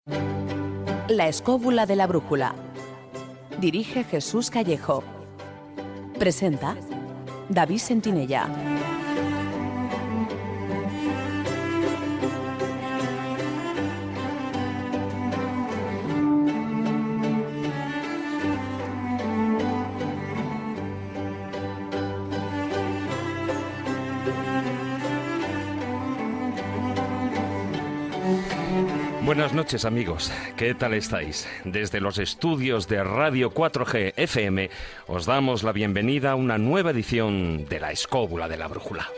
La escóbula de la brújula. Dirige Jesús Callejo. Presenta David Sentinella. Buenas noches, amigos. ¿Qué tal estáis? Desde los estudios de Radio 4G FM os damos la bienvenida a una nueva edición de La Escóbula de la Brújula.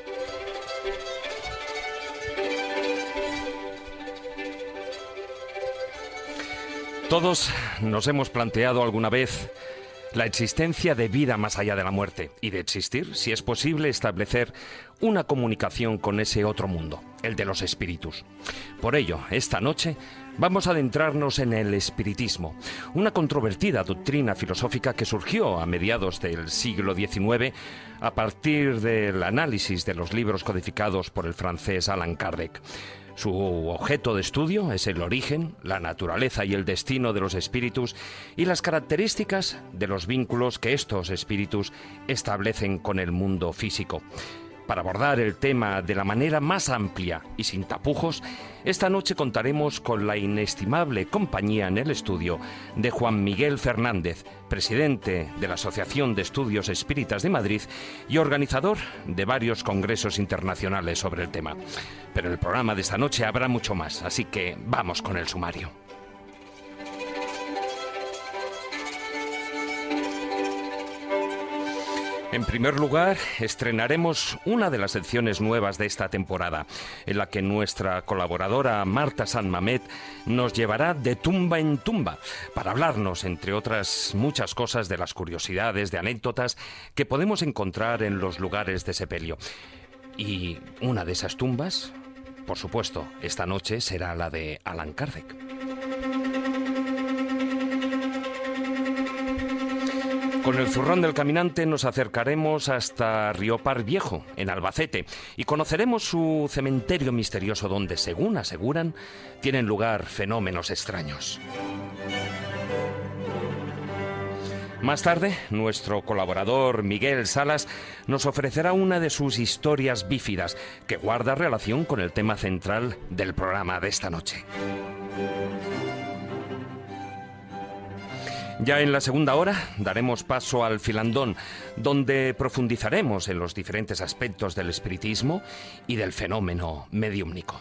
Todos nos hemos planteado alguna vez la existencia de vida más allá de la muerte y de existir, si es posible, establecer una comunicación con ese otro mundo, el de los espíritus. Por ello, esta noche vamos a adentrarnos en el espiritismo, una controvertida doctrina filosófica que surgió a mediados del siglo XIX a partir del análisis de los libros codificados por el francés Allan Kardec. Su objeto de estudio es el origen, la naturaleza y el destino de los espíritus y las características de los vínculos que estos espíritus establecen con el mundo físico. Para abordar el tema de la manera más amplia y sin tapujos, esta noche contaremos con la inestimable compañía en el estudio de Juan Miguel Fernández, presidente de la Asociación de Estudios Espíritas de Madrid y organizador de varios congresos internacionales sobre el tema. Pero en el programa de esta noche habrá mucho más, así que vamos con el sumario. En primer lugar, estrenaremos una de las secciones nuevas de esta temporada, en la que nuestra colaboradora Marta San Mamet nos llevará de tumba en tumba para hablarnos, entre otras muchas cosas, de las curiosidades, de anécdotas que podemos encontrar en los lugares de sepelio. Y una de esas tumbas, por supuesto, esta noche será la de Allan Kardec. Con el zurrón del caminante nos acercaremos hasta Riopar Viejo, en Albacete, y conoceremos su cementerio misterioso donde, según aseguran, tienen lugar fenómenos extraños. Más tarde, nuestro colaborador Miguel Salas nos ofrecerá una de sus historias bífidas que guarda relación con el tema central del programa de esta noche. Ya en la segunda hora daremos paso al filandón, donde profundizaremos en los diferentes aspectos del espiritismo y del fenómeno mediúmnico.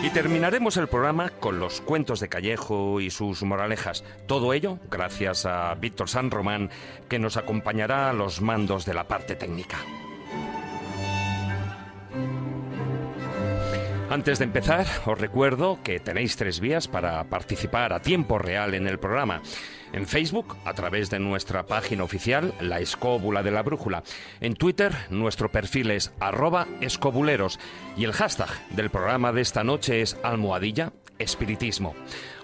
Y terminaremos el programa con los cuentos de Callejo y sus moralejas. Todo ello gracias a Víctor San Román, que nos acompañará a los mandos de la parte técnica. Antes de empezar, os recuerdo que tenéis 3 vías para participar a tiempo real en el programa. En Facebook, a través de nuestra página oficial, La Escóbula de la Brújula. En Twitter, nuestro perfil es @escobuleros y el hashtag del programa de esta noche es #espiritismo.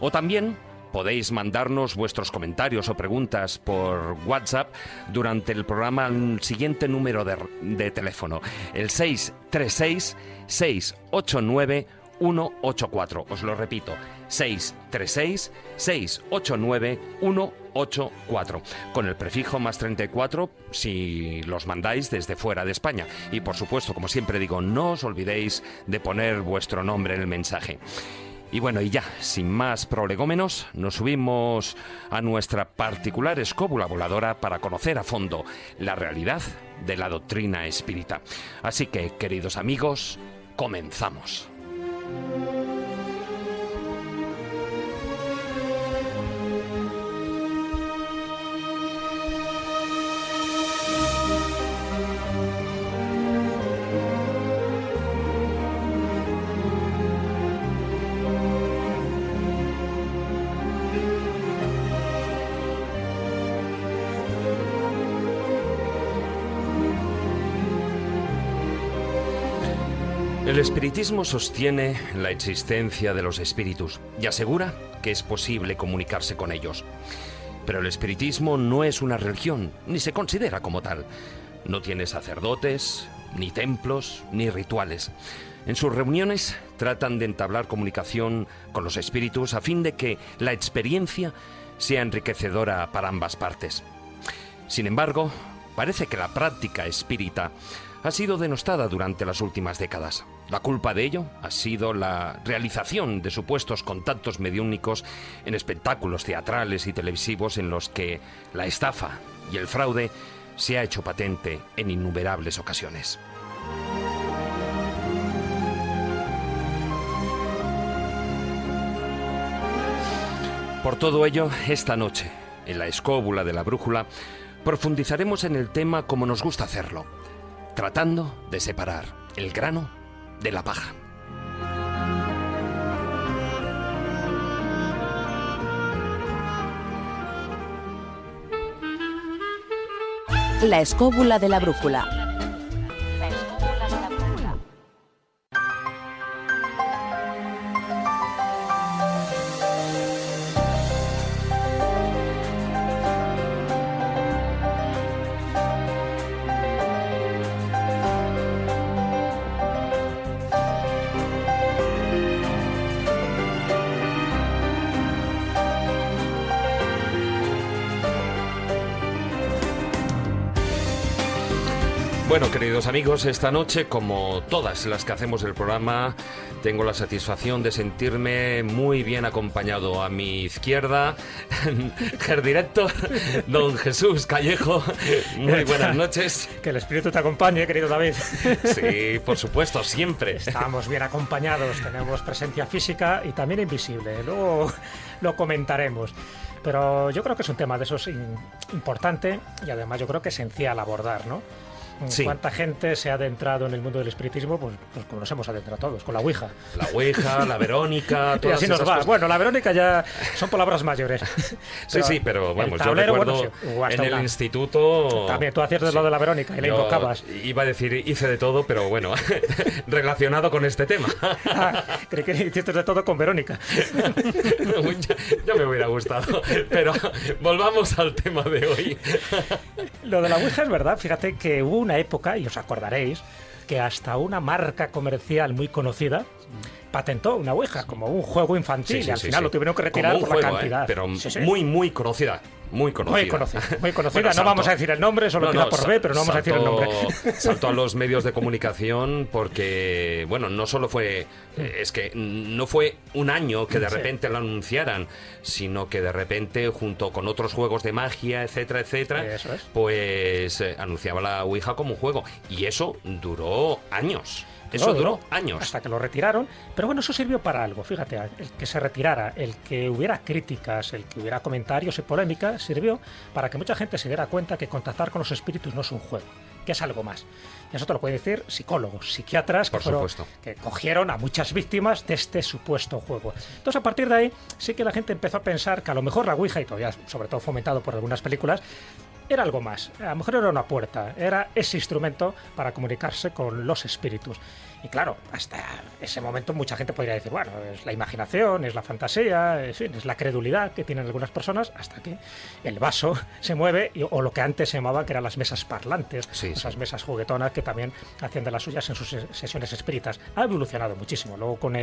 O también podéis mandarnos vuestros comentarios o preguntas por WhatsApp durante el programa al siguiente número de teléfono, el 636-689-184. Os lo repito, 636-689-184, con el prefijo +34 si los mandáis desde fuera de España. Y por supuesto, como siempre digo, no os olvidéis de poner vuestro nombre en el mensaje. Y bueno, y ya, sin más prolegómenos, nos subimos a nuestra particular escóbula voladora para conocer a fondo la realidad de la doctrina espírita. Así que, queridos amigos, comenzamos. El espiritismo sostiene la existencia de los espíritus y asegura que es posible comunicarse con ellos. Pero el espiritismo no es una religión, ni se considera como tal. No tiene sacerdotes, ni templos, ni rituales. En sus reuniones tratan de entablar comunicación con los espíritus a fin de que la experiencia sea enriquecedora para ambas partes. Sin embargo, parece que la práctica espírita ha sido denostada durante las últimas décadas. La culpa de ello ha sido la realización de supuestos contactos mediúnicos en espectáculos teatrales y televisivos en los que la estafa y el fraude se ha hecho patente en innumerables ocasiones. Por todo ello, esta noche, en la escóbula de la brújula, profundizaremos en el tema como nos gusta hacerlo, tratando de separar el grano de la paja. La escóbula de la brújula. Bueno, queridos amigos, esta noche, como todas las que hacemos el programa, tengo la satisfacción de sentirme muy bien acompañado. A mi izquierda, Gerdirector, don Jesús Callejo. Muy buenas noches. Que el espíritu te acompañe, querido David. Sí, por supuesto, siempre. Estamos bien acompañados, tenemos presencia física y también invisible. Luego lo comentaremos. Pero yo creo que es un tema de esos importante y además yo creo que esencial abordar, ¿no? Sí. ¿Cuánta gente se ha adentrado en el mundo del espiritismo? Pues como nos hemos adentrado todos, con la Ouija. La Ouija, la Verónica, todas y así nos va. cosas. Bueno, la Verónica ya son palabras mayores. Sí, pero vamos, tablero, yo recuerdo en el instituto... También tú hacías de lo de la Verónica y la invocabas. Iba a decir, hice de todo, pero bueno, relacionado con este tema. Creí que hiciste de todo con Verónica. Ya me hubiera gustado, pero volvamos al tema de hoy. Lo de la Ouija es verdad, fíjate que hubo una época, y os acordaréis, que hasta una marca comercial muy conocida patentó una Ouija como un juego infantil y al final lo tuvieron que retirar por la cantidad. Pero muy conocida. Muy conocida. Bueno, no vamos a decir el nombre, solo queda por B, pero no vamos a decir el nombre. Saltó a los medios de comunicación porque, bueno, no solo fue... Es que no fue un año que de repente lo anunciaran, sino que de repente, junto con otros juegos de magia, etcétera, pues anunciaba la Ouija como un juego. Y eso duró años. Eso duró años. Hasta que lo retiraron. Pero bueno, eso sirvió para algo. Fíjate, el que se retirara, el que hubiera críticas, el que hubiera comentarios y polémica, sirvió para que mucha gente se diera cuenta que contactar con los espíritus no es un juego, que es algo más. Y eso te lo pueden decir psicólogos, psiquiatras, que cogieron a muchas víctimas de este supuesto juego. Entonces, a partir de ahí, sí que la gente empezó a pensar que a lo mejor la Ouija, y todavía sobre todo fomentado por algunas películas, era algo más. A lo mejor era una puerta, era ese instrumento para comunicarse con los espíritus. Y claro, hasta ese momento mucha gente podría decir, bueno, es la imaginación, es la fantasía, en fin, es la credulidad que tienen algunas personas, hasta que el vaso se mueve, o lo que antes se llamaba que eran las mesas parlantes, esas mesas juguetonas que también hacían de las suyas en sus sesiones espíritas. Ha evolucionado muchísimo. Luego con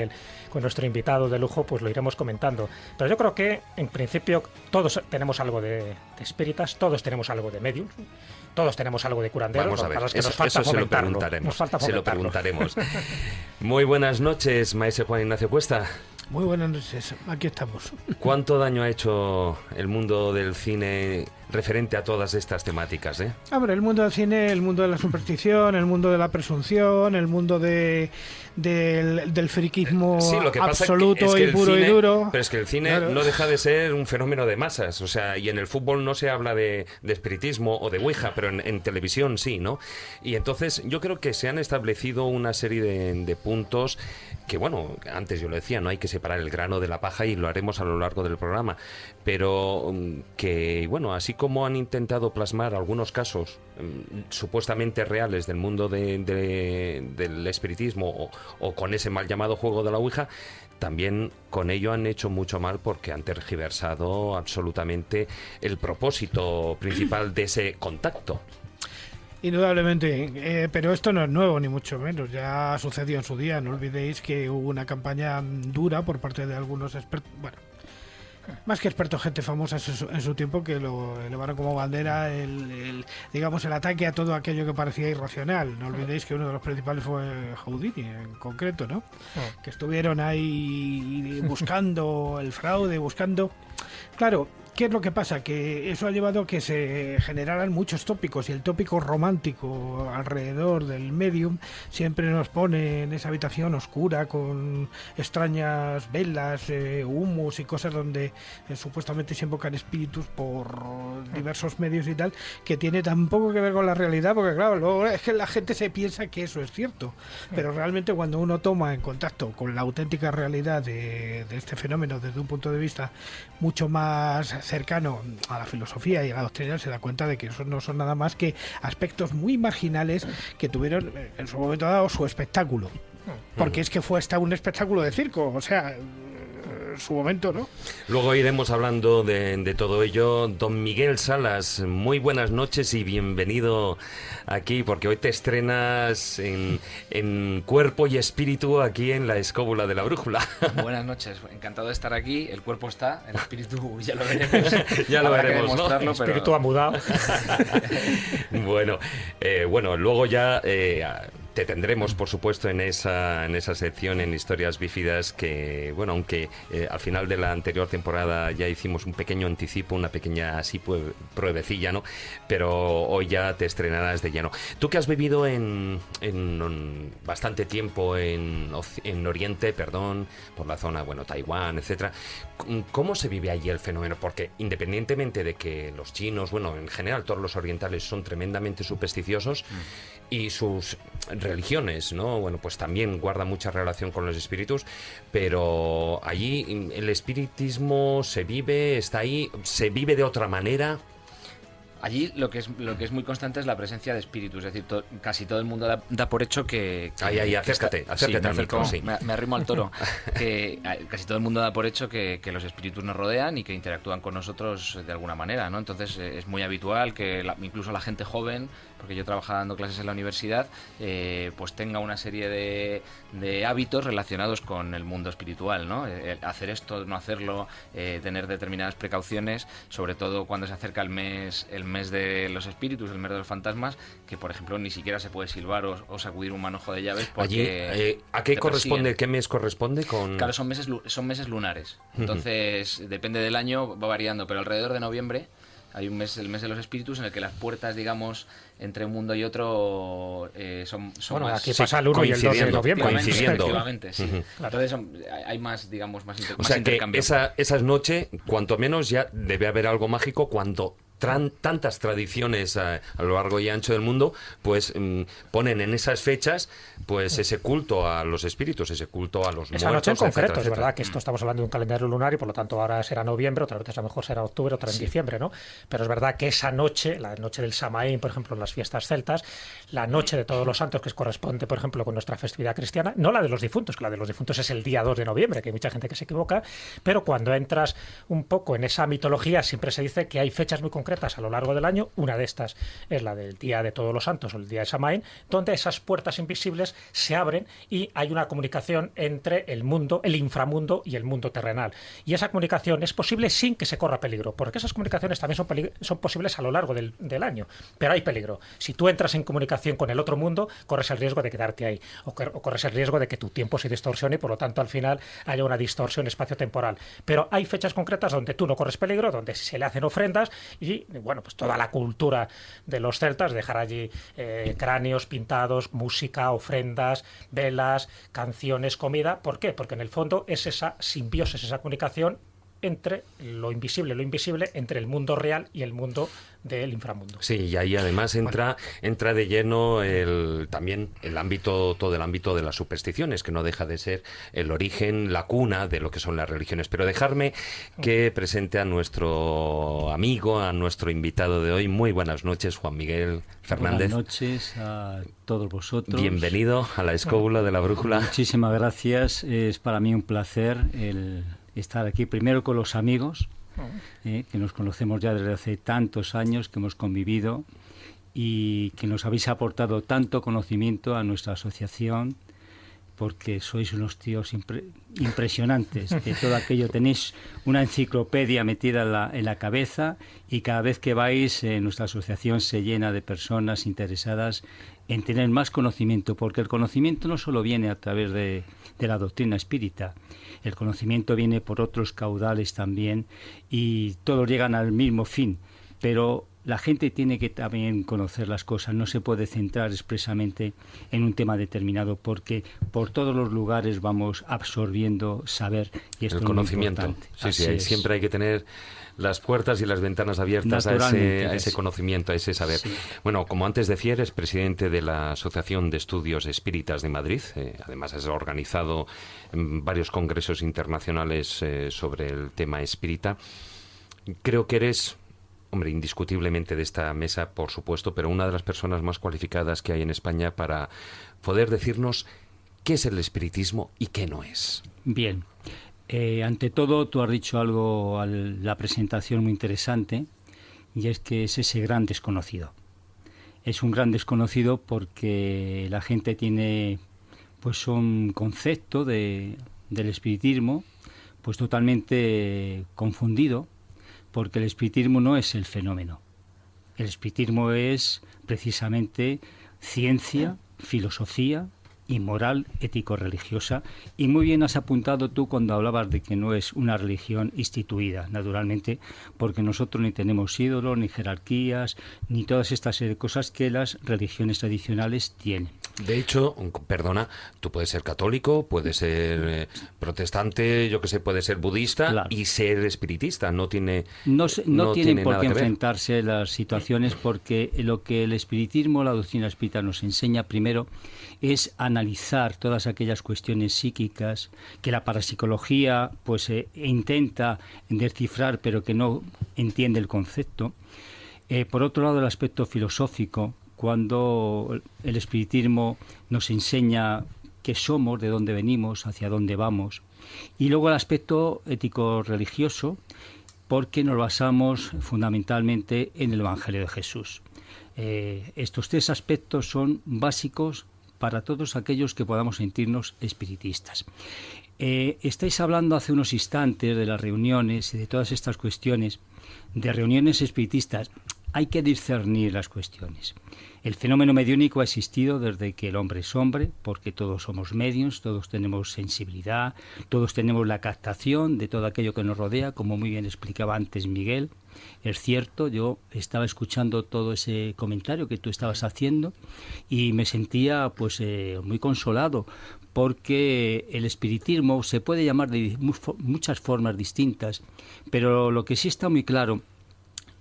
nuestro invitado de lujo pues lo iremos comentando. Pero yo creo que en principio todos tenemos algo de espíritas, todos tenemos algo de medium. Todos tenemos algo de curandero. Vamos a ver, nos falta fomentarlo. Se lo preguntaremos. Muy buenas noches, maestro Juan Ignacio Cuesta. Muy buenas noches, aquí estamos. ¿Cuánto daño ha hecho el mundo del cine referente a todas estas temáticas? Hombre, el mundo del cine, el mundo de la superstición, el mundo de la presunción, el mundo del friquismo absoluto y puro y duro. Pero es que el cine no deja de ser un fenómeno de masas, o sea, y en el fútbol no se habla de espiritismo o de Ouija, pero en televisión sí, ¿no? Y entonces yo creo que se han establecido una serie de puntos que, bueno, antes yo lo decía, no hay que separar el grano de la paja y lo haremos a lo largo del programa, pero que, bueno, así como han intentado plasmar algunos casos supuestamente reales del mundo del espiritismo o con ese mal llamado juego de la Ouija, también con ello han hecho mucho mal porque han tergiversado absolutamente el propósito principal de ese contacto. Indudablemente, pero esto no es nuevo, ni mucho menos. Ya sucedió en su día. No olvidéis que hubo una campaña dura por parte de algunos expertos, bueno, más que expertos, gente famosa en su tiempo, que lo elevaron como bandera digamos, el ataque a todo aquello que parecía irracional. No olvidéis que uno de los principales fue Houdini, en concreto, ¿no? Que estuvieron ahí buscando el fraude, buscando... Claro, ¿qué es lo que pasa? Que eso ha llevado a que se generaran muchos tópicos, y el tópico romántico alrededor del medium siempre nos pone en esa habitación oscura con extrañas velas, humus y cosas donde supuestamente se invocan espíritus por diversos medios y tal, que tiene tan poco que ver con la realidad, porque claro, luego es que la gente se piensa que eso es cierto, pero realmente cuando uno toma en contacto con la auténtica realidad de este fenómeno desde un punto de vista mucho más cercano a la filosofía y a la doctrina, se da cuenta de que eso no son nada más que aspectos muy marginales que tuvieron en su momento dado su espectáculo, porque es que fue hasta un espectáculo de circo, o sea, su momento, ¿no? Luego iremos hablando de todo ello. Don Miguel Salas, muy buenas noches y bienvenido aquí, porque hoy te estrenas en cuerpo y espíritu aquí en la Escóbula de la Brújula. Buenas noches, encantado de estar aquí. El cuerpo está, el espíritu ya lo veremos. Ya lo veremos, ¿no? El espíritu ha mudado. Bueno, luego ya... te tendremos, por supuesto, en esa sección en Historias Bífidas, que, bueno, aunque al final de la anterior temporada ya hicimos un pequeño anticipo, una pequeña así pruebecilla, ¿no? Pero hoy ya te estrenarás de lleno. Tú que has vivido en bastante tiempo en Oriente, por la zona, bueno, Taiwán, etcétera, ¿cómo se vive allí el fenómeno? Porque independientemente de que los chinos, bueno, en general todos los orientales son tremendamente supersticiosos, y sus religiones, ¿no? Bueno, pues también guarda mucha relación con los espíritus, pero allí el espiritismo se vive, está ahí, se vive de otra manera. Allí lo que es muy constante es la presencia de espíritus, es decir, casi todo el mundo da por hecho que ahí, acércate al micro, sí. Me arrimo al toro. Que casi todo el mundo da por hecho que los espíritus nos rodean y que interactúan con nosotros de alguna manera, ¿no? Entonces es muy habitual que incluso la gente joven, porque yo trabajaba dando clases en la universidad, pues tenga una serie de hábitos relacionados con el mundo espiritual, ¿no? Hacer esto, no hacerlo, tener determinadas precauciones, sobre todo cuando se acerca el mes de los espíritus, el mes de los fantasmas, que por ejemplo ni siquiera se puede silbar o sacudir un manojo de llaves porque allí, ¿a qué corresponde? ¿Qué mes corresponde? Claro, son meses lunares, entonces depende del año, va variando, pero alrededor de noviembre hay un mes, el mes de los espíritus, en el que las puertas, digamos, entre un mundo y otro son bueno, más... aquí pasa el 1 y el 2 de noviembre. Efectivamente, sí. Claro. Entonces hay más, digamos, más o sea que intercambio. esas noches, cuanto menos, ya debe haber algo mágico cuando tantas tradiciones a lo largo y ancho del mundo, pues ponen en esas fechas pues ese culto a los espíritus, ese culto a los esa muertos, noche en concreto, etcétera, es verdad que esto estamos hablando de un calendario lunar y por lo tanto ahora será noviembre, otras veces a lo mejor será octubre, otra en diciembre, ¿no? Pero es verdad que esa noche, la noche del Samaín, por ejemplo, en las fiestas celtas, la noche de Todos los Santos, que corresponde, por ejemplo, con nuestra festividad cristiana, no la de los difuntos, que la de los difuntos es el día 2 de noviembre, que hay mucha gente que se equivoca, pero cuando entras un poco en esa mitología, siempre se dice que hay fechas muy concretas a lo largo del año. Una de estas es la del día de Todos los Santos o el día de Samaín, donde esas puertas invisibles se abren y hay una comunicación entre el mundo, el inframundo y el mundo terrenal. Y esa comunicación es posible sin que se corra peligro, porque esas comunicaciones también son posibles a lo largo del año, pero hay peligro. Si tú entras en comunicación con el otro mundo, corres el riesgo de quedarte ahí, o corres el riesgo de que tu tiempo se distorsione y por lo tanto al final haya una distorsión espacio-temporal. Pero hay fechas concretas donde tú no corres peligro, donde se le hacen ofrendas y, bueno, pues toda la cultura de los celtas, dejar allí cráneos pintados, música, ofrendas, velas, canciones, comida. ¿Por qué? Porque en el fondo es esa simbiosis, esa comunicación entre lo invisible, entre el mundo real y el mundo del inframundo. Sí, y ahí además entra de lleno también todo el ámbito de las supersticiones, que no deja de ser el origen, la cuna de lo que son las religiones. Pero dejarme que presente a nuestro amigo, a nuestro invitado de hoy. Muy buenas noches, Juan Miguel Fernández. Buenas noches a todos vosotros. Bienvenido a la Escóbula de la Brújula. Muchísimas gracias. Es para mí un placer el estar aquí primero con los amigos, que nos conocemos ya desde hace tantos años, que hemos convivido, y que nos habéis aportado tanto conocimiento a nuestra asociación, porque sois unos tíos impresionantes, que todo aquello tenéis una enciclopedia metida en la cabeza, y cada vez que vais nuestra asociación se llena de personas interesadas en tener más conocimiento, porque el conocimiento no solo viene a través de la doctrina espírita, el conocimiento viene por otros caudales también, y todos llegan al mismo fin, pero la gente tiene que también conocer las cosas, no se puede centrar expresamente en un tema determinado, porque por todos los lugares vamos absorbiendo saber, y esto el es muy conocimiento. importante. Sí, siempre hay que tener las puertas y las ventanas abiertas a ese conocimiento, a ese saber. Sí. Bueno, como antes decía, eres presidente de la Asociación de Estudios Espíritas de Madrid. Además, has organizado varios congresos internacionales sobre el tema espírita. Creo que eres, hombre, indiscutiblemente de esta mesa, por supuesto, pero una de las personas más cualificadas que hay en España para poder decirnos qué es el espiritismo y qué no es. Bien. Ante todo, tú has dicho algo a la presentación muy interesante, y es que es ese gran desconocido. Es un gran desconocido porque la gente tiene pues un concepto del espiritismo pues totalmente confundido, porque el espiritismo no es el fenómeno. El espiritismo es precisamente ciencia, filosofía y moral ético-religiosa, y muy bien has apuntado tú cuando hablabas de que no es una religión instituida, naturalmente, porque nosotros ni tenemos ídolos, ni jerarquías, ni todas estas serie de cosas que las religiones tradicionales tienen. De hecho, perdona, tú puedes ser católico, puedes ser protestante, yo que sé, puedes ser budista, claro, y ser espiritista, no tienen por qué que enfrentarse las situaciones, porque lo que el espiritismo, la doctrina espírita nos enseña primero es analizar todas aquellas cuestiones psíquicas que la parapsicología pues intenta descifrar, pero que no entiende el concepto. Por otro lado, el aspecto filosófico, cuando el espiritismo nos enseña qué somos, de dónde venimos, hacia dónde vamos. Y luego el aspecto ético-religioso, porque nos basamos fundamentalmente en el Evangelio de Jesús. Estos tres aspectos son básicos para todos aquellos que podamos sentirnos espiritistas. Estáis hablando hace unos instantes de las reuniones y de todas estas cuestiones, de reuniones espiritistas. Hay que discernir las cuestiones. El fenómeno mediúnico ha existido desde que el hombre es hombre, porque todos somos mediums, todos tenemos sensibilidad, todos tenemos la captación de todo aquello que nos rodea, como muy bien explicaba antes Miguel. Es cierto, yo estaba escuchando todo ese comentario que tú estabas haciendo y me sentía pues muy consolado, porque el espiritismo se puede llamar de muchas formas distintas, pero lo que sí está muy claro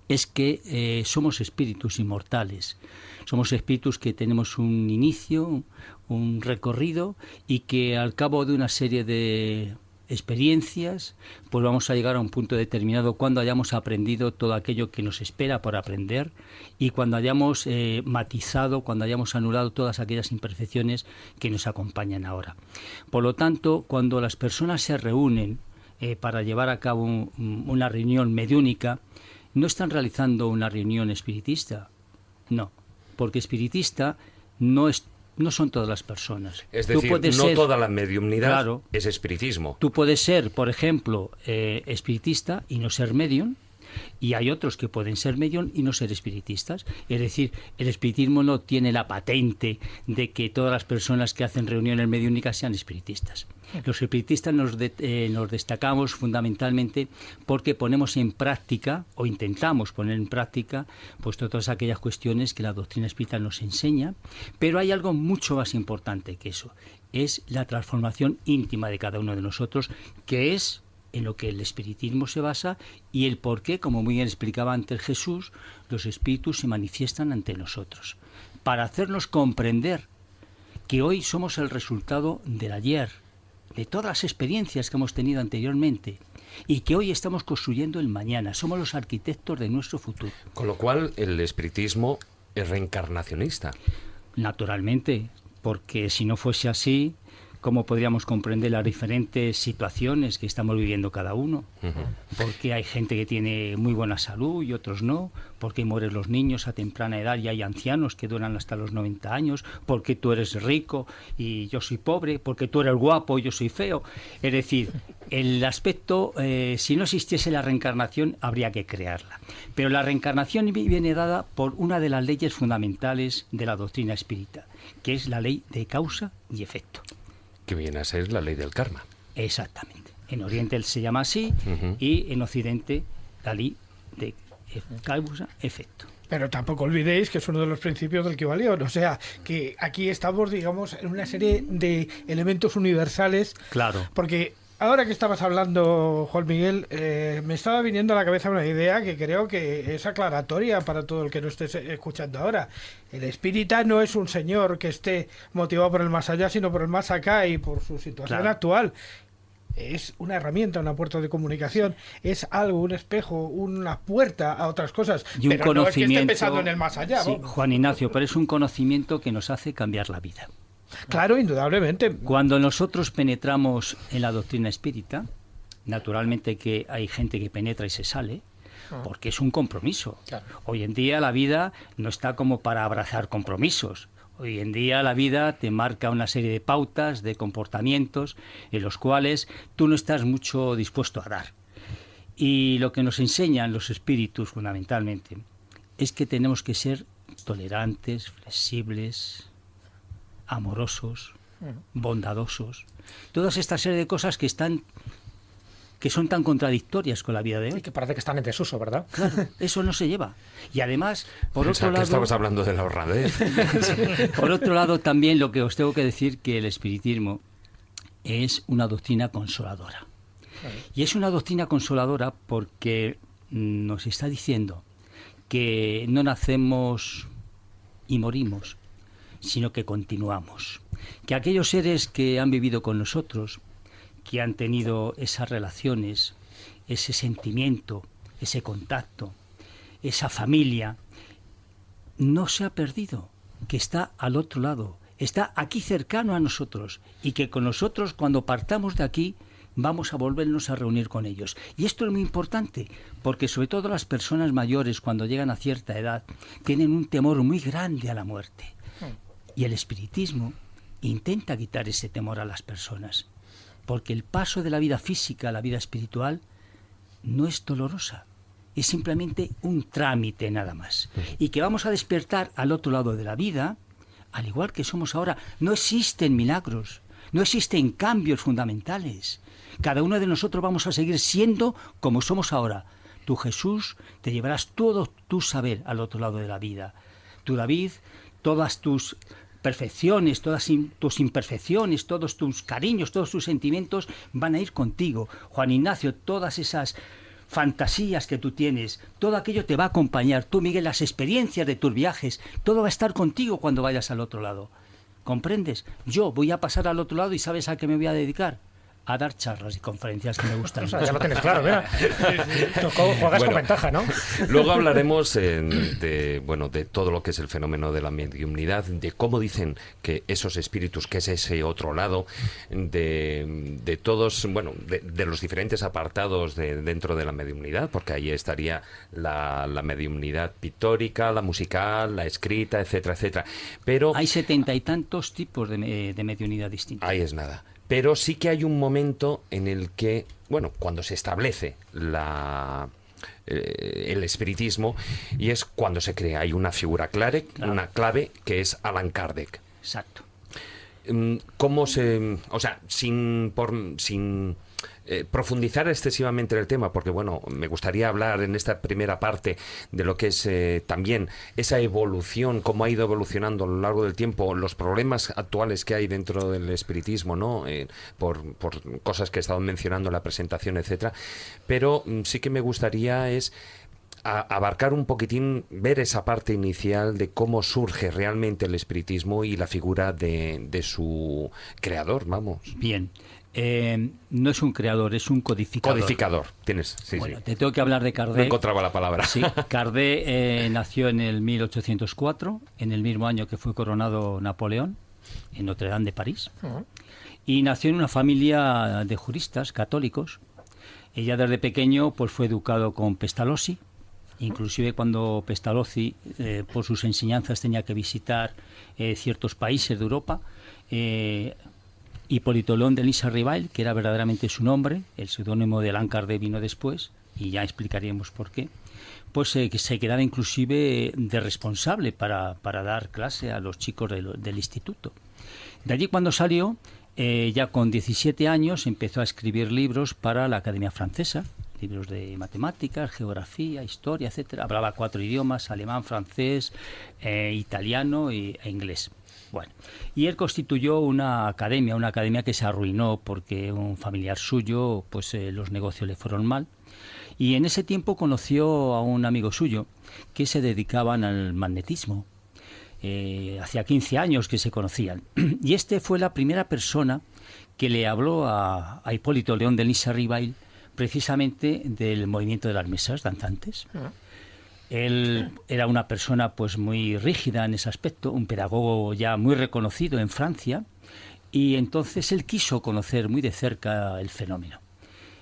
es que somos espíritus inmortales, somos espíritus que tenemos un inicio, un recorrido, y que al cabo de una serie de experiencias pues vamos a llegar a un punto determinado cuando hayamos aprendido todo aquello que nos espera por aprender, y cuando hayamos matizado, cuando hayamos anulado todas aquellas imperfecciones que nos acompañan ahora. Por lo tanto, cuando las personas se reúnen para llevar a cabo una reunión mediúnica, no están realizando una reunión espiritista, no, porque espiritista no son todas las personas. Es decir, no toda la mediumnidad, claro, es espiritismo. Tú puedes ser, por ejemplo, espiritista y no ser medium, y hay otros que pueden ser medium y no ser espiritistas. Es decir, el espiritismo no tiene la patente de que todas las personas que hacen reuniones mediúnicas sean espiritistas. Los espiritistas nos destacamos fundamentalmente porque ponemos en práctica, o intentamos poner en práctica, pues todas aquellas cuestiones que la doctrina espírita nos enseña, pero hay algo mucho más importante que eso, es la transformación íntima de cada uno de nosotros, que es en lo que el espiritismo se basa, y el por qué, como muy bien explicaba antes Jesús, los espíritus se manifiestan ante nosotros, para hacernos comprender que hoy somos el resultado del ayer, de todas las experiencias que hemos tenido anteriormente, y que hoy estamos construyendo el mañana, somos los arquitectos de nuestro futuro. Con lo cual, el espiritismo es reencarnacionista. Naturalmente, porque si no fuese así, cómo podríamos comprender las diferentes situaciones que estamos viviendo cada uno. Porque hay gente que tiene muy buena salud y otros no. Porque mueren los niños a temprana edad y hay ancianos que duran hasta los 90 años. Porque tú eres rico y yo soy pobre. Porque tú eres guapo y yo soy feo. Es decir, el aspecto, si no existiese la reencarnación, habría que crearla. Pero la reencarnación viene dada por una de las leyes fundamentales de la doctrina espírita, que es la ley de causa y efecto. Que viene a ser la ley del karma. Exactamente. En Oriente se llama así y en Occidente la ley de causa-efecto. Pero tampoco olvidéis que es uno de los principios del Kybalión. O sea, que aquí estamos, digamos, en una serie de elementos universales. Claro. Porque ahora que estabas hablando, Juan Miguel, me estaba viniendo a la cabeza una idea que creo que es aclaratoria para todo el que nos esté escuchando ahora. El espírita no es un señor que esté motivado por el más allá, sino por el más acá y por su situación actual. Es una herramienta, una puerta de comunicación, es algo, un espejo, una puerta a otras cosas. Y un pero conocimiento, no es que esté pensando en el más allá. Sí, Juan Ignacio, pero es un conocimiento que nos hace cambiar la vida. Claro, indudablemente. Cuando nosotros penetramos en la doctrina espírita, naturalmente que hay gente que penetra y se sale, porque es un compromiso. Claro. Hoy en día la vida no está como para abrazar compromisos. Hoy en día la vida te marca una serie de pautas, de comportamientos, en los cuales tú no estás mucho dispuesto a dar. Y lo que nos enseñan los espíritus fundamentalmente es que tenemos que ser tolerantes, flexibles, amorosos, bondadosos. Todas estas serie de cosas que son tan contradictorias con la vida de hoy. Y que parece que están en desuso, ¿verdad? Claro, eso no se lleva. Y además, por Pensaba otro que lado, estabas hablando de la honradez. por otro lado, también lo que os tengo que decir que el espiritismo es una doctrina consoladora. Y es una doctrina consoladora porque nos está diciendo que no nacemos y morimos, sino que continuamos. Que aquellos seres que han vivido con nosotros, que han tenido esas relaciones, ese sentimiento, ese contacto, esa familia, no se ha perdido, que está al otro lado, está aquí cercano a nosotros y que con nosotros cuando partamos de aquí vamos a volvernos a reunir con ellos. Y esto es muy importante, porque sobre todo las personas mayores cuando llegan a cierta edad tienen un temor muy grande a la muerte. Y el espiritismo intenta quitar ese temor a las personas, porque el paso de la vida física a la vida espiritual no es dolorosa, es simplemente un trámite nada más. Y que vamos a despertar al otro lado de la vida, al igual que somos ahora. No existen milagros, no existen cambios fundamentales. Cada uno de nosotros vamos a seguir siendo como somos ahora. Tú, Jesús, te llevarás todo tu saber al otro lado de la vida. Tú, David, todas tus perfecciones, todas tus imperfecciones, todos tus cariños, todos tus sentimientos van a ir contigo. Juan Ignacio, todas esas fantasías que tú tienes, todo aquello te va a acompañar. Tú, Miguel, las experiencias de tus viajes, todo va a estar contigo cuando vayas al otro lado. ¿Comprendes? Yo voy a pasar al otro lado y ¿sabes a qué me voy a dedicar? A dar charlas y conferencias que me gustan. O sea, ya lo tienes claro, mira. Juegas con ventaja, ¿no? Luego hablaremos de todo lo que es el fenómeno de la mediumnidad, de cómo dicen que esos espíritus, que es ese otro lado, de todos, de los diferentes apartados dentro de la mediumnidad, porque ahí estaría la mediumnidad pictórica, la musical, la escrita, etcétera, etcétera. Pero hay 70 y tantos tipos de mediunidad distintos. Ahí es nada. Pero sí que hay un momento en el que, cuando se establece el espiritismo, y es cuando se crea. Hay una figura clave, claro, una clave, que es Allan Kardec. Exacto. ¿Cómo se...? O sea, sin profundizar excesivamente en el tema, porque me gustaría hablar en esta primera parte de lo que es también esa evolución, cómo ha ido evolucionando a lo largo del tiempo, los problemas actuales que hay dentro del espiritismo, ¿no? Por cosas que he estado mencionando en la presentación, etcétera. Pero sí que me gustaría abarcar un poquitín, ver esa parte inicial de cómo surge realmente el espiritismo y la figura de su creador, vamos. Bien. No es un creador, es un codificador. Codificador, tienes. Sí, bueno, sí. Te tengo que hablar de Kardec. No encontraba la palabra. Sí, Kardec nació en el 1804, en el mismo año que fue coronado Napoleón, en Notre Dame de París. y nació en una familia de juristas católicos. Ella desde pequeño pues fue educado con Pestalozzi, inclusive cuando Pestalozzi por sus enseñanzas tenía que visitar ciertos países de Europa. Hipólito León de Lisarribail, que era verdaderamente su nombre, el seudónimo de Allan Kardec vino después, y ya explicaríamos por qué, pues que se quedaba inclusive de responsable para dar clase a los chicos del instituto. De allí cuando salió, ya con 17 años, empezó a escribir libros para la Academia Francesa, libros de matemáticas, geografía, historia, etcétera. Hablaba 4 idiomas: alemán, francés, italiano e inglés. Bueno, y él constituyó una academia que se arruinó porque un familiar suyo, pues los negocios le fueron mal. Y en ese tiempo conoció a un amigo suyo que se dedicaban al magnetismo. Hacía 15 años que se conocían. Y este fue la primera persona que le habló a Hipólito León de Lisarribail precisamente del movimiento de las mesas danzantes. Él era una persona pues muy rígida en ese aspecto, un pedagogo ya muy reconocido en Francia, y entonces él quiso conocer muy de cerca el fenómeno.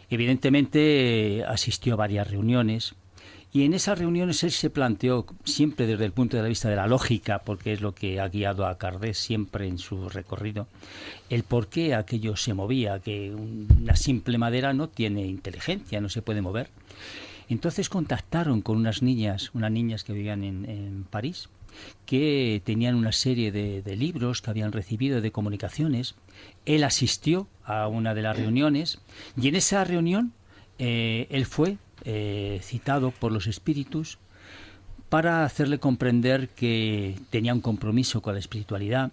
Evidentemente asistió a varias reuniones, y en esas reuniones él se planteó, siempre desde el punto de vista de la lógica, porque es lo que ha guiado a Kardec siempre en su recorrido, el por qué aquello se movía, que una simple madera no tiene inteligencia, no se puede mover. Entonces contactaron con unas niñas que vivían en París, que tenían una serie de libros que habían recibido, de comunicaciones. Él asistió a una de las reuniones, y en esa reunión él fue citado por los espíritus para hacerle comprender que tenía un compromiso con la espiritualidad,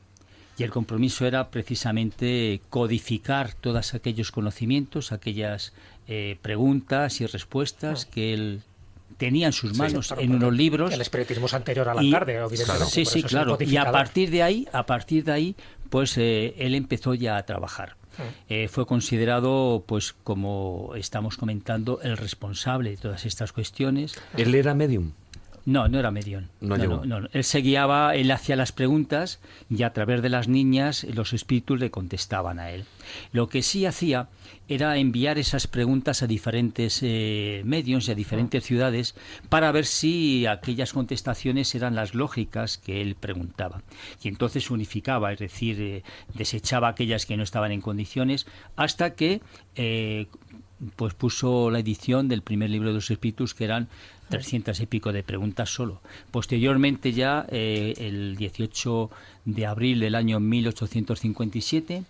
y el compromiso era precisamente codificar todos aquellos conocimientos, aquellas preguntas y respuestas que él tenía en sus manos, en unos libros. El espiritismo es anterior a la tarde, evidentemente. Sí, claro. Y a partir de ahí, pues él empezó ya a trabajar. Fue considerado, pues como estamos comentando, el responsable de todas estas cuestiones. ¿Él era medium? No era medium. No. Él se guiaba, él hacía las preguntas, y a través de las niñas los espíritus le contestaban a él. Lo que sí hacía era enviar esas preguntas a diferentes medios y a diferentes ciudades para ver si aquellas contestaciones eran las lógicas que él preguntaba. Y entonces unificaba, es decir, desechaba aquellas que no estaban en condiciones, hasta que pues puso la edición del primer libro de los espíritus, que eran 300 y pico de preguntas solo. Posteriormente ya, el 18 de abril del año 1857,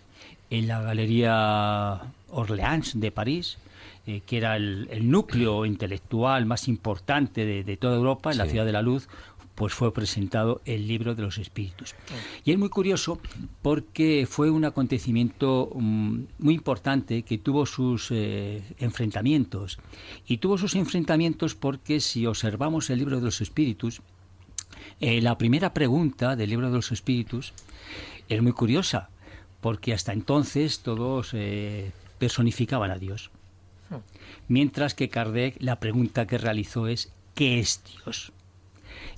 en la Galería Orleans de París, que era el núcleo intelectual más importante de toda Europa, en la Ciudad de la Luz, pues fue presentado el libro de los espíritus. Y es muy curioso porque fue un acontecimiento muy importante que tuvo sus enfrentamientos. Y tuvo sus enfrentamientos porque, si observamos el libro de los espíritus, la primera pregunta del libro de los espíritus es muy curiosa, porque hasta entonces todos personificaban a Dios. Mientras que Kardec, la pregunta que realizó es: ¿qué es Dios?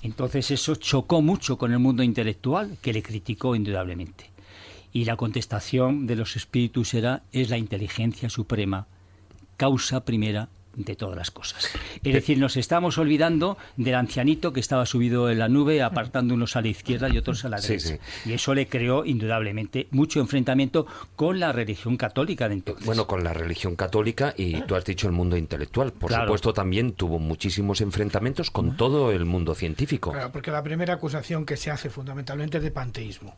Entonces eso chocó mucho con el mundo intelectual, que le criticó indudablemente. Y la contestación de los espíritus es la inteligencia suprema, causa primera de todas las cosas. Es decir, nos estamos olvidando del ancianito que estaba subido en la nube, apartando unos a la izquierda y otros a la derecha. Y eso le creó indudablemente mucho enfrentamiento con la religión católica de entonces. Bueno, con la religión católica, y tú has dicho el mundo intelectual. Por supuesto, también tuvo muchísimos enfrentamientos con todo el mundo científico. Claro, porque la primera acusación que se hace fundamentalmente es de panteísmo,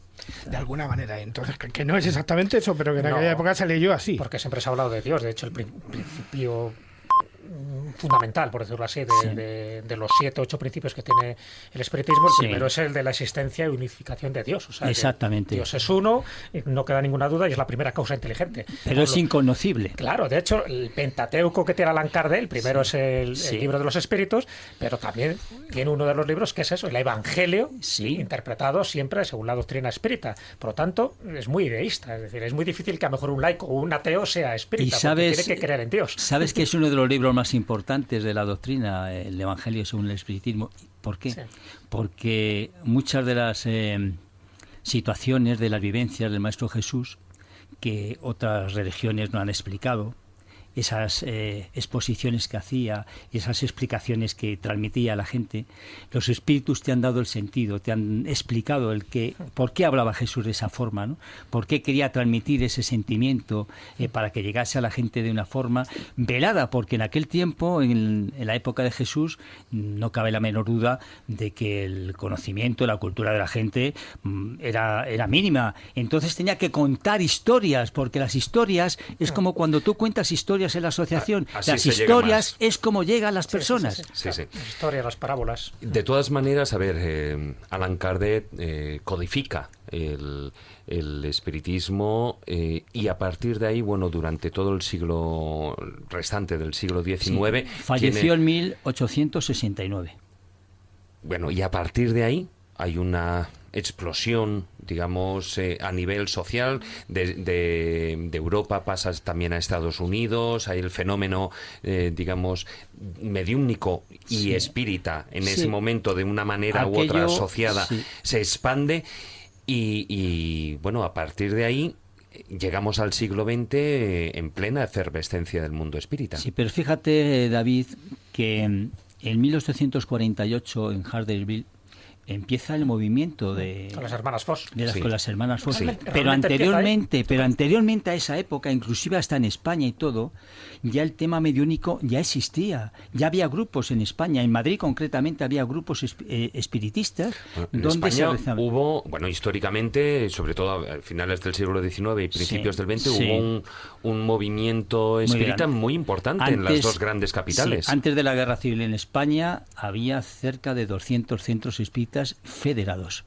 de alguna manera. Entonces, que no es exactamente eso, pero que en aquella época se leyó así. Porque siempre se ha hablado de Dios. De hecho, el principio fundamental, por decirlo así, de los 7 o 8 principios que tiene el espiritismo, el primero es el de la existencia y unificación de Dios. O sea, exactamente. Dios es uno, no queda ninguna duda, y es la primera causa inteligente. Pero es inconocible. Claro, de hecho, el Pentateuco que tiene Allan Kardec, el primero es el libro de los espíritus, pero también tiene uno de los libros que es eso, el Evangelio, interpretado siempre según la doctrina espírita. Por lo tanto, es muy ideísta, es decir, es muy difícil que a lo mejor un laico o un ateo sea espírita, porque tiene que creer en Dios. ¿Sabes que es uno de los libros más importantes de la doctrina, el Evangelio según el espiritismo? ¿Por qué? Sí. Porque muchas de las situaciones, de las vivencias del Maestro Jesús, que otras religiones no han explicado, esas exposiciones que hacía, esas explicaciones que transmitía a la gente. Los espíritus te han dado el sentido, te han explicado por qué hablaba Jesús de esa forma, ¿no? Por qué quería transmitir ese sentimiento para que llegase a la gente de una forma velada, porque en aquel tiempo, en la época de Jesús, no cabe la menor duda de que el conocimiento, la cultura de la gente era mínima. Entonces tenía que contar historias, porque las historias es como cuando tú cuentas historias en la asociación. Las historias es como llegan las personas. Sí. Las historias, las parábolas. De todas maneras, a ver, Allan Kardec codifica el espiritismo y a partir de ahí, bueno, durante todo el siglo restante del siglo XIX... Falleció en 1869. Bueno, y a partir de ahí hay una explosión, digamos, a nivel social. De Europa pasas también a Estados Unidos, hay el fenómeno, digamos, mediúmnico y espírita en ese momento, de una manera u otra asociada, se expande y, bueno, a partir de ahí llegamos al siglo XX en plena efervescencia del mundo espírita. Sí, pero fíjate, David, que en 1848 en Hardersville empieza el movimiento con las hermanas Foss. Con las hermanas Foss. Sí. Pero anteriormente a esa época, inclusive hasta en España y todo, ya el tema mediúnico ya existía. Ya había grupos en España, en Madrid concretamente había grupos espiritistas. En donde España se rezaba. hubo, bueno, históricamente, sobre todo a finales del siglo XIX y principios del XX, hubo un movimiento espírita muy importante en las dos grandes capitales. Antes de la Guerra Civil en España había cerca de 200 centros espíritas federados.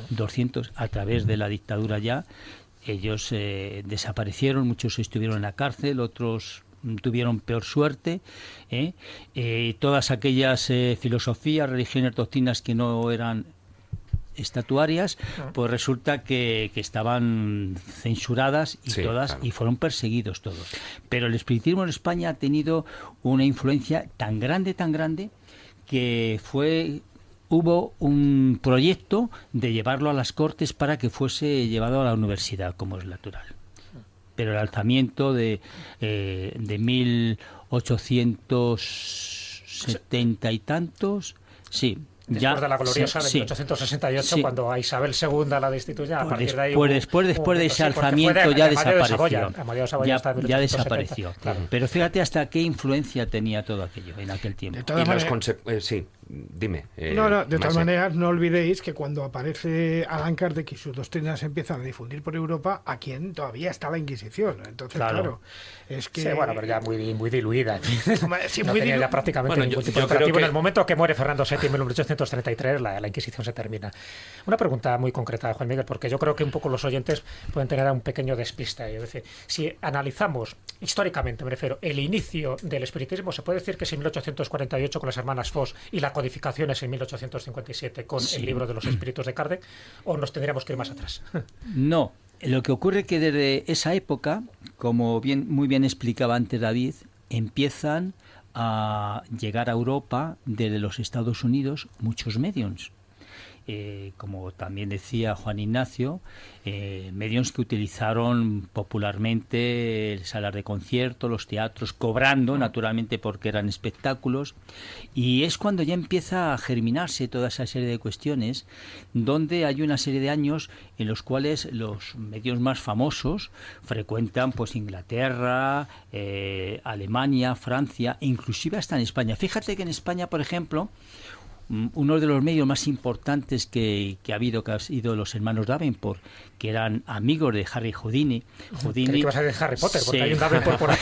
200 a través de la dictadura ya. Ellos desaparecieron, muchos estuvieron en la cárcel, otros tuvieron peor suerte. Todas aquellas filosofías, religiones, doctrinas que no eran estatuarias, pues resulta que estaban censuradas y y fueron perseguidos todos. Pero el espiritismo en España ha tenido una influencia tan grande que hubo un proyecto de llevarlo a las Cortes para que fuese llevado a la universidad, como es natural. Pero el alzamiento de 1870 y tantos, Después de la gloriosa de 1868, cuando a Isabel II la destituyen, a partir de ahí... Después de ese alzamiento ya desapareció. Ya desapareció. Claro. Pero fíjate hasta qué influencia tenía todo aquello en aquel tiempo. De todas maneras, dime. de todas maneras, no olvidéis que cuando aparece Allan Kardec y sus doctrinas se empiezan a difundir por Europa, aquí todavía está la Inquisición. Entonces, claro, es que... Sí, bueno, pero ya muy diluida. Sí, no muy tenía ya prácticamente ningún tipo de operativo. En el momento que muere Fernando VII en 1833, la Inquisición se termina. Una pregunta muy concreta, Juan Miguel, porque yo creo que un poco los oyentes pueden tener un pequeño despiste. Es decir, si analizamos históricamente, me refiero, el inicio del espiritismo, se puede decir que es en 1848 con las hermanas Foss y la codificación es en 1857 con el libro de los espíritus de Kardec, o nos tendríamos que ir más atrás. No, lo que ocurre es que desde esa época, como muy bien explicaba antes David, empiezan a llegar a Europa desde los Estados Unidos muchos mediums. Como también decía Juan Ignacio, medios que utilizaron popularmente salas de concierto, los teatros, cobrando naturalmente porque eran espectáculos, y es cuando ya empieza a germinarse toda esa serie de cuestiones, donde hay una serie de años en los cuales los medios más famosos frecuentan pues Inglaterra, Alemania, Francia e inclusive hasta en España. Fíjate que en España, por ejemplo, uno de los medios más importantes que ha habido, que ha sido los hermanos Davenport, que eran amigos de Harry Houdini. Creí que vas a decir Harry Potter, porque hay un Davenport por ahí.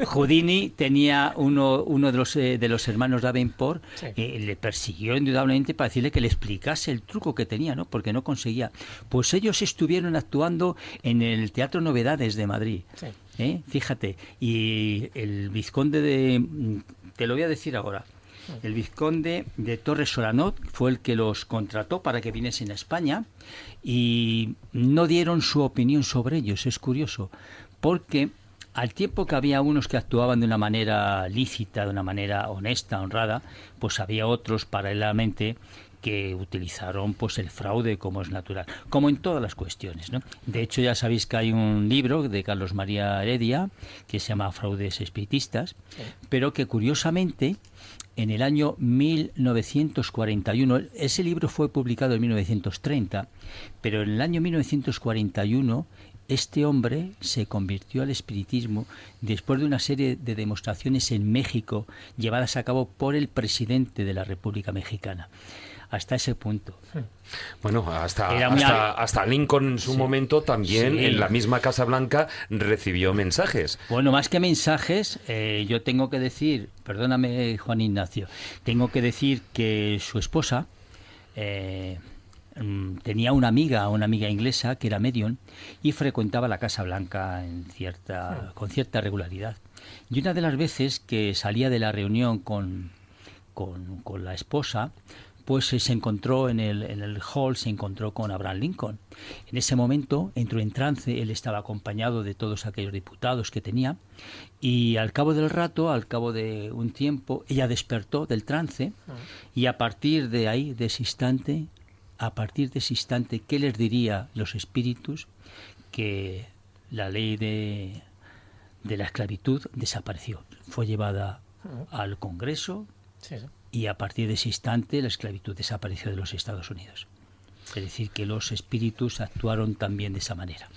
Houdini tenía uno de los hermanos Davenport, le persiguió indudablemente para decirle que le explicase el truco que tenía, ¿no? Porque no conseguía. Pues ellos estuvieron actuando en el Teatro Novedades de Madrid. Sí. Fíjate, y el vizconde te lo voy a decir ahora. El vizconde de Torres Solanot fue el que los contrató para que viniesen a España y no dieron su opinión sobre ellos. Es curioso, porque al tiempo que había unos que actuaban de una manera lícita, de una manera honesta, honrada, pues había otros paralelamente que utilizaron pues el fraude como es natural, como en todas las cuestiones, ¿no? De hecho, ya sabéis que hay un libro de Carlos María Heredia que se llama Fraudes espiritistas, pero que curiosamente en el año 1941, ese libro fue publicado en 1930, pero en el año 1941 este hombre se convirtió al espiritismo después de una serie de demostraciones en México llevadas a cabo por el presidente de la República Mexicana. Hasta ese punto. Bueno, hasta Lincoln en su momento también en la misma Casa Blanca recibió mensajes. Bueno, más que mensajes, yo tengo que decir, perdóname Juan Ignacio, tengo que decir que su esposa tenía una amiga inglesa que era medium y frecuentaba la Casa Blanca con cierta regularidad. Y una de las veces que salía de la reunión con la esposa, pues se encontró en el hall, se encontró con Abraham Lincoln. En ese momento entró en trance, él estaba acompañado de todos aquellos diputados que tenía, y al cabo del rato, al cabo de un tiempo, ella despertó del trance, y a partir de ahí, de ese instante, ¿qué les diría los espíritus? Que la ley de la esclavitud desapareció, fue llevada al Congreso. Sí. Y a partir de ese instante la esclavitud desapareció de los Estados Unidos. Es decir, que los espíritus actuaron también de esa manera.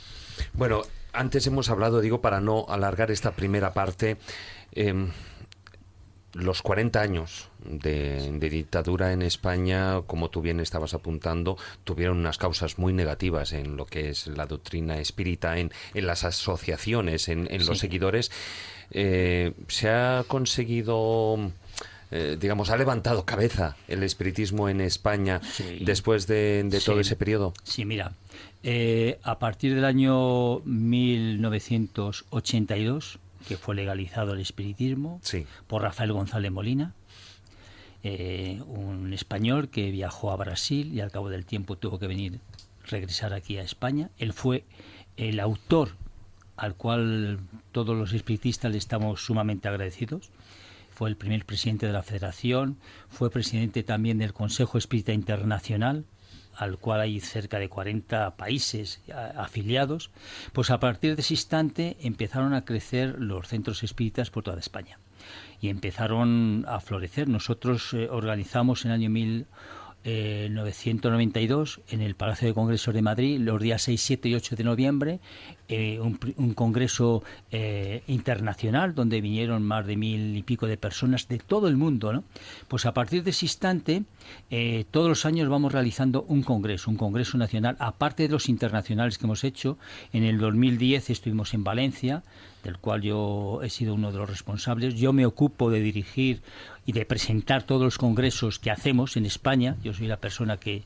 Bueno, antes hemos hablado, digo, para no alargar esta primera parte, los 40 años de dictadura en España, como tú bien estabas apuntando, tuvieron unas causas muy negativas en lo que es la doctrina espírita, en las asociaciones, en los seguidores. Se ha conseguido... digamos, ha levantado cabeza el espiritismo en España después de todo ese periodo. Sí, mira, a partir del año 1982, que fue legalizado el espiritismo por Rafael González Molina, un español que viajó a Brasil y al cabo del tiempo tuvo que regresar aquí a España. Él fue el autor al cual todos los espiritistas le estamos sumamente agradecidos. Fue el primer presidente de la Federación, fue presidente también del Consejo Espírita Internacional, al cual hay cerca de 40 países afiliados. Pues a partir de ese instante empezaron a crecer los centros espíritas por toda España y empezaron a florecer. Nosotros organizamos en el año 1992 en el Palacio de Congresos de Madrid, los días 6, 7 y 8 de noviembre, un congreso internacional donde vinieron más de 1.000 y pico de personas de todo el mundo, ¿no? Pues a partir de ese instante, todos los años vamos realizando un congreso nacional, aparte de los internacionales que hemos hecho. En el 2010 estuvimos en Valencia, del cual yo he sido uno de los responsables. Yo me ocupo de dirigir y de presentar todos los congresos que hacemos en España. Yo soy la persona que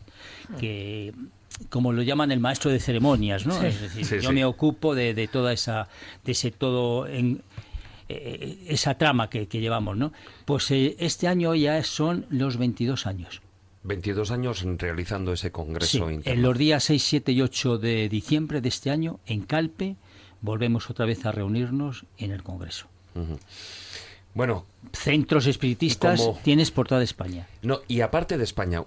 como lo llaman, el maestro de ceremonias, ¿no? Es decir, yo me ocupo de toda esa, esa trama que llevamos, ¿no? Pues este año ya son los 22 años. 22 años realizando ese congreso interno. En los días 6, 7 y 8 de diciembre de este año, en Calpe, volvemos otra vez a reunirnos en el congreso. Bueno, centros espiritistas tienes por toda España. No, y aparte de España,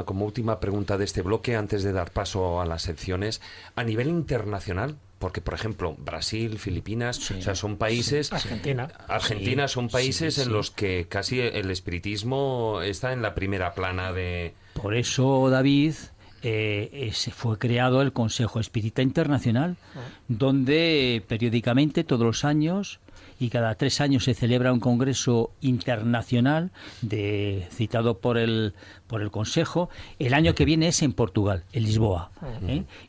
como última pregunta de este bloque, antes de dar paso a las secciones, a nivel internacional, porque por ejemplo Brasil, Filipinas, o sea, son países, Argentina son países en los que casi el espiritismo está en la primera plana de... Por eso, David, se fue creado el Consejo Espírita Internacional, donde periódicamente, todos los años y cada 3 años, se celebra un congreso internacional citado por el Consejo. El año que viene es en Portugal, en Lisboa,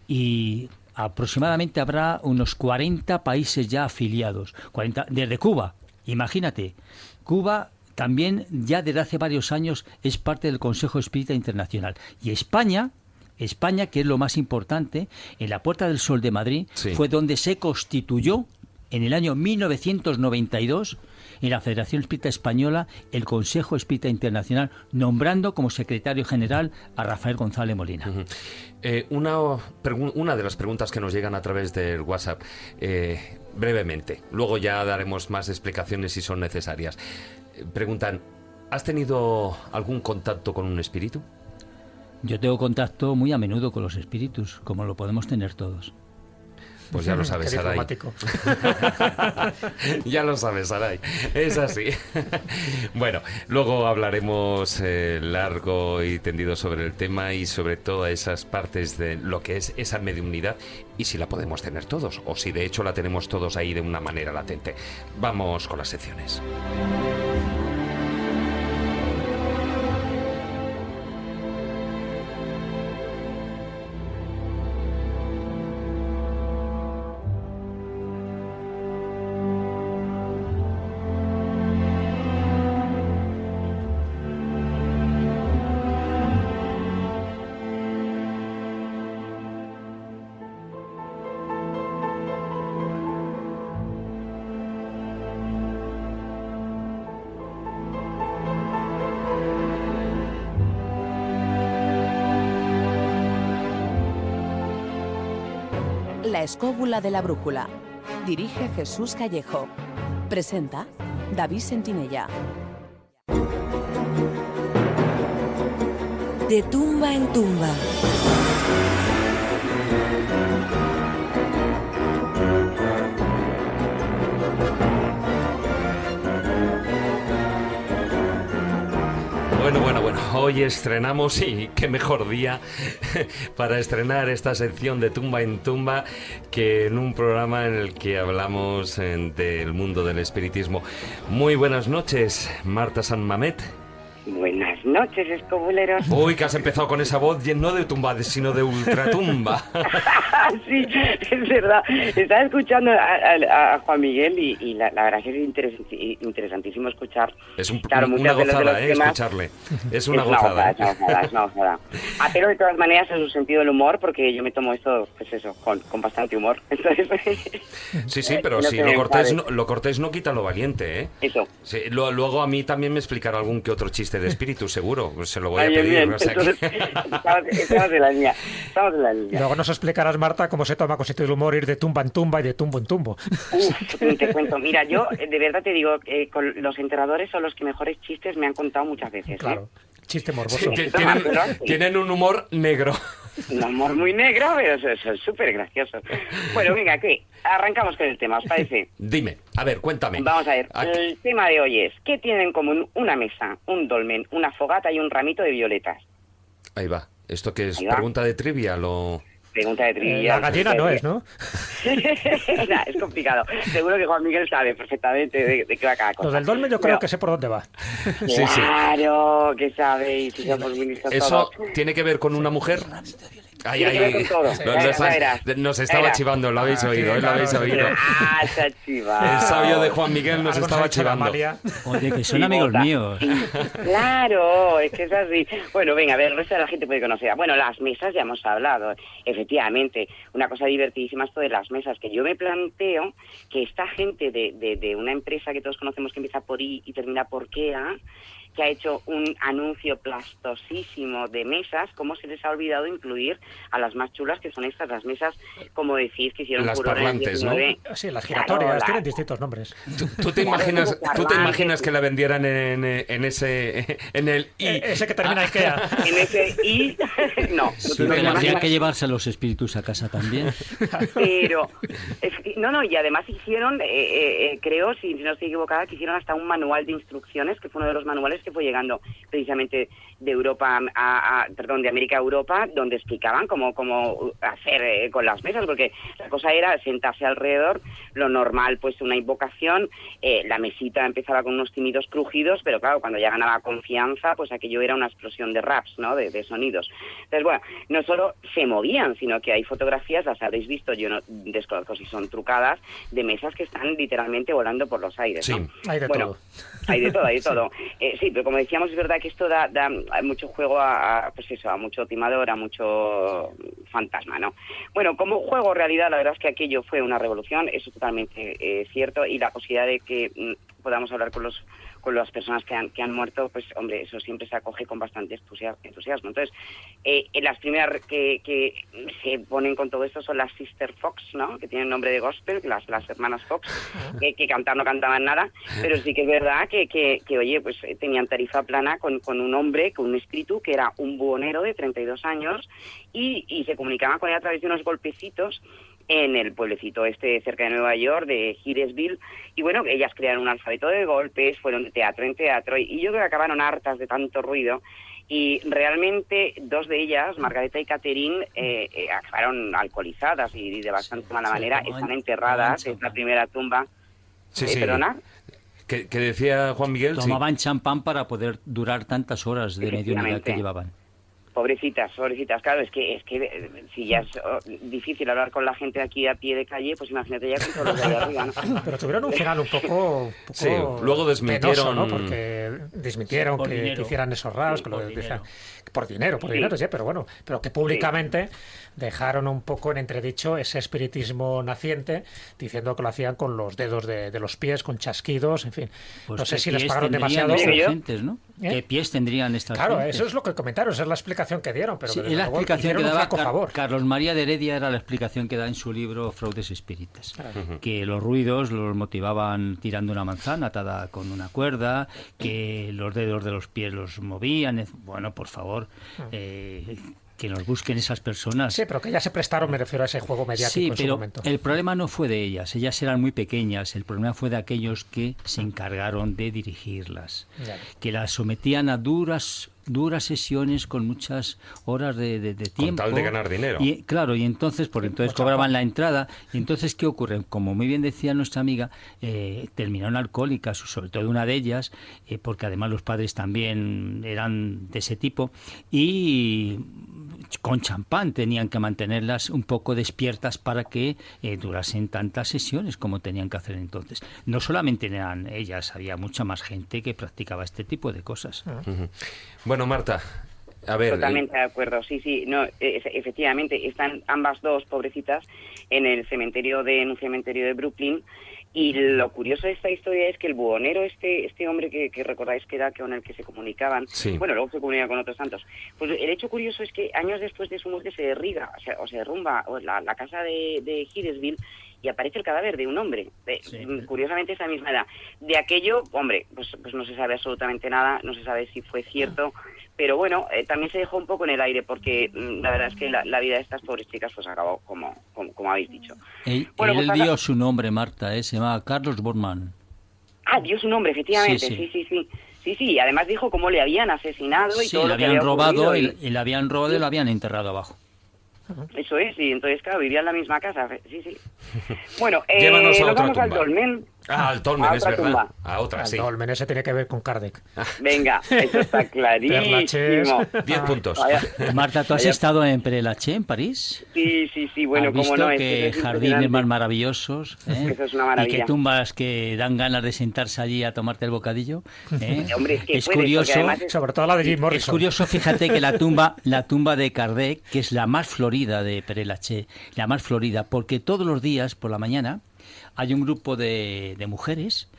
y aproximadamente habrá unos 40 países ya afiliados, 40 desde Cuba. Imagínate, Cuba también ya desde hace varios años es parte del Consejo Espírita Internacional. Y España, que es lo más importante, en la Puerta del Sol de Madrid, fue donde se constituyó en el año 1992, en la Federación Espírita Española, el Consejo Espírita Internacional, nombrando como secretario general a Rafael González Molina. Una de las preguntas que nos llegan a través del WhatsApp, brevemente, luego ya daremos más explicaciones si son necesarias. Preguntan, ¿has tenido algún contacto con un espíritu? Yo tengo contacto muy a menudo con los espíritus, como lo podemos tener todos. Pues ya lo sabes, Qué Saray. diplomático. Ya lo sabes, Saray. Es así. Bueno, luego hablaremos largo y tendido sobre el tema y sobre todas esas partes de lo que es esa mediunidad y si la podemos tener todos o si de hecho la tenemos todos ahí de una manera latente. Vamos con las secciones. La escóbula de la brújula. Dirige Jesús Callejo. Presenta David Sentinella. De tumba en tumba. Bueno, hoy estrenamos y qué mejor día para estrenar esta sección de Tumba en Tumba que en un programa en el que hablamos del mundo del espiritismo. Muy buenas noches, Marta San Mamet. Buenas noches, escobuleros. Uy, que has empezado con esa voz no de tumba, sino de ultratumba. Sí, es verdad. Estaba escuchando a Juan Miguel y la verdad es que es interesantísimo escuchar. Es claro, una gozada, temas, escucharle. Es una gozada. Es una gozada. Pero de todas maneras es un sentido del humor, porque yo me tomo esto, pues eso, con bastante humor. Entonces, sí, pero no si sé, lo cortés no quita lo valiente, ¿eh? Eso. Sí, luego a mí también me explicará algún que otro chiste de espíritu, seguro. Se lo voy a Ay, pedir. bien. O sea Entonces, estamos en la línea. Luego nos explicarás, Marta, cómo se toma con sentido del humor ir de tumba en tumba y de tumbo en tumbo. Te cuento. Mira, yo de verdad te digo, con los enterradores son los que mejores chistes me han contado muchas veces. Claro, chiste morboso. Sí, que tienen un humor negro. Un humor muy negro, pero eso es súper gracioso. Bueno, venga, ¿qué? Arrancamos con el tema, ¿os parece? Dime, a ver, cuéntame. Vamos a ver, el tema de hoy es, ¿qué tienen en común una mesa, un dolmen, una fogata y un ramito de violetas? Ahí va. ¿Esto qué es? Ahí va. ¿Pregunta de trivia? Pregunta de trivia. La gallina no es, ¿no? Nah, es complicado. Seguro que Juan Miguel sabe perfectamente de qué va cada cosa. Lo del dolmen yo creo que sé por dónde va. Sí. Claro, que sabéis, si somos ministros ¿Eso todos. tiene que ver con una mujer? Tiene que ver con todo. Nos estaba chivando, lo habéis oído, sí, lo habéis claro. oído. Está chivado. El sabio de Juan Miguel nos Algo estaba ha dicho la chivando. Amalia. Oye, que son Sí, amigos bota. míos. Claro, es que es así. Bueno, venga, a ver, el resto de la gente puede conocer. Bueno, las mesas ya hemos hablado. Efectivamente, una cosa divertidísima esto de las mesas, que yo me planteo que esta gente de una empresa que todos conocemos que empieza por I y termina por KEA, que ha hecho un anuncio plastosísimo de mesas, ¿cómo se les ha olvidado incluir a las más chulas, que son estas, las mesas, como decís, que hicieron Las furor en el parlantes, ¿no? 19? Sí, las Claro, giratorias tienen distintos nombres. ¿Tú te imaginas que la vendieran en el I? Ese que termina Ikea. En ese I, no. Sí, no te pero habría imaginas. que llevarse a los espíritus a casa también. Pero, no, y además hicieron, creo, si no estoy equivocada, que hicieron hasta un manual de instrucciones, que fue uno de los manuales que fue llegando precisamente de Europa de América a Europa, donde explicaban cómo hacer con las mesas, porque la cosa era sentarse alrededor, lo normal, pues una invocación, la mesita empezaba con unos tímidos crujidos, pero claro, cuando ya ganaba confianza, pues aquello era una explosión de raps, ¿no?, de sonidos. Entonces, bueno, no solo se movían, sino que hay fotografías, las habréis visto, yo no desconozco si son trucadas, de mesas que están literalmente volando por los aires, ¿no? Sí. Hay de todo. Hay de todo, hay de todo. Sí, pero como decíamos, es verdad que esto da mucho juego a mucho timador, a mucho fantasma, ¿no? Bueno, como juego, en realidad, la verdad es que aquello fue una revolución, eso es totalmente cierto, y la posibilidad de que podamos hablar con las personas que han muerto, pues hombre, eso siempre se acoge con bastante entusiasmo. Entonces, las primeras que se ponen con todo esto son las Sister Fox, ¿no? Que tienen nombre de gospel, las hermanas Fox, que cantar no cantaban nada, pero sí que es verdad que oye, pues tenían tarifa plana con un hombre, con un espíritu que era un buhonero de 32 años y se comunicaban con él a través de unos golpecitos en el pueblecito cerca de Nueva York, de Hillsville, y bueno, ellas crearon un alfabeto de golpes, fueron de teatro en teatro, y yo creo que acabaron hartas de tanto ruido, y realmente dos de ellas, Margareta y Catherine, acabaron alcoholizadas y de bastante mala manera, están enterradas en la primera tumba. Sí. ¿Perdona? ¿Qué decía Juan Miguel? Tomaban champán para poder durar tantas horas de mediunidad que llevaban. Pobrecitas, claro, es que si ya es difícil hablar con la gente aquí a pie de calle, pues imagínate ya con todos los de allá arriba, ¿no? Pero tuvieron un final un poco sí, luego desmintieron, penoso, ¿no? Porque desmintieron que hicieran esos raros, que lo decían por dinero, sí, pero bueno, pero que públicamente dejaron un poco en entredicho ese espiritismo naciente, diciendo que lo hacían con los dedos de los pies, con chasquidos, en fin. Pues no sé si les pagaron demasiado. Gentes, ¿no? ¿Qué pies tendrían estas Claro, gentes? eso es lo que comentaron, esa es la explicación que dieron, pero Sí, desde es la luego explicación que hicieron un daba flaco favor. Carlos María de Heredia, era la explicación que da en su libro Fraudes Espíritas. Que los ruidos los motivaban tirando una manzana atada con una cuerda, que los dedos de los pies los movían. Bueno, por favor, que nos busquen esas personas. Sí, pero que ya se prestaron, me refiero a ese juego mediático en su momento. El problema no fue de ellas eran muy pequeñas, el problema fue de aquellos que se encargaron de dirigirlas, que las sometían a duras sesiones con muchas horas de tiempo. Con tal de ganar dinero. Y claro, y entonces cobraban la entrada. Y entonces, ¿qué ocurre? Como muy bien decía nuestra amiga, terminaron alcohólicas, sobre todo una de ellas, porque además los padres también eran de ese tipo, y con champán tenían que mantenerlas un poco despiertas para que durasen tantas sesiones como tenían que hacer entonces. No solamente eran ellas, había mucha más gente que practicaba este tipo de cosas. Bueno, Marta, a ver... Totalmente de acuerdo, sí, no, efectivamente, están ambas dos, pobrecitas, en un cementerio de Brooklyn, y lo curioso de esta historia es que el buhonero, este hombre que recordáis que era con el que se comunicaban, bueno, luego se comunica con otros tantos, pues el hecho curioso es que años después de su muerte se derriba, o se derrumba la casa de Hillsville, y aparece el cadáver de un hombre, curiosamente esa misma edad. De aquello, hombre, pues no se sabe absolutamente nada, no se sabe si fue cierto, pero bueno, también se dejó un poco en el aire, porque la verdad es que la vida de estas pobres chicas pues acabó como habéis dicho. Él pues dio su nombre, Marta, se llamaba Carlos Bormann. Ah, dio su nombre, efectivamente, sí, además dijo cómo le habían asesinado y todo lo que había robado ocurrido, y le habían robado y lo habían enterrado abajo. Eso es, y entonces, claro, vivía en la misma casa, sí. Bueno, llévanos a nos otra vamos tumba. al dolmen. Al dolmen, es verdad. Tumba. A otra, sí. El dolmen ese tiene que ver con Kardec. Venga, eso está clarísimo. 10 puntos. Marta, ¿tú has estado en Père Lachaise, en París? Sí, bueno, ¿Has visto cómo no? que Es jardines más maravillosos? Eso es una maravilla. Y que tumbas que dan ganas de sentarse allí a tomarte el bocadillo. Hombre, es que es puedes, curioso, además sobre todo la de Jim Morrison. Es curioso, fíjate que la tumba de Kardec, que es la más florida de Père Lachaise, la más florida, porque todos los días por la mañana hay un grupo de mujeres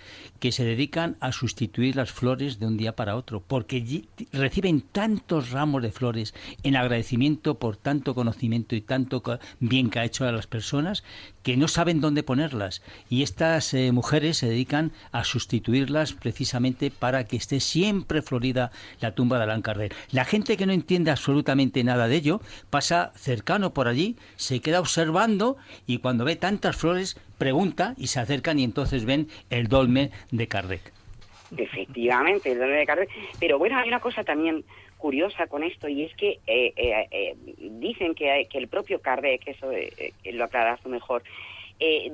que se dedican a sustituir las flores de un día para otro, porque reciben tantos ramos de flores en agradecimiento por tanto conocimiento y tanto bien que ha hecho a las personas, que no saben dónde ponerlas. Y estas mujeres se dedican a sustituirlas precisamente para que esté siempre florida la tumba de Allan Kardec. La gente que no entiende absolutamente nada de ello pasa cercano por allí, se queda observando y cuando ve tantas flores pregunta y se acercan y entonces ven el dolmen de Kardec. Efectivamente, el dolmen de Kardec. Pero bueno, hay una cosa también curiosa con esto, y es que dicen que el propio Kardec, eso lo aclararás tú mejor,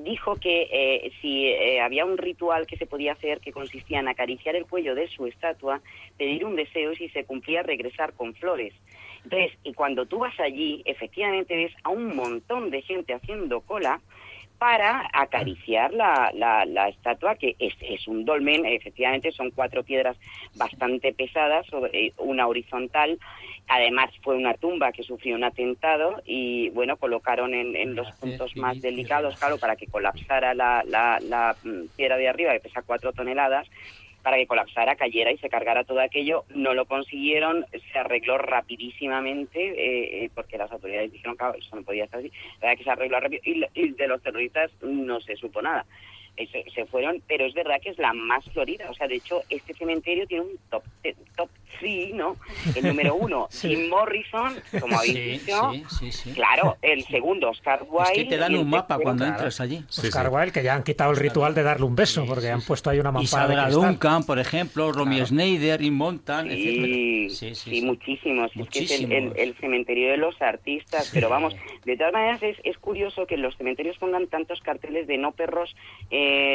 dijo que si había un ritual que se podía hacer que consistía en acariciar el cuello de su estatua, pedir un deseo y si se cumplía regresar con flores. Entonces, y cuando tú vas allí, efectivamente ves a un montón de gente haciendo cola para acariciar la estatua, que es un dolmen. Efectivamente son 4 piedras bastante pesadas, una horizontal. Además fue una tumba que sufrió un atentado y bueno, colocaron en los puntos más delicados, claro, para que colapsara la piedra de arriba, que pesa 4 toneladas, para que colapsara, cayera y se cargara todo aquello. No lo consiguieron, se arregló rapidísimamente, porque las autoridades dijeron que eso no podía estar así. La verdad que se arregló rápido y de los terroristas no se supo nada. Se fueron, pero es verdad que es la más florida. O sea, de hecho, este cementerio tiene un top 3, ¿no? El número 1, Sí. Jim Morrison, como habéis dicho. Sí. Claro, el segundo, Oscar Wilde. Es que te dan y el un mapa tercero, cuando claro, entras allí. Oscar Wilde, que ya han quitado el ritual de darle un beso, porque han puesto ahí una mampara de Isadora cristal. Duncan, por ejemplo, Romy Schneider, Im Montan, Sí, etcétera. sí, muchísimos. Es que es Muchísimos. el cementerio de los artistas. Pero vamos, de todas maneras es curioso que en los cementerios pongan tantos carteles de no perros,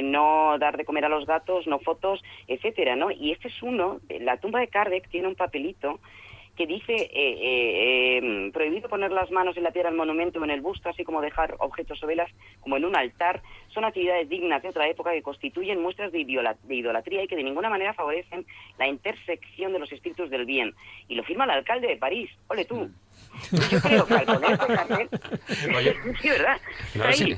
no dar de comer a los gatos, no fotos, etcétera, ¿no? Y este es uno. La tumba de Kardec tiene un papelito que dice prohibido poner las manos en la piedra del monumento o en el busto, así como dejar objetos o velas como en un altar. Son actividades dignas de otra época que constituyen muestras de idolatría y que de ninguna manera favorecen la intersección de los espíritus del bien. Y lo firma el alcalde de París. ¡Ole tú! Yo creo que al poner este cartel... Oye, sí, ¿verdad? no, Ahí.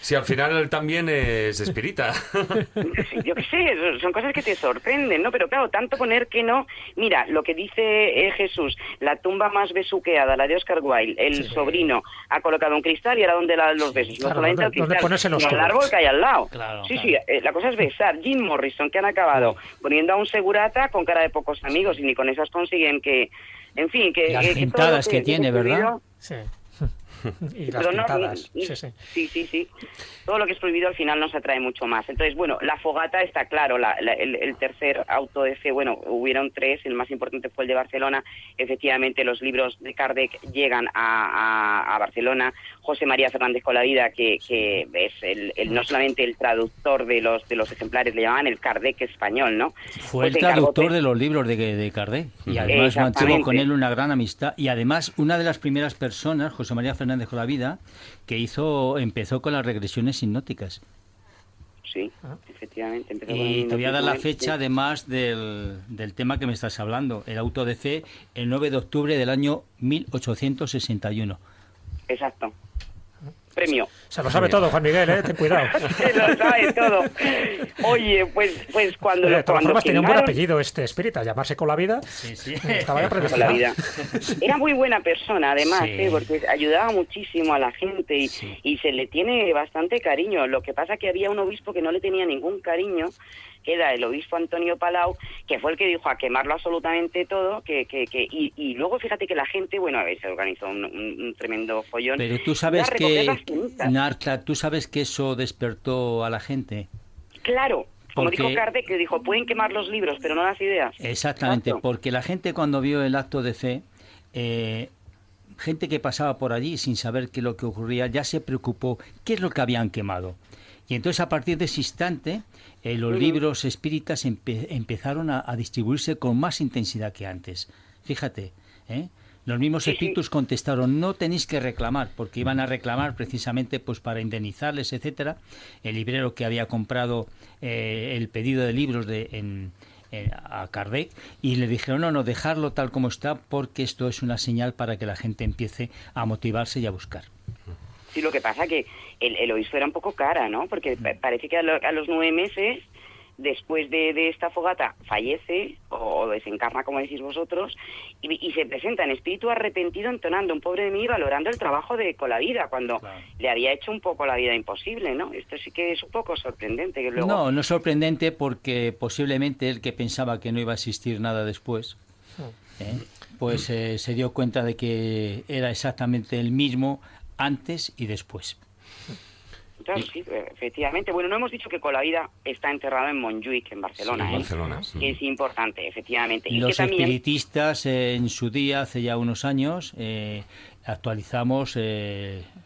si al final él también es espírita. Sí, yo qué sé, son cosas que te sorprenden, ¿no? Pero claro, tanto poner que no... Mira, lo que dice Jesús, la tumba más besuqueada, la de Oscar Wilde, el sobrino ha colocado un cristal y ahora ¿dónde los besos? No Claro, solamente al ¿dónde cristal, ponerse los sino al cubos? árbol que hay al lado. Claro, Sí, claro. sí, la cosa es besar. Jim Morrison, que han acabado poniendo a un segurata con cara de pocos amigos y ni con esas consiguen que... En fin, que... Las que todo pintadas lo que tiene, he ¿verdad? prohibido- Sí. Y las pero no, pintadas. Sí. Sí. Todo lo que es prohibido al final nos atrae mucho más. Entonces, bueno, la fogata está claro, el tercer auto de fe, bueno, hubieron 3, el más importante fue el de Barcelona. Efectivamente, los libros de Kardec llegan a Barcelona. José María Fernández Colavida, que es no solamente el traductor de los ejemplares, le llamaban el Kardec español, ¿no? Fue el Pues se encargó traductor de los libros de Kardec y además mantuvo Exactamente. con él una gran amistad y además una de las primeras personas, José María Fernández Colavida, que empezó con las regresiones hipnóticas. Sí, efectivamente. empezó con Y el te voy a dar la hipnotismo. fecha además del tema que me estás hablando, el auto de fe, el 9 de octubre del año 1861. Exacto. Premio. Se lo sabe todo, Juan Miguel, ten cuidado. Se lo sabe todo. Oye, pues cuando De todas formas, tenía un buen firmaron- apellido este espírita, llamarse Colavida. Sí. Estaba ya con la predestinado. vida. Era muy buena persona, además, Sí. porque ayudaba muchísimo a la gente y, Sí. y se le tiene bastante cariño. Lo que pasa que había un obispo que no le tenía ningún cariño, que era el obispo Antonio Palau, que fue el que dijo a quemarlo absolutamente todo, y luego fíjate que la gente, bueno, a ver, se organizó un tremendo follón. Pero tú sabes Iba a recoger que, las cenizas. Narta, tú sabes que eso despertó a la gente. Claro, como Porque- dijo Kardec, que dijo, pueden quemar los libros, pero no las ideas. Exactamente, Exacto. porque la gente cuando vio el acto de fe, gente que pasaba por allí sin saber qué es lo que ocurría, ya se preocupó qué es lo que habían quemado. Y entonces a partir de ese instante, los libros espíritas empezaron a distribuirse con más intensidad que antes. Fíjate, los mismos Sí, sí. espíritus contestaron, no tenéis que reclamar, porque iban a reclamar precisamente pues para indemnizarles, etcétera. El librero que había comprado el pedido de libros a Kardec, y le dijeron, no, dejarlo tal como está, porque esto es una señal para que la gente empiece a motivarse y a buscar. Sí, lo que pasa que el obispo era un poco cara, ¿no? Porque parece que a los 9 meses, después de esta fogata, fallece o desencarna, como decís vosotros, y se presenta en espíritu arrepentido entonando un pobre de mí, valorando el trabajo de Colavida, cuando Claro. le había hecho un poco la vida imposible, ¿no? Esto sí que es un poco sorprendente. Que luego... No es sorprendente porque posiblemente él, que pensaba que no iba a existir nada después, pues se dio cuenta de que era exactamente el mismo antes y después. Claro, sí, efectivamente. Bueno, no hemos dicho que Colavida está enterrado en Montjuic, en Barcelona, Sí, ¿eh? Barcelona. Que es importante, efectivamente. Y Los que también... espiritistas en su día, hace ya unos años, actualizamos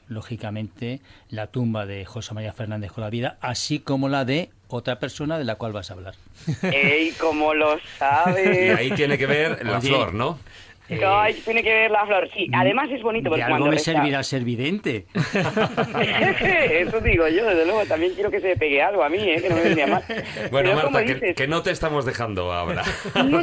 lógicamente la tumba de José María Fernández Colavida, así como la de otra persona de la cual vas a hablar. ¡Ey, cómo lo Y sabes! ahí tiene que ver la Oye, flor, ¿no? Ay, tiene que ver la flor. Sí, además es bonito porque de algo cuando me resta- servirá ser vidente. Eso digo yo, desde luego. También quiero que se pegue algo a mí, que no me vendría mal. Bueno, Pero como Marta, dices, que no te estamos dejando ahora. No,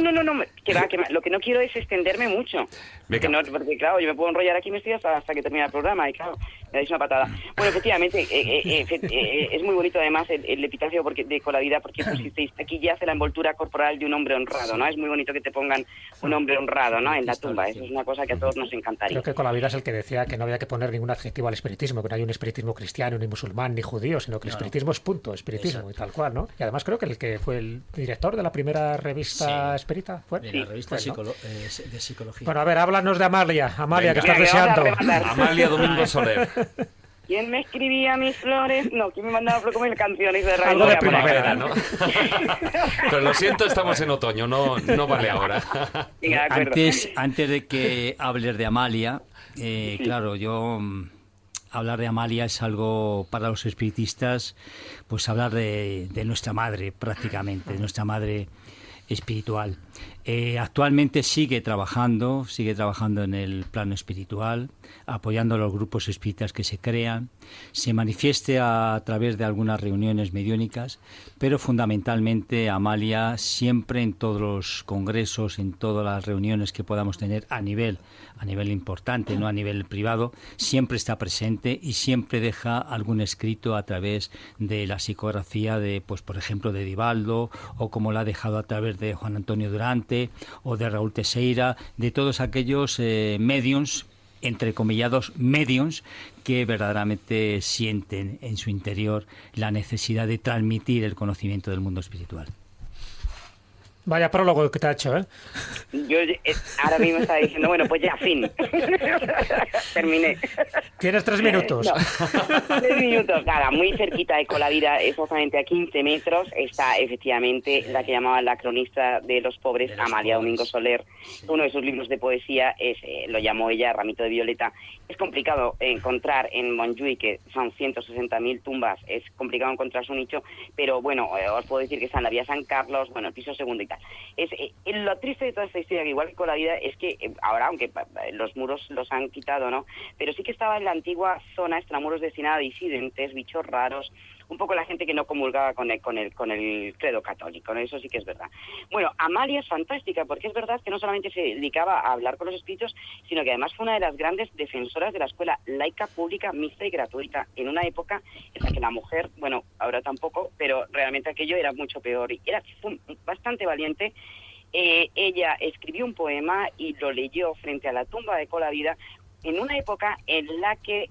que va, lo que no quiero es extenderme mucho. Venga. Porque claro, yo me puedo enrollar aquí me estoy hasta que termine el programa y claro, me dais una patada. Bueno, efectivamente, es muy bonito además el epitafio con la vida porque pusisteis, aquí yace la envoltura corporal de un hombre honrado, ¿no? Es muy bonito que te pongan un hombre honrado, ¿no? En la tumba, eso es una cosa que a todos nos encantaría. Creo que con la vida es el que decía que no había que poner ningún adjetivo al espiritismo, que no hay un espiritismo cristiano, ni musulmán, ni judío, sino que el espiritismo es punto, espiritismo y tal cual, ¿no? Y además creo que el que fue el director de la primera revista espírita fue... De la revista Bueno. de psicología. Bueno, a ver, háblanos de Amalia, Venga. que estás Venga, vamos a deseando. rematar. Amalia Domingo Soler. ¿Quién me escribía mis flores? No, ¿quién me mandaba comer canciones de radio? Algo de Voy a poner. primavera, ¿no? Pero lo siento, estamos en otoño, no vale ahora. Venga, de acuerdo. Antes de que hables de Amalia, claro, hablar de Amalia es algo para los espiritistas, pues hablar de nuestra madre prácticamente, de nuestra madre espiritual. Actualmente sigue trabajando en el plano espiritual, apoyando a los grupos espíritas que se crean, se manifieste a través de algunas reuniones mediúnicas, pero fundamentalmente Amalia siempre en todos los congresos, en todas las reuniones que podamos tener a nivel importante, no a nivel privado, siempre está presente y siempre deja algún escrito a través de la psicografía de, pues por ejemplo, de Divaldo, o como la ha dejado a través de Juan Antonio Durante o de Raúl Teixeira, de todos aquellos mediums, entrecomillados mediums, que verdaderamente sienten en su interior la necesidad de transmitir el conocimiento del mundo espiritual. Vaya prólogo que te ha hecho, ¿eh? Yo ahora mismo estaba diciendo, bueno, pues ya, fin. Terminé. Tienes 3 minutos. No, 3 minutos, nada, muy cerquita de Colavida, exactamente a 15 metros, está efectivamente la que llamaban la cronista de los pobres, Amalia Domingo Soler. Uno de sus libros de poesía lo llamó ella Ramito de Violeta. Es complicado encontrar en Montjuïc, que son 160.000 tumbas, es complicado encontrar su nicho, pero bueno, os puedo decir que está en la vía San Carlos, bueno, el piso segundo y tal. Lo triste de toda esta historia, que igual que con la vida, es que ahora, aunque los muros los han quitado, ¿no? Pero sí que estaba en la antigua zona extramuros destinada a disidentes, bichos raros, un poco la gente que no comulgaba con el credo católico, ¿no? Eso sí que es verdad. Bueno, Amalia es fantástica porque es verdad que no solamente se dedicaba a hablar con los espíritus, sino que además fue una de las grandes defensoras de la escuela laica, pública, mixta y gratuita, en una época en la que la mujer, bueno, ahora tampoco, pero realmente aquello era mucho peor. Y fue bastante valiente. Ella escribió un poema y lo leyó frente a la tumba de Colavida, en una época en la que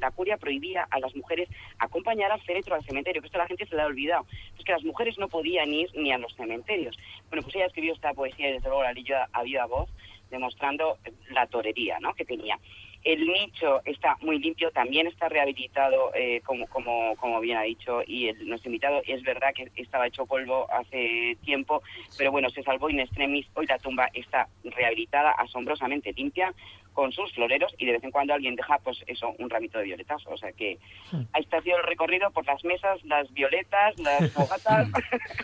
la curia prohibía a las mujeres acompañar al féretro al cementerio, que esto la gente se le ha olvidado, pues que las mujeres no podían ir ni a los cementerios. Bueno, pues ella escribió esta poesía y desde luego la leyó a viva voz, demostrando la torería, ¿no?, que tenía. El nicho está muy limpio, también está rehabilitado, como bien ha dicho, y nuestro invitado, es verdad que estaba hecho polvo hace tiempo, pero bueno, se salvó in extremis. Hoy la tumba está rehabilitada, asombrosamente limpia, con sus floreros, y de vez en cuando alguien deja, pues eso, un ramito de violetas. O sea que ahí está sido el recorrido por las mesas, las violetas, las fogatas.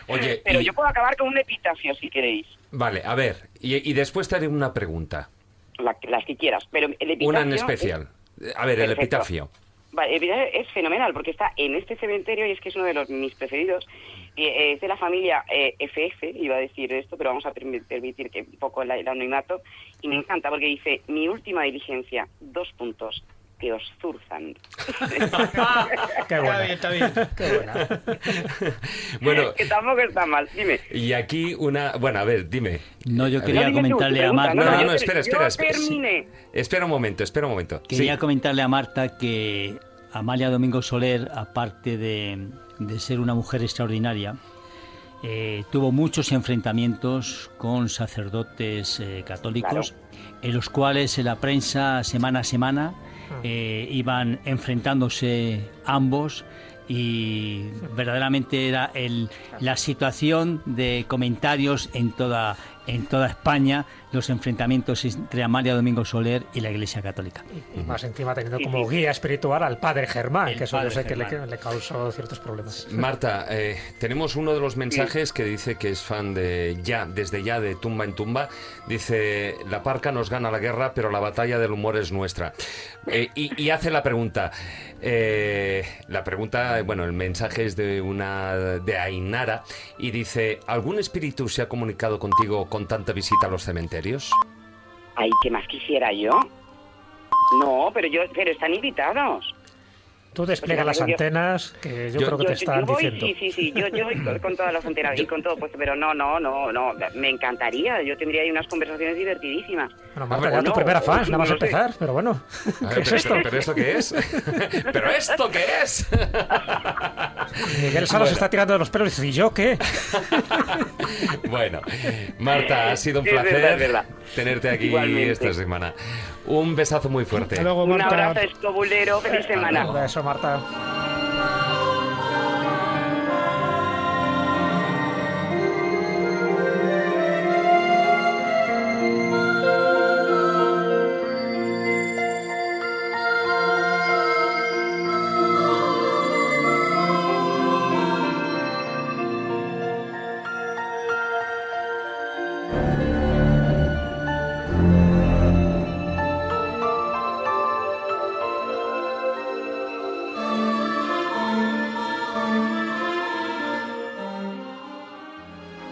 Oye, pero yo puedo acabar con un epitafio, si queréis. Vale, a ver, y después te haré una pregunta. Las que quieras, pero el epitafio... Una en especial. A ver, el Perfecto. epitafio. Vale, el epitafio es fenomenal porque está en este cementerio y es que es uno de mis preferidos. Es de la familia FF, iba a decir esto, pero vamos a permitir que un poco el anonimato. Y me encanta porque dice: mi última diligencia, : que os zurzan. Qué buena. Está bien. Qué buena. Bueno, Que tampoco está mal, dime. y aquí una... Bueno, a ver, dime. No, yo quería dime tú, comentarle a pregunta, Marta... No, espera. Yo terminé. Espera un momento. Quería Sí. comentarle a Marta que Amalia Domingo Soler, aparte de ser una mujer extraordinaria, tuvo muchos enfrentamientos con sacerdotes católicos, en los cuales en la prensa semana a semana iban enfrentándose ambos, y verdaderamente era la situación de comentarios en toda España los enfrentamientos entre Amalia Domingo Soler y la Iglesia Católica. Y más encima teniendo como guía espiritual al padre Germán, que eso yo sé que le causó ciertos problemas. Marta, tenemos uno de los mensajes que dice que es fan desde ya de Tumba en Tumba. Dice, la parca nos gana la guerra, pero la batalla del humor es nuestra. Y hace la pregunta. Bueno, el mensaje es de Ainara y dice, ¿algún espíritu se ha comunicado contigo con tanta visita a los cementerios? Ay, ¿qué más quisiera yo? No, pero están invitados. Tú despliega las antenas, que yo creo que te están diciendo. Sí, yo voy con todas las antenas y con todo puesto, pero no, me encantaría, yo tendría ahí unas conversaciones divertidísimas. Bueno, Marta, ya tu primera fan, nada más empezar, pero bueno, ¿qué es esto? ¿Pero esto qué es? ¿Pero esto qué es? Miguel Salas se está tirando de los pelos y dice, ¿y yo qué? Bueno, Marta, ha sido un Es placer verdad. tenerte aquí Igualmente. esta semana. Un besazo muy fuerte. Hasta luego, Un Marta. abrazo escobulero, feliz semana. Un beso, Marta.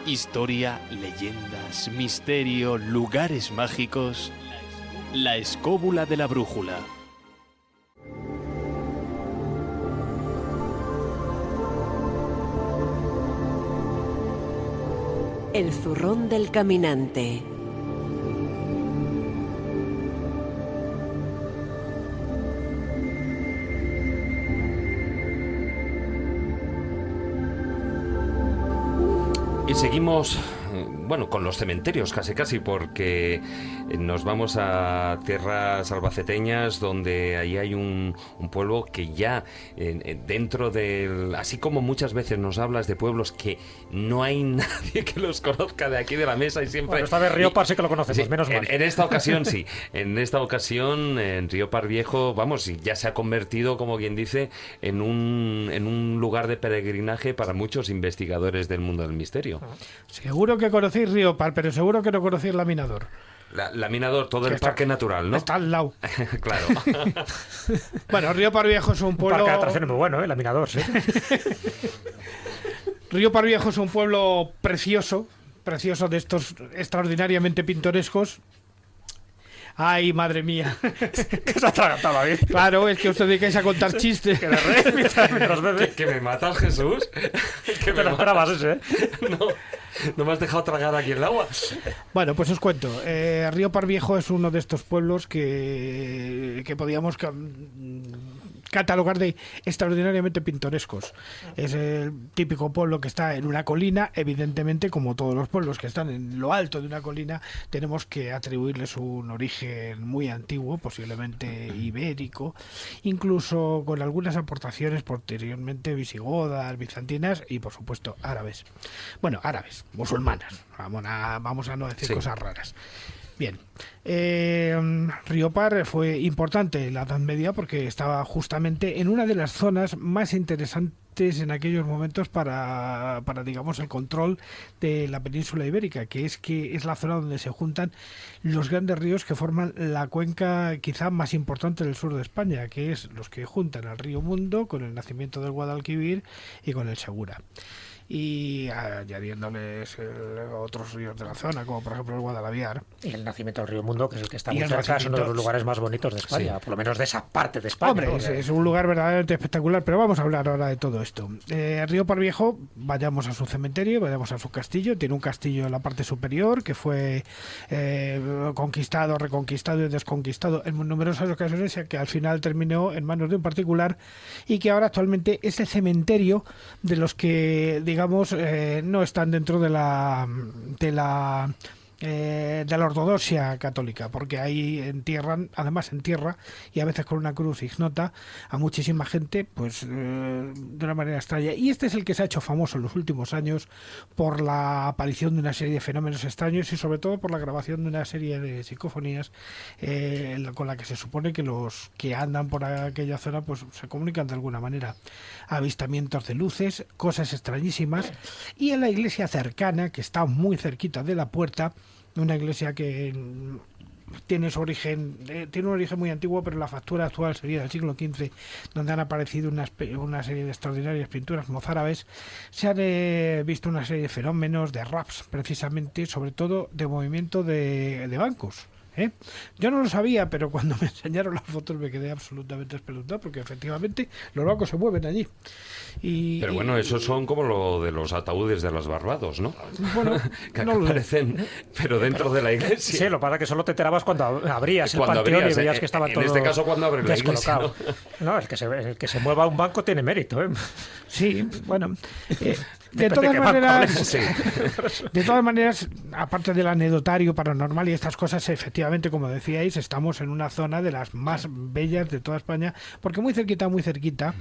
Historia, leyendas, misterio, lugares mágicos. La escóbula de la brújula. El zurrón del caminante. Y seguimos, bueno, con los cementerios casi, porque nos vamos a tierras albaceteñas donde ahí hay un pueblo que ya dentro del... Así como muchas veces nos hablas de pueblos que no hay nadie que los conozca de aquí de la mesa y siempre... Bueno, esta vez Riopar sí que lo conocemos, Sí, menos mal. En esta ocasión sí. En esta ocasión, en Riopar Viejo, vamos, ya se ha convertido, como quien dice, en un lugar de peregrinaje para muchos investigadores del mundo del misterio. Seguro que conocéis Riopar, pero seguro que no conocéis Laminador. Laminador, todo el parque natural, ¿no? Está al lado. Claro. Bueno, Riopar Viejo es un pueblo... Parque de atracciones muy bueno, Laminador, sí. Riopar Viejo es un pueblo precioso de estos extraordinariamente pintorescos. Ay, madre mía. Que se ha atragantado la vida. Claro, es que os dedicáis a contar chistes. Que de re, mientras bebe. ¿Que me matas, Jesús? Que te lo esperabas ese, ¿eh? No me has dejado tragar aquí el agua. Bueno, pues os cuento. Riopar Viejo es uno de estos pueblos que podíamos catalogar de extraordinariamente pintorescos. Es el típico pueblo que está en una colina. Evidentemente, como todos los pueblos que están en lo alto de una colina, tenemos que atribuirles un origen muy antiguo, posiblemente ibérico, incluso con algunas aportaciones posteriormente visigodas, bizantinas y, por supuesto, árabes. Bueno, árabes, musulmanas. Vamos a no decir cosas raras. Bien, Riopar fue importante en la Edad Media porque estaba justamente en una de las zonas más interesantes en aquellos momentos para digamos, el control de la península ibérica, que es la zona donde se juntan los grandes ríos que forman la cuenca quizá más importante del sur de España, que es los que juntan al río Mundo con el nacimiento del Guadalquivir y con el Segura. Y añadiéndoles otros ríos de la zona, como por ejemplo el Guadalaviar. Y el nacimiento del río Mundo, que es el que está Y muy el cerca, es uno de los nacimiento- lugares más bonitos de España, Sí. por lo menos de esa parte de España. Hombre, ¿no? es un lugar verdaderamente espectacular, pero vamos a hablar ahora de todo esto. Riopar Viejo, vayamos a su cementerio, vayamos a su castillo. Tiene un castillo en la parte superior que fue conquistado, reconquistado y desconquistado en numerosas ocasiones, que al final terminó en manos de un particular y que ahora actualmente es el cementerio de los que, digamos, no están dentro de la de la ortodoxia católica, porque ahí entierran, además entierra, y a veces con una cruz ignota, a muchísima gente, pues de una manera extraña. Y este es el que se ha hecho famoso en los últimos años por la aparición de una serie de fenómenos extraños y sobre todo por la grabación de una serie de psicofonías con la que se supone que los que andan por aquella zona pues se comunican de alguna manera. Avistamientos de luces, cosas extrañísimas, y en la iglesia cercana, que está muy cerquita de la puerta, una iglesia que tiene su origen, tiene un origen muy antiguo, pero la factura actual sería del siglo XV, donde han aparecido una serie de extraordinarias pinturas mozárabes. Se han visto una serie de fenómenos, de raps precisamente, sobre todo de movimiento de bancos. Yo no lo sabía, pero cuando me enseñaron las fotos me quedé absolutamente espeluznado, porque efectivamente los bancos se mueven allí. Pero bueno, esos son como lo de los ataúdes de los Barbados, ¿no? Bueno, que no aparecen, pero dentro de la iglesia. Sí, lo que pasa es que solo te enterabas cuando abrías el panteón y veías que estaba todo en este caso, cuando abres la iglesia, ¿no? El que se mueva un banco tiene mérito, ¿eh? Sí, bueno. De todas maneras, aparte del anecdotario paranormal y estas cosas, efectivamente, como decíais, estamos en una zona de las más bellas de toda España, porque muy cerquita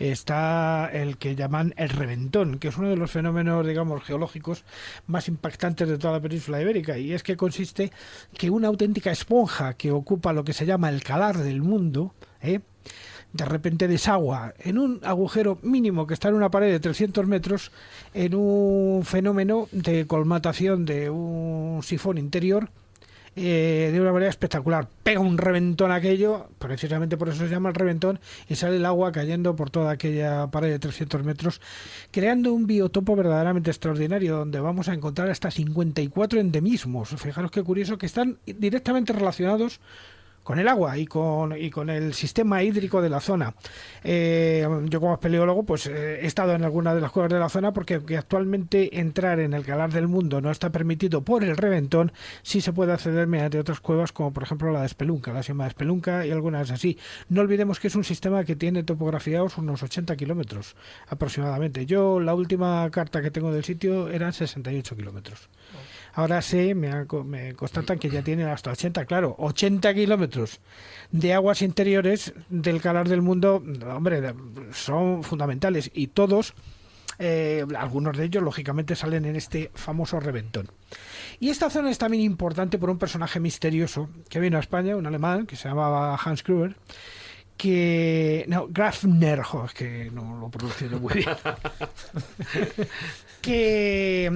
está el que llaman el reventón, que es uno de los fenómenos, digamos, geológicos más impactantes de toda la península ibérica, y es que consiste que una auténtica esponja que ocupa lo que se llama el calar del mundo, de repente desagua en un agujero mínimo que está en una pared de 300 metros en un fenómeno de colmatación de un sifón interior de una manera espectacular. Pega un reventón aquello, precisamente por eso se llama el reventón, y sale el agua cayendo por toda aquella pared de 300 metros, creando un biotopo verdaderamente extraordinario, donde vamos a encontrar hasta 54 endemismos. Fijaros qué curioso, que están directamente relacionados con el agua y con el sistema hídrico de la zona. Yo como espeleólogo pues he estado en algunas de las cuevas de la zona, porque actualmente entrar en el calar del mundo no está permitido por el reventón. Sí se puede acceder mediante otras cuevas, como por ejemplo la de Espelunca, la sima de Espelunca y algunas así. No olvidemos que es un sistema que tiene topografiados unos 80 kilómetros aproximadamente. Yo la última carta que tengo del sitio eran 68 kilómetros. Ahora me constatan que ya tienen hasta 80, claro, 80 kilómetros de aguas interiores del calar del mundo, hombre, son fundamentales, y todos, algunos de ellos, lógicamente, salen en este famoso reventón. Y esta zona es también importante por un personaje misterioso que vino a España, un alemán que se llamaba Hans Gruber, Grafner, es que no lo pronuncio muy bien, que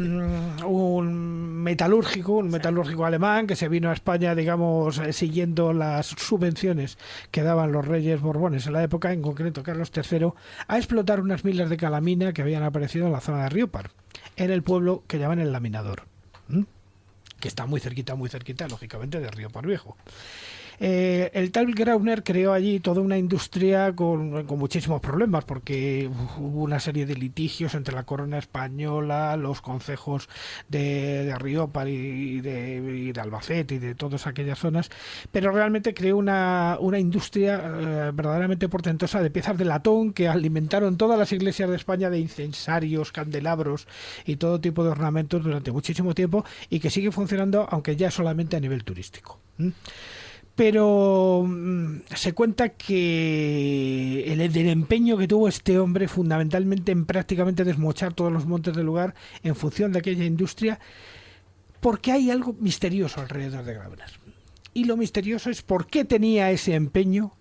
un metalúrgico alemán que se vino a España, digamos, siguiendo las subvenciones que daban los reyes borbones en la época, en concreto Carlos III, a explotar unas minas de calamina que habían aparecido en la zona de Riópar, en el pueblo que llaman El Laminador, que está muy cerquita, lógicamente, de Riópar Viejo. El tal Grauner creó allí toda una industria con muchísimos problemas, porque hubo una serie de litigios entre la corona española, los concejos de Riópar y de Albacete y de todas aquellas zonas, pero realmente creó una industria verdaderamente portentosa de piezas de latón que alimentaron todas las iglesias de España de incensarios, candelabros y todo tipo de ornamentos durante muchísimo tiempo, y que sigue funcionando, aunque ya solamente a nivel turístico. Pero se cuenta que del empeño que tuvo este hombre fundamentalmente en prácticamente desmochar todos los montes del lugar en función de aquella industria, porque hay algo misterioso alrededor de Grauner. Y lo misterioso es por qué tenía ese empeño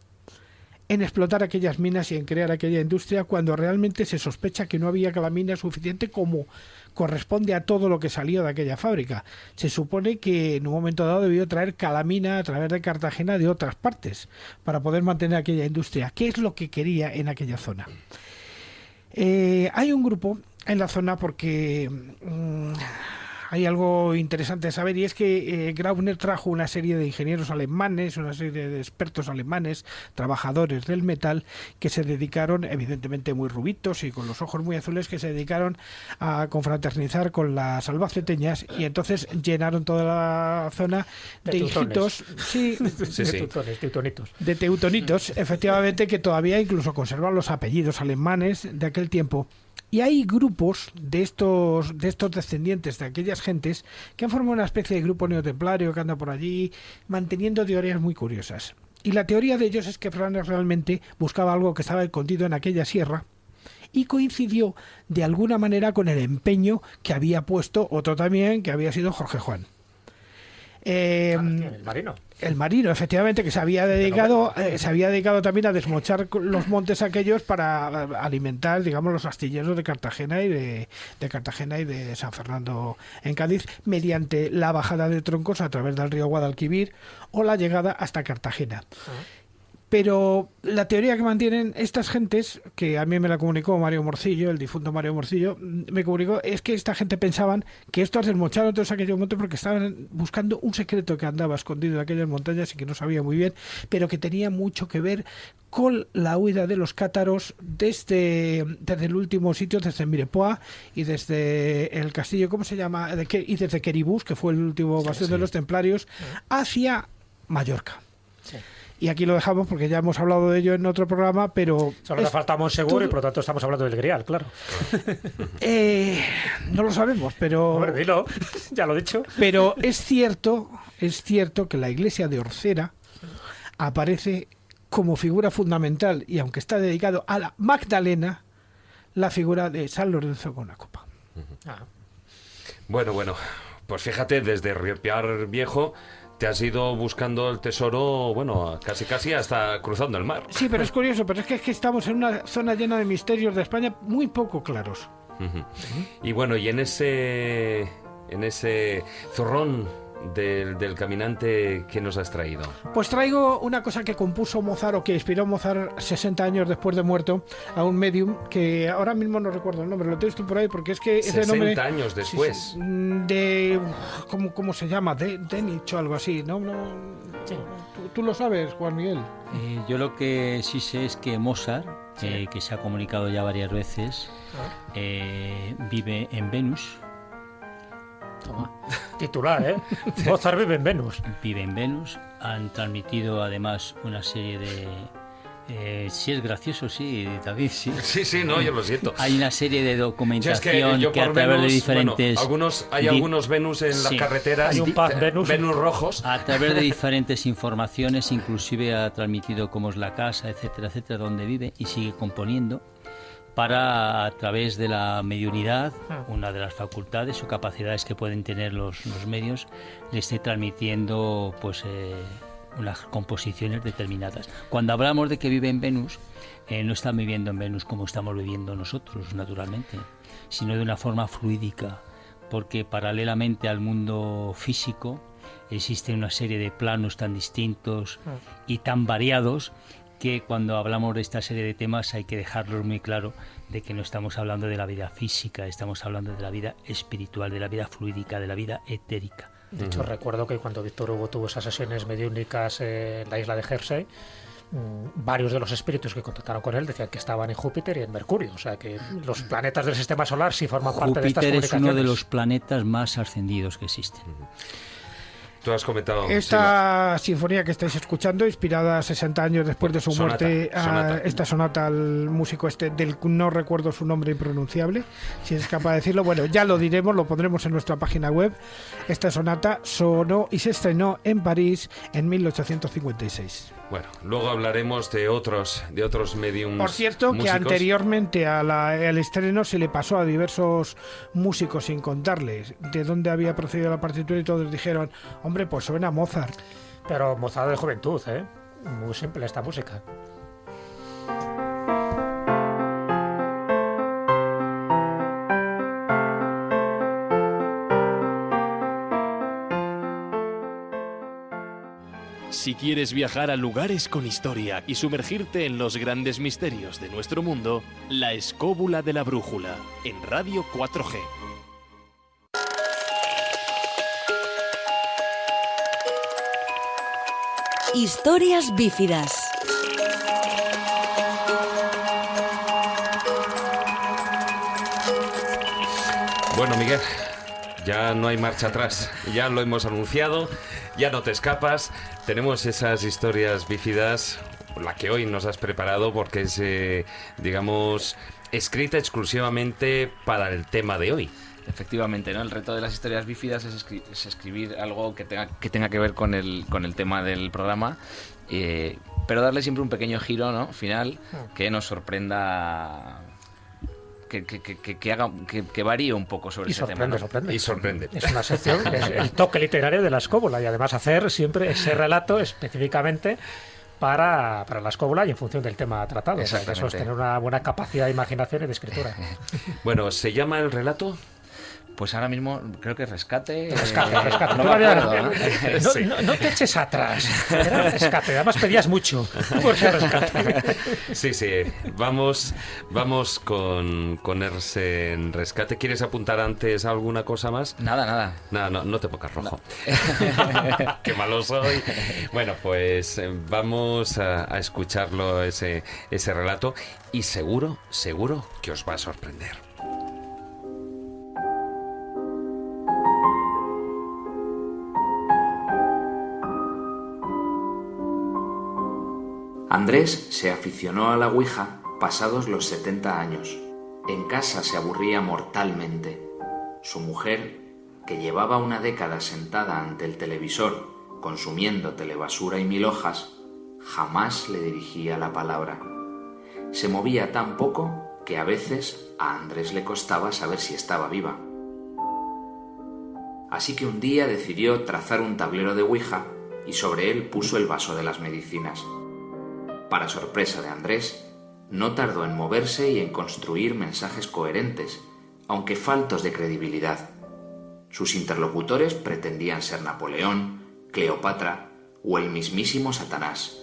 en explotar aquellas minas y en crear aquella industria, cuando realmente se sospecha que no había calamina suficiente como corresponde a todo lo que salió de aquella fábrica. Se supone que en un momento dado debió traer calamina a través de Cartagena de otras partes para poder mantener aquella industria. ¿Qué es lo que quería en aquella zona? Hay un grupo en la zona porque hay algo interesante de saber, y es que Grauner trajo una serie de ingenieros alemanes, una serie de expertos alemanes, trabajadores del metal, que se dedicaron, evidentemente muy rubitos y con los ojos muy azules, que se dedicaron a confraternizar con las albaceteñas, y entonces llenaron toda la zona de hijitos, de teutonitos, efectivamente, que todavía incluso conservan los apellidos alemanes de aquel tiempo. Y hay grupos de estos descendientes de aquellas gentes que han formado una especie de grupo neotemplario que anda por allí manteniendo teorías muy curiosas. Y la teoría de ellos es que Franes realmente buscaba algo que estaba escondido en aquella sierra y coincidió de alguna manera con el empeño que había puesto otro también, que había sido Jorge Juan. El marino. El marino, efectivamente, que se había dedicado también a desmochar los montes aquellos para alimentar, digamos, los astilleros de Cartagena y de San Fernando en Cádiz, mediante la bajada de troncos a través del río Guadalquivir o la llegada hasta Cartagena. Pero la teoría que mantienen estas gentes, que a mí me la comunicó Mario Morcillo, el difunto Mario Morcillo, me comunicó, es que esta gente pensaban que estos desmocharon todos aquellos montes porque estaban buscando un secreto que andaba escondido en aquellas montañas y que no sabía muy bien, pero que tenía mucho que ver con la huida de los cátaros desde el último sitio, desde Mirepoix y desde el castillo, ¿cómo se llama? Y desde Queribús, que fue el último bastión de los templarios, hacia Mallorca. Sí. Y aquí lo dejamos porque ya hemos hablado de ello en otro programa, pero... Solo nos falta Monsegur y por lo tanto estamos hablando del Grial, claro. No lo sabemos, pero... Hombre, dilo, ya lo he dicho. Pero es cierto que la iglesia de Orcera aparece como figura fundamental, y aunque está dedicado a la Magdalena, la figura de San Lorenzo con la copa. Bueno, pues fíjate, desde Riopiar Viejo te has ido buscando el tesoro, bueno, casi hasta cruzando el mar. Sí, pero es curioso, pero es que estamos en una zona llena de misterios de España muy poco claros. Y bueno, y en ese zurrón del caminante, ¿qué nos has traído? Pues traigo una cosa que compuso Mozart, o que inspiró Mozart 60 años después de muerto, a un medium que ahora mismo no recuerdo el nombre, lo tienes tú por ahí, porque es que ese nombre... 60 años después. Sí, ¿cómo se llama? Denich o algo así, ¿no? Sí. ¿Tú lo sabes, Juan Miguel? Yo lo que sí sé es que Mozart, que se ha comunicado ya varias veces, vive en Venus. Toma. Titular, ¿eh? Mozart vive en Venus. Vive en Venus. Han transmitido además una serie de... si es gracioso, sí, David, sí. Sí, no, yo lo siento. Hay una serie de documentación yo que a través de diferentes... Bueno, algunos Venus en las carreteras. Hay un par Venus rojos. A través de diferentes informaciones, inclusive ha transmitido cómo es la casa, etcétera, donde vive, y sigue componiendo para, a través de la mediunidad, una de las facultades o capacidades que pueden tener los medios, le esté transmitiendo pues unas composiciones determinadas. Cuando hablamos de que vive en Venus, no están viviendo en Venus como estamos viviendo nosotros, naturalmente, sino de una forma fluídica, porque paralelamente al mundo físico existe una serie de planos tan distintos y tan variados, que cuando hablamos de esta serie de temas hay que dejarlos muy claro de que no estamos hablando de la vida física, estamos hablando de la vida espiritual, de la vida fluídica, de la vida etérica. De hecho, recuerdo que cuando Víctor Hugo tuvo esas sesiones mediúnicas en la isla de Jersey, varios de los espíritus que contactaron con él decían que estaban en Júpiter y en Mercurio, o sea que los planetas del sistema solar sí forman parte de estas comunicaciones. Júpiter es uno de los planetas más ascendidos que existen. Tú has comentado... Esta sinfonía que estáis escuchando, inspirada 60 años después de su muerte, esta sonata al músico del no recuerdo su nombre impronunciable, si es capaz de decirlo, bueno, ya lo diremos, lo pondremos en nuestra página web. Esta sonata sonó y se estrenó en París en 1856. Bueno, luego hablaremos de otros mediums. Por cierto, músicos, que anteriormente al estreno se le pasó a diversos músicos sin contarles de dónde había procedido la partitura y todos dijeron, hombre, pues suena a Mozart. Pero Mozart de juventud, ¿eh? Muy simple esta música. Si quieres viajar a lugares con historia y sumergirte en los grandes misterios de nuestro mundo, La Escóbula de la Brújula, en Radio 4G. Historias bífidas. Bueno, Miguel, ya no hay marcha atrás, ya lo hemos anunciado, ya no te escapas, tenemos esas historias bífidas, la que hoy nos has preparado porque es, digamos, escrita exclusivamente para el tema de hoy. Efectivamente, ¿no? El reto de las historias bífidas es escribir algo que tenga que ver con el tema del programa, pero darle siempre un pequeño giro, ¿no? Final que nos sorprenda, que varíe un poco sobre ese tema, ¿no? Y sorprende. Es una sección que es el toque literario de la escóbula, y además hacer siempre ese relato específicamente para la escóbula y en función del tema tratado. O sea, que eso es tener una buena capacidad de imaginación y de escritura. Bueno, ¿se llama el relato? Pues ahora mismo creo que Rescate. Rescate. No me acuerdo, ¿no? No te eches atrás. Era Rescate. Además pedías mucho por ser Rescate. Sí. Vamos con en Rescate. ¿Quieres apuntar antes alguna cosa más? Nada. No te pongas rojo. No. Qué malo soy. Bueno, pues vamos a escucharlo, ese relato, y seguro que os va a sorprender. Andrés se aficionó a la Ouija pasados los 70 años. En casa se aburría mortalmente. Su mujer, que llevaba una década sentada ante el televisor consumiendo telebasura y 1000 hojas, jamás le dirigía la palabra. Se movía tan poco que a veces a Andrés le costaba saber si estaba viva. Así que un día decidió trazar un tablero de Ouija y sobre él puso el vaso de las medicinas. Para sorpresa de Andrés, no tardó en moverse y en construir mensajes coherentes, aunque faltos de credibilidad. Sus interlocutores pretendían ser Napoleón, Cleopatra o el mismísimo Satanás.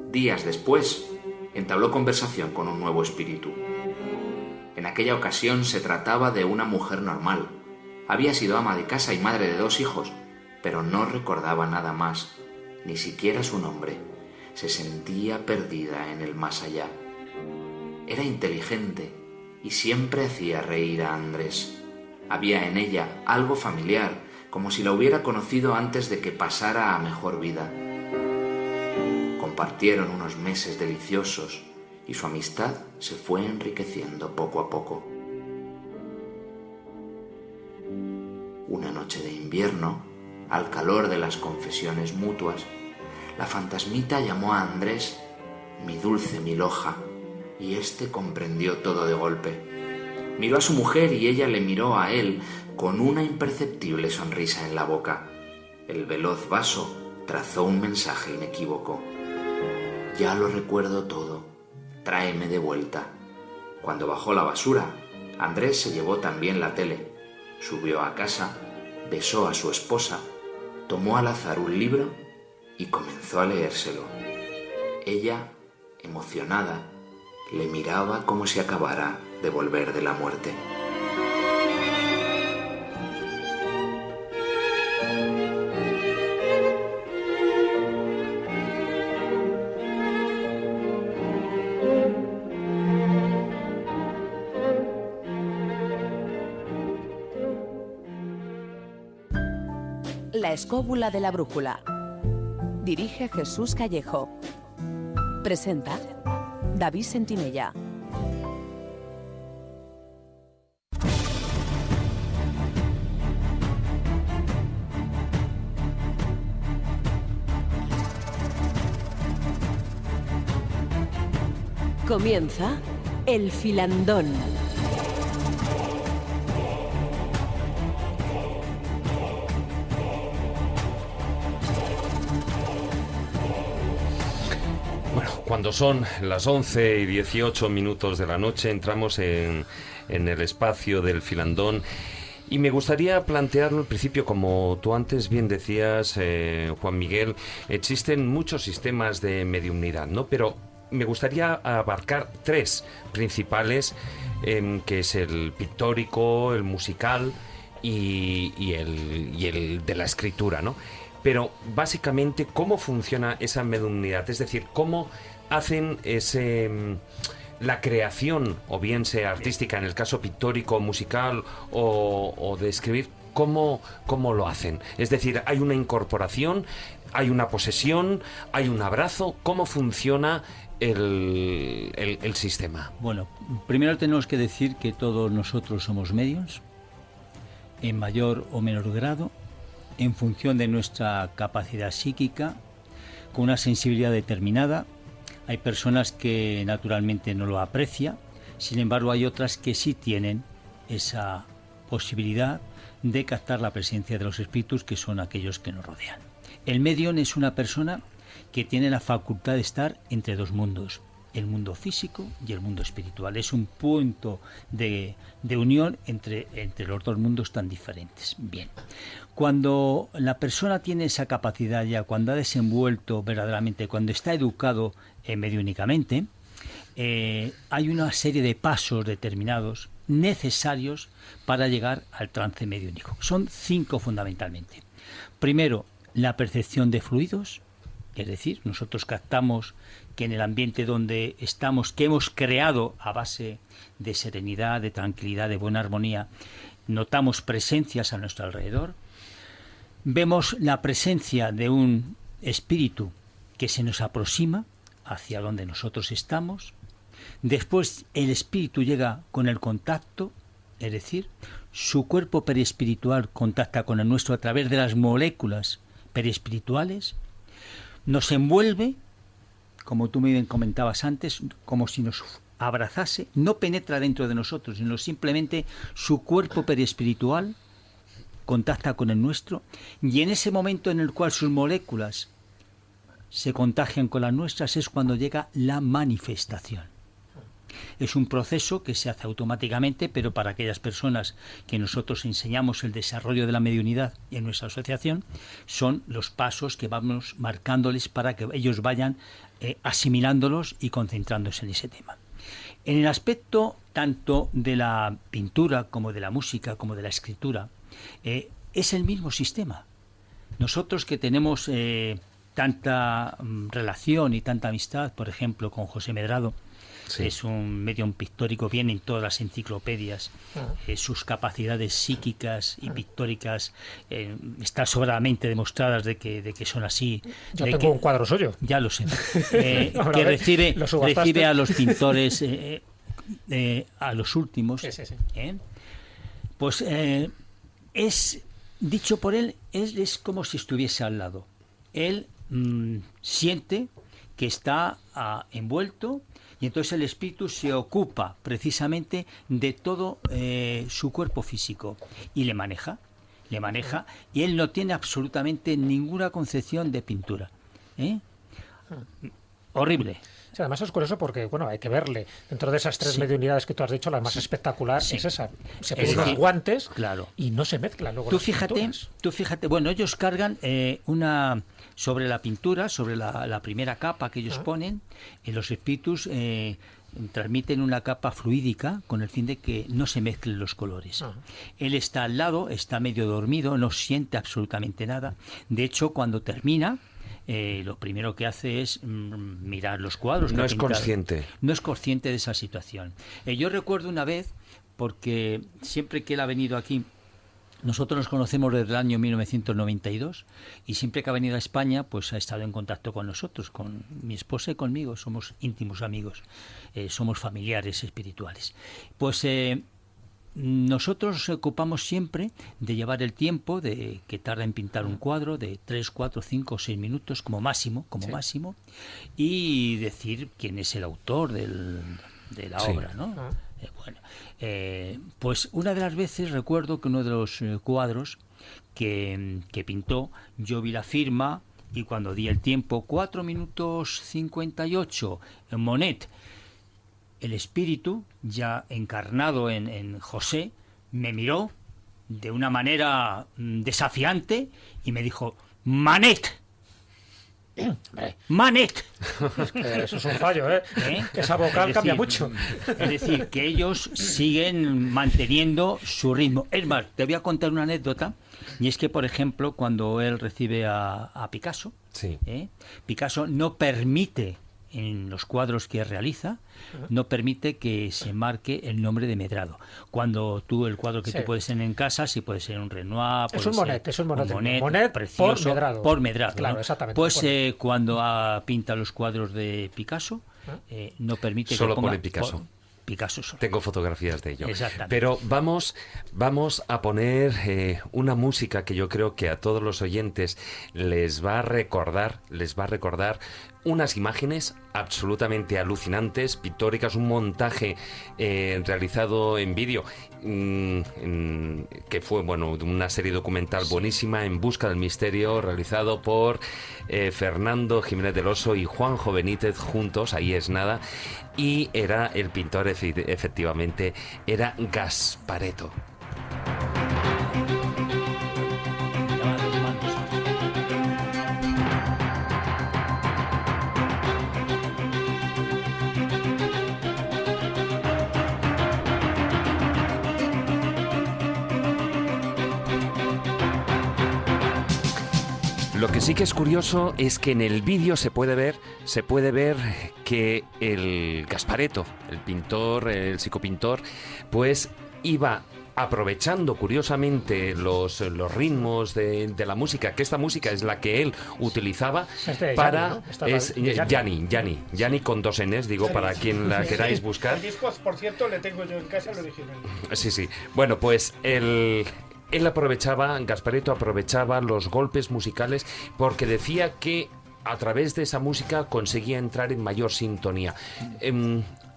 Días después, entabló conversación con un nuevo espíritu. En aquella ocasión se trataba de una mujer normal. Había sido ama de casa y madre de 2 hijos, pero no recordaba nada más, ni siquiera su nombre. Se sentía perdida en el más allá. Era inteligente y siempre hacía reír a Andrés. Había en ella algo familiar, como si la hubiera conocido antes de que pasara a mejor vida. Compartieron unos meses deliciosos y su amistad se fue enriqueciendo poco a poco. Una noche de invierno, al calor de las confesiones mutuas, la fantasmita llamó a Andrés mi dulce Miloja, y éste comprendió todo de golpe. Miró a su mujer y ella le miró a él con una imperceptible sonrisa en la boca. El veloz vaso trazó un mensaje inequívoco. Ya lo recuerdo todo, tráeme de vuelta. Cuando bajó la basura, Andrés se llevó también la tele. Subió a casa, besó a su esposa, tomó al azar un libro y comenzó a leérselo. Ella, emocionada, le miraba como si acabara de volver de la muerte. La escóbula de la brújula. Dirige Jesús Callejo. Presenta David Sentinella. Comienza El Filandón. Cuando son las 11:18 de la noche, entramos en el espacio del Filandón, y me gustaría plantearlo al principio, como tú antes bien decías, Juan Miguel. Existen muchos sistemas de mediumnidad, ¿no? Pero me gustaría abarcar 3 principales, que es el pictórico, el musical y el de la escritura, ¿no? Pero básicamente, ¿cómo funciona esa mediumnidad? Es decir, ¿cómo hacen la creación, o bien sea artística, en el caso pictórico, musical o de escribir? ¿Cómo lo hacen? Es decir, ¿hay una incorporación, hay una posesión, hay un abrazo? ¿Cómo funciona el sistema? Bueno, primero tenemos que decir que todos nosotros somos mediums, en mayor o menor grado, en función de nuestra capacidad psíquica, con una sensibilidad determinada. Hay personas que naturalmente no lo aprecian, sin embargo hay otras que sí tienen esa posibilidad de captar la presencia de los espíritus, que son aquellos que nos rodean. El medium es una persona que tiene la facultad de estar entre dos mundos, el mundo físico y el mundo espiritual. Es un punto de unión entre los dos mundos tan diferentes. Bien, cuando la persona tiene esa capacidad ya, cuando ha desenvuelto verdaderamente, cuando está educado mediúnicamente, hay una serie de pasos determinados necesarios para llegar al trance mediúnico. Son 5 fundamentalmente. Primero, la percepción de fluidos, es decir, nosotros captamos que en el ambiente donde estamos, que hemos creado a base de serenidad, de tranquilidad, de buena armonía, notamos presencias a nuestro alrededor. Vemos la presencia de un espíritu que se nos aproxima hacia donde nosotros estamos. Después el espíritu llega con el contacto, es decir, su cuerpo periespiritual contacta con el nuestro a través de las moléculas periespirituales, nos envuelve, como tú me comentabas antes, como si nos abrazase, no penetra dentro de nosotros, sino simplemente su cuerpo periespiritual contacta con el nuestro, y en ese momento en el cual sus moléculas se contagian con las nuestras es cuando llega la manifestación. Es un proceso que se hace automáticamente, pero para aquellas personas que nosotros enseñamos el desarrollo de la mediunidad en nuestra asociación, son los pasos que vamos marcándoles para que ellos vayan asimilándolos y concentrándose en ese tema. En el aspecto tanto de la pintura como de la música, como de la escritura, es el mismo sistema. Nosotros que tenemos tanta relación y tanta amistad, por ejemplo, con José Medrado, sí, es un medium pictórico, viene en todas las enciclopedias, sus capacidades psíquicas y pictóricas están sobradamente demostradas de que son así. Yo tengo un cuadro suyo. Ya lo sé. Que recibe a los pintores, a los últimos. Sí. Pues es, dicho por él, es como si estuviese al lado. Él siente que está envuelto, y entonces el espíritu se ocupa precisamente de todo su cuerpo físico y le maneja, y él no tiene absolutamente ninguna concepción de pintura. Horrible. Sí, además es curioso porque, bueno, hay que verle. Dentro de esas 3 mediunidades que tú has dicho, la más espectacular es esa. Se ponen unos guantes, claro, y no se mezclan luego. Tú fíjate, bueno, ellos cargan una sobre la pintura, sobre la primera capa que ellos ponen, y los espíritus transmiten una capa fluídica con el fin de que no se mezclen los colores. Él está al lado, está medio dormido, no siente absolutamente nada. De hecho, cuando termina, lo primero que hace es mirar los cuadros. No es consciente. No es consciente de esa situación. Yo recuerdo una vez, porque siempre que él ha venido aquí, nosotros nos conocemos desde el año 1992, y siempre que ha venido a España pues ha estado en contacto con nosotros, con mi esposa y conmigo. Somos íntimos amigos, somos familiares espirituales. Pues nosotros nos ocupamos siempre de llevar el tiempo de que tarda en pintar un cuadro de 3, 4, 5 o 6 minutos como máximo, y decir quién es el autor de la obra, ¿no? Pues una de las veces recuerdo que uno de los cuadros que pintó, yo vi la firma, y cuando di el tiempo, 4 minutos 58, Monet, el espíritu, ya encarnado en José, me miró de una manera desafiante y me dijo: ¡Manet! ¡Manet! Es que eso es un fallo, ¿eh? Esa vocal cambia mucho. Es decir, que ellos siguen manteniendo su ritmo. Es más, te voy a contar una anécdota, y es que, por ejemplo, cuando él recibe a Picasso, Picasso no permite en los cuadros que realiza, no permite que se marque el nombre de Medrado. Cuando tú, el cuadro que tú puedes tener en casa, sí puede ser un Renoir, es un Monet, Monet precioso, por Medrado. Claro, ¿no? exactamente. Pues cuando pinta los cuadros de Picasso, no permite solo que ponga pone Picasso. Picasso solo. Tengo fotografías de ello. Exactamente. Pero vamos a poner una música que yo creo que a todos los oyentes les va a recordar unas imágenes absolutamente alucinantes, pictóricas, un montaje realizado en vídeo, que fue, bueno, una serie documental buenísima, En busca del misterio, realizado por Fernando Jiménez del Oso y Juanjo Benítez juntos, ahí es nada, y era el pintor, efectivamente, era Gasparetto. Lo que sí que es curioso es que en el vídeo se puede ver que el Gasparetto, el pintor, el psicopintor, pues iba aprovechando curiosamente los ritmos de la música, que esta música es la que él utilizaba para... Es Gianni con 2 Ns, digo, para quien la queráis buscar. El disco, por cierto, le tengo yo en casa, el original. Sí. Bueno, pues Gasparetto aprovechaba los golpes musicales porque decía que a través de esa música conseguía entrar en mayor sintonía.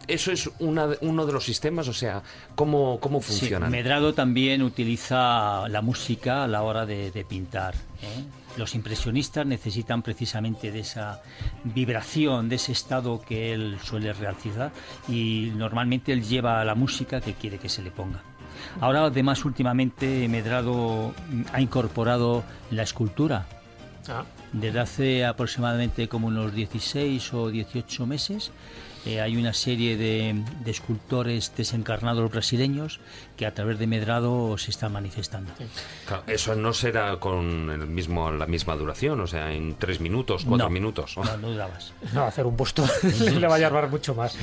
Eso es uno de los sistemas, o sea, ¿cómo funciona? Sí, Medrado también utiliza la música a la hora de pintar, ¿eh? Los impresionistas necesitan precisamente de esa vibración, de ese estado que él suele realizar, y normalmente él lleva la música que quiere que se le ponga. Ahora, además, últimamente Medrado ha incorporado la escultura. Desde hace aproximadamente como unos 16 o 18 meses hay una serie de escultores desencarnados brasileños que a través de Medrado se están manifestando. Claro, eso no será con la misma duración, o sea, en 3 minutos, 4 minutos. No durabas. No, hacer un busto le va a llevar mucho más.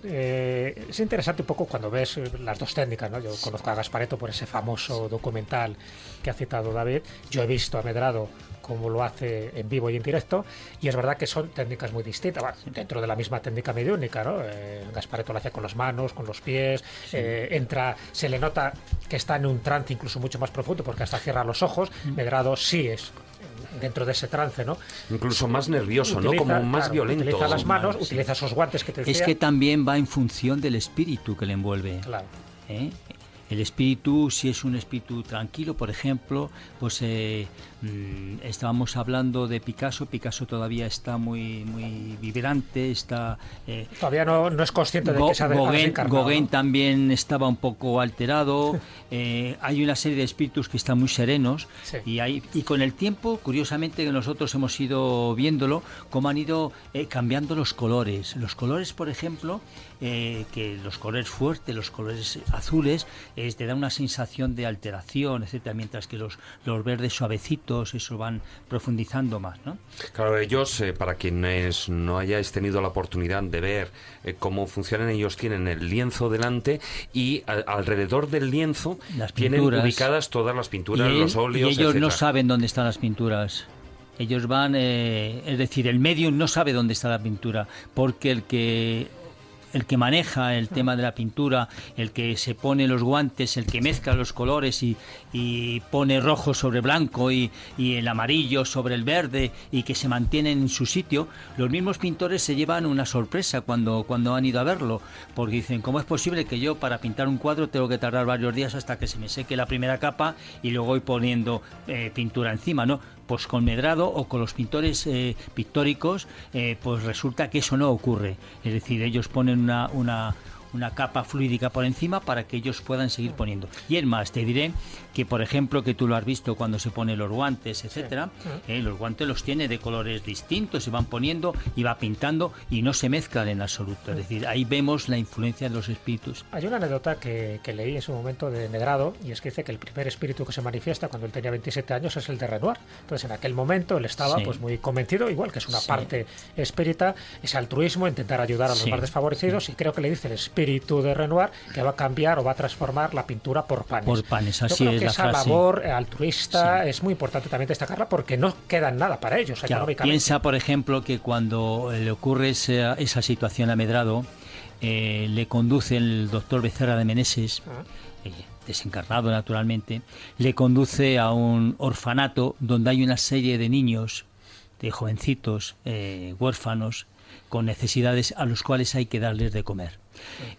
Es interesante un poco cuando ves las dos técnicas, ¿no? Yo conozco a Gasparetto por ese famoso documental que ha citado David. Yo he visto a Medrado como lo hace en vivo y en directo, y es verdad que son técnicas muy distintas, dentro de la misma técnica mediúnica, ¿no? Gasparetto lo hace con las manos, con los pies, se le nota que está en un trance incluso mucho más profundo porque hasta cierra los ojos. Medrado sí es dentro de ese trance, ¿no? Incluso más nervioso, ¿no? Como más violento. Utiliza las manos, utiliza esos guantes que te decía. Es que también va en función del espíritu que le envuelve. Claro. El espíritu, si es un espíritu tranquilo, por ejemplo, pues estábamos hablando de Picasso. Picasso todavía está muy vibrante, está... todavía no es consciente de que se ha desencarnado. Gauguin también estaba un poco alterado. Hay una serie de espíritus que están muy serenos, sí. y con el tiempo, curiosamente, que nosotros hemos ido viéndolo, cómo han ido cambiando los colores. Los colores, por ejemplo, que los colores fuertes, los colores azules, te da una sensación de alteración, etcétera, mientras que los verdes suavecitos, eso van profundizando más, ¿no? Claro, ellos, para quienes no hayáis tenido la oportunidad de ver cómo funcionan, ellos tienen el lienzo delante y alrededor del lienzo tienen ubicadas todas las pinturas, los óleos, y ellos etcétera. No saben dónde están las pinturas. Ellos van, es decir, el medium no sabe dónde está la pintura, porque el que maneja el tema de la pintura, el que se pone los guantes, el que mezcla los colores y pone rojo sobre blanco y el amarillo sobre el verde y que se mantienen en su sitio, los mismos pintores se llevan una sorpresa cuando han ido a verlo, porque dicen, ¿cómo es posible que yo para pintar un cuadro tengo que tardar varios días hasta que se me seque la primera capa y luego voy poniendo pintura encima, ¿no? Pues con Medrado o con los pintores pictóricos, pues resulta que eso no ocurre. Es decir, ellos ponen una capa fluídica por encima para que ellos puedan seguir poniendo. Y es más, te diré que, por ejemplo, que tú lo has visto cuando se ponen los guantes, etcétera, los guantes los tiene de colores distintos, se van poniendo y va pintando y no se mezclan en absoluto. Es decir, ahí vemos la influencia de los espíritus. Hay una anécdota que leí en su momento de Medrado, y es que dice que el primer espíritu que se manifiesta cuando él tenía 27 años es el de Renoir. Entonces, en aquel momento él estaba pues muy convencido, igual que es una parte espírita, ese altruismo, intentar ayudar a los más desfavorecidos, y creo que le dice el espíritu de Renoir que va a cambiar o va a transformar la pintura por panes. Por panes, así Yo creo es que la esa frase. labor altruista es muy importante también destacarla, porque no queda nada para ellos económicamente. Piensa, por ejemplo, que cuando le ocurre esa situación a Medrado, le conduce el doctor Becerra de Meneses, desencarnado naturalmente, le conduce a un orfanato donde hay una serie de niños, de jovencitos, huérfanos, con necesidades a los cuales hay que darles de comer.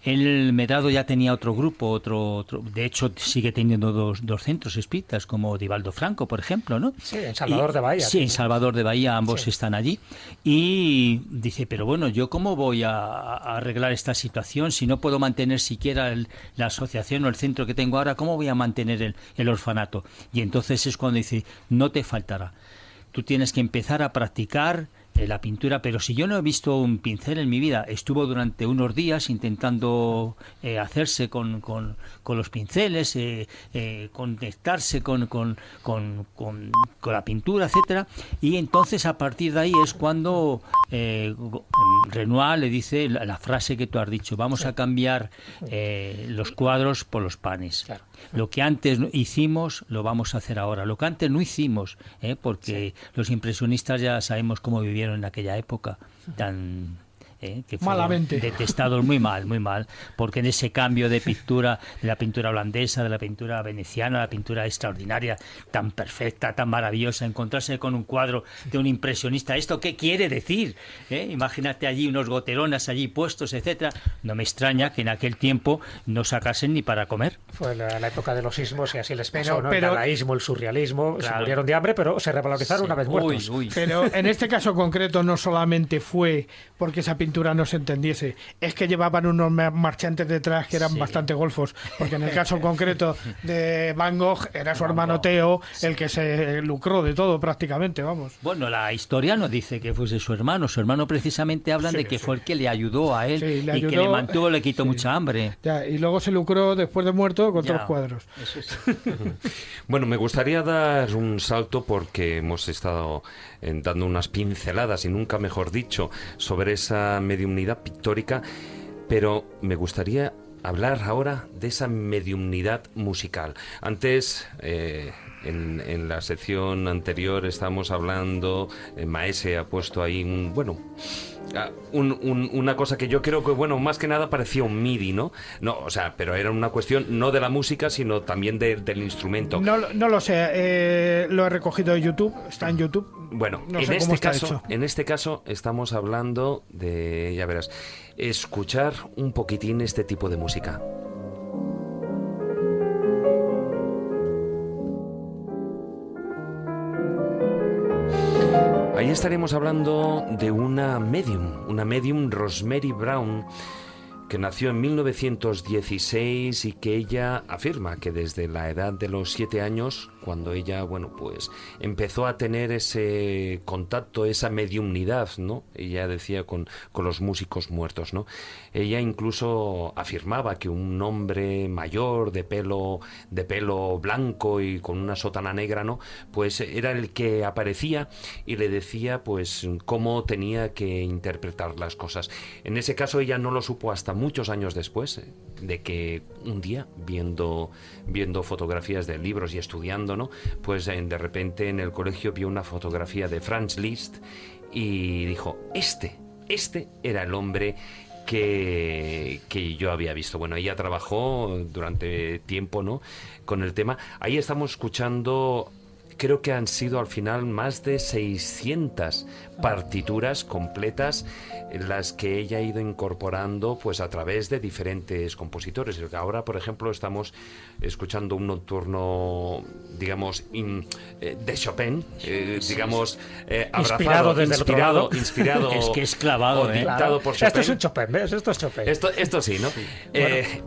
El Medrado ya tenía otro grupo, de hecho sigue teniendo dos centros espíritas, como Divaldo Franco, por ejemplo, ¿no? Sí, en Salvador de Bahía. Sí, en Salvador de Bahía, ambos están allí. Y dice, pero bueno, ¿yo cómo voy a arreglar esta situación si no puedo mantener siquiera la asociación o el centro que tengo ahora? ¿Cómo voy a mantener el orfanato? Y entonces es cuando dice, no te faltará. Tú tienes que empezar a practicar la pintura, pero si yo no he visto un pincel en mi vida, estuvo durante unos días intentando hacerse con los pinceles, conectarse con la pintura, etcétera, y entonces a partir de ahí es cuando Renoir le dice la frase que tú has dicho, vamos a cambiar los cuadros por los panes. Claro. Lo que antes hicimos lo vamos a hacer ahora, lo que antes no hicimos, porque los impresionistas ya sabemos cómo vivieron en aquella época tan que fueron detestados muy mal, porque en ese cambio de pintura, de la pintura holandesa, de la pintura veneciana, la pintura extraordinaria, tan perfecta, tan maravillosa, encontrarse con un cuadro de un impresionista, ¿esto qué quiere decir? Imagínate allí unos goterones allí puestos, etcétera. No me extraña que en aquel tiempo no sacasen ni para comer. Fue la época de los sismos y así les pasó, ¿no? El dadaísmo, el surrealismo, se murieron de hambre, pero se revalorizaron una vez muertos. Pero en este caso concreto no solamente fue porque esa pintura no se entendiese, es que llevaban unos marchantes detrás que eran bastante golfos, porque en el caso concreto de Van Gogh era su hermano Theo el que se lucró de todo prácticamente, vamos. Bueno, la historia no dice que fuese su hermano precisamente hablan de que fue el que le ayudó a él y que le mantuvo, le quitó mucha hambre. Ya, y luego se lucró después de muerto con todos los cuadros. Bueno, me gustaría dar un salto porque hemos estado dando unas pinceladas, y nunca mejor dicho, sobre esa mediumnidad pictórica, pero me gustaría hablar ahora de esa mediumnidad musical. Antes, en la sección anterior, estábamos hablando, Maese ha puesto ahí una cosa que yo creo que, más que nada parecía un MIDI, ¿no? No, o sea, pero era una cuestión no de la música, sino también del instrumento. No lo sé, lo he recogido de YouTube, está en YouTube. Bueno, no sé cómo está hecho. En este caso estamos hablando de, ya verás, escuchar un poquitín este tipo de música. Ahí estaremos hablando de una medium, Rosemary Brown, que nació en 1916 y que ella afirma que desde la edad de los 7 años, cuando ella, empezó a tener ese contacto, esa mediumnidad, ¿no? Ella decía con los músicos muertos, ¿no? Ella incluso afirmaba que un hombre mayor de pelo blanco y con una sotana negra, ¿no? Pues era el que aparecía y le decía, cómo tenía que interpretar las cosas. En ese caso ella no lo supo hasta muchos años después, de que un día, viendo fotografías de libros y estudiando, ¿no? Pues de repente en el colegio vio una fotografía de Franz Liszt y dijo, este era el hombre que yo había visto. Bueno, ella trabajó durante tiempo, ¿no?, con el tema. Ahí estamos escuchando, creo que han sido al final más de 600 partituras completas, en las que ella ha ido incorporando a través de diferentes compositores. Ahora, por ejemplo, estamos escuchando un nocturno digamos, de Chopin, digamos, inspirado desde el otro lado. Inspirado, es que es clavado, dictado por Chopin. Esto es un Chopin, ¿ves? Esto es Chopin. Esto sí, ¿no?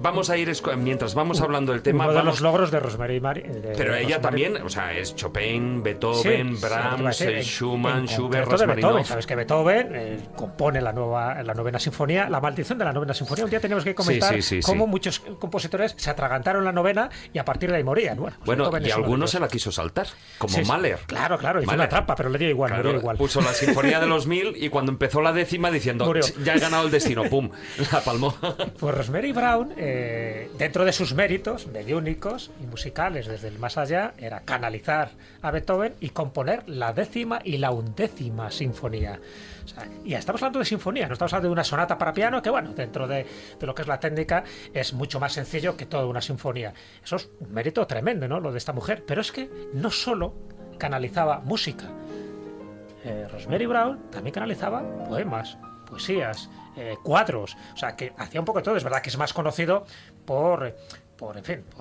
Vamos a ir, mientras vamos hablando del tema... Uno de los logros de Rosemary Mary. Pero ella también, o sea, es Chopin, Beethoven, Brahms, Schumann, Schubert, Beethoven. Sabes que Beethoven compone la novena sinfonía, la maldición de la novena sinfonía. Un día tenemos que comentar cómo muchos compositores se atragantaron la novena y a partir de ahí morían. Bueno, y algunos se la quiso saltar, como Mahler. Claro, hizo una trampa, pero le dio igual, claro, murió igual. Puso la sinfonía de los 1000 y cuando empezó la 10ª diciendo, ya he ganado el destino, ¡pum!, la palmó. Pues Rosemary Brown, dentro de sus méritos mediúnicos y musicales desde el más allá, era canalizar a Beethoven y componer la 10ª y la 11ª sinfonía. O sea, y ya estamos hablando de sinfonía, no estamos hablando de una sonata para piano, que bueno, dentro de lo que es la técnica es mucho más sencillo que toda una sinfonía. Eso es un mérito tremendo, ¿no?, lo de esta mujer. Pero es que no solo canalizaba música, Rosemary Brown también canalizaba poemas, poesías, cuadros, o sea, que hacía un poco de todo. Es verdad que es más conocido por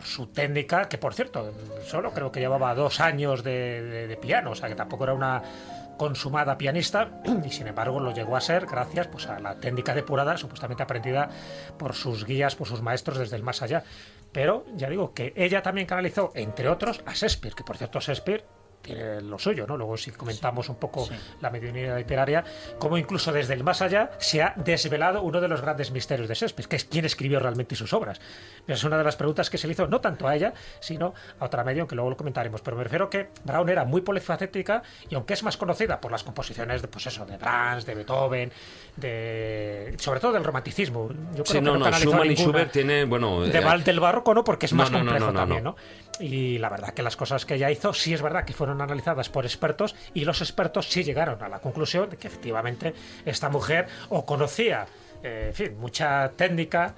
su técnica, que por cierto, solo creo que llevaba 2 años de piano, o sea, que tampoco era una consumada pianista, y sin embargo lo llegó a ser gracias pues a la técnica depurada, supuestamente aprendida por sus guías, por sus maestros desde el más allá. Pero ya digo que ella también canalizó, entre otros, a Shakespeare, que por cierto Shakespeare tiene lo suyo, ¿no? Luego si comentamos un poco la mediunidad literaria, como incluso desde el más allá se ha desvelado uno de los grandes misterios de Shakespeare, que es quién escribió realmente sus obras. Es una de las preguntas que se le hizo, no tanto a ella, sino a otra medium, que luego lo comentaremos. Pero me refiero que Brown era muy polifacética, y aunque es más conocida por las composiciones de, pues eso, de Brahms, de Beethoven, sobre todo del romanticismo. Yo creo que no canalizó Schumann y ninguna. Schubert tiene, bueno... Del barroco no, porque es más complejo también, ¿no? Y la verdad que las cosas que ella hizo, sí es verdad que fueron analizadas por expertos, y los expertos sí llegaron a la conclusión de que efectivamente esta mujer o conocía, mucha técnica,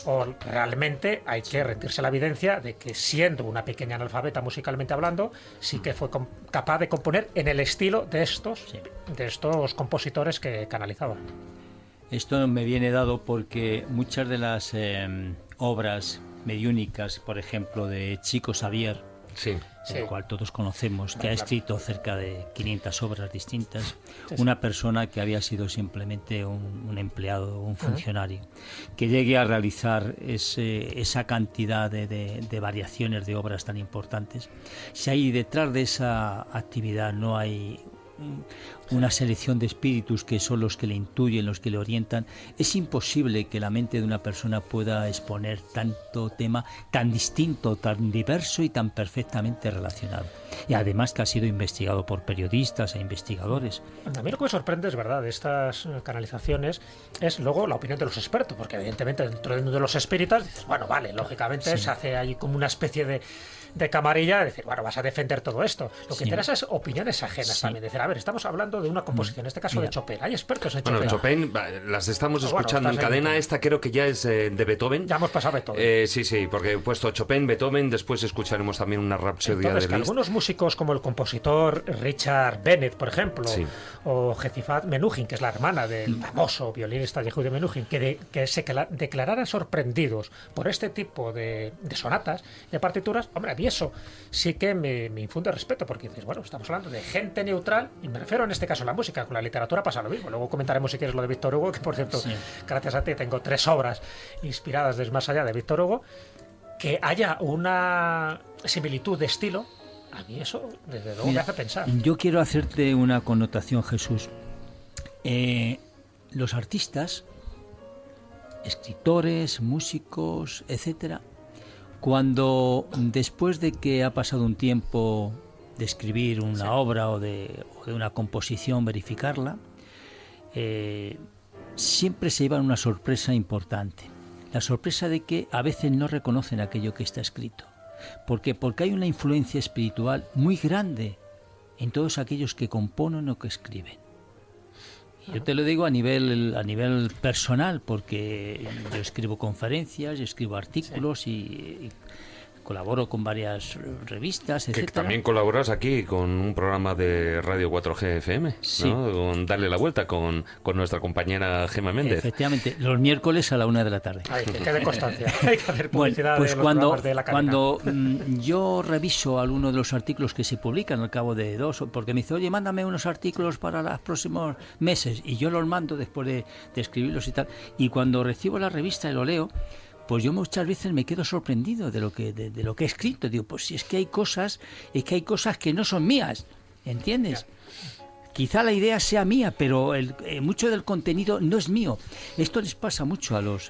o realmente hay que rendirse a la evidencia de que, siendo una pequeña analfabeta musicalmente hablando, sí que fue capaz de componer en el estilo de estos compositores que canalizaban. Esto me viene dado porque muchas de las obras mediúnicas, por ejemplo, de Chico Xavier, el cual todos conocemos, que ha escrito cerca de 500 obras distintas, una persona que había sido simplemente un empleado, un funcionario, que llegue a realizar esa cantidad de variaciones de obras tan importantes. Si hay detrás de esa actividad no hay una selección de espíritus que son los que le intuyen, los que le orientan, es imposible que la mente de una persona pueda exponer tanto tema tan distinto, tan diverso y tan perfectamente relacionado. Y además que ha sido investigado por periodistas e investigadores. A mí lo que me sorprende, es verdad, de estas canalizaciones es luego la opinión de los expertos, porque evidentemente dentro de los espíritas dices, bueno, vale, lógicamente se hace ahí como una especie de camarilla, de decir, bueno, vas a defender todo esto. Lo que interesa es opiniones ajenas también. Decir, a ver, estamos hablando de una composición, en este caso de Chopin. Hay expertos en Chopin. Bueno, Chopin, las estamos escuchando en cadena. Esta creo que ya es de Beethoven. Ya hemos pasado a Beethoven. Sí, porque he puesto Chopin, Beethoven, después escucharemos también una rapsodia de Liszt. Algunos músicos, como el compositor Richard Bennett, por ejemplo, o Hezifat Menuhin, que es la hermana del famoso violinista Yehudi Menuhin, que se declararan sorprendidos por este tipo de sonatas, de partituras, hombre, a mí eso sí que me infunde respeto, porque dices, bueno, estamos hablando de gente neutral, y me refiero en este caso a la música. Con la literatura pasa lo mismo. Luego comentaremos, si quieres, lo de Víctor Hugo, que por cierto, gracias a ti tengo 3 obras inspiradas desde más allá de Víctor Hugo. Que haya una similitud de estilo, a mí eso desde luego me hace pensar. Yo quiero hacerte una connotación, Jesús. Los artistas, escritores, músicos, etcétera, cuando después de que ha pasado un tiempo de escribir una obra o de una composición, verificarla, siempre se llevan una sorpresa importante. La sorpresa de que a veces no reconocen aquello que está escrito. ¿Por qué? Porque hay una influencia espiritual muy grande en todos aquellos que componen o que escriben. Yo te lo digo a nivel personal, porque yo escribo conferencias, yo escribo artículos y colaboro con varias revistas, Que etcétera. también colaboras aquí con un programa de Radio 4G FM, Sí. ¿no? Con Dale la Vuelta con nuestra compañera Gemma Méndez. Efectivamente, los miércoles a la 1 de la tarde. Ay, que quede constancia. Hay que hacer Bueno, publicidad pues de los cuando, programas de la cadena. yo reviso algunos de los artículos que se publican al cabo de 2, porque me dice, oye, mándame unos artículos para los próximos meses, y yo los mando después de escribirlos y tal, y cuando recibo la revista y lo leo, pues yo muchas veces me quedo sorprendido de lo que he escrito. Digo, pues si es que hay cosas que no son mías, ¿entiendes? Quizá la idea sea mía, pero mucho del contenido no es mío. Esto les pasa mucho a los...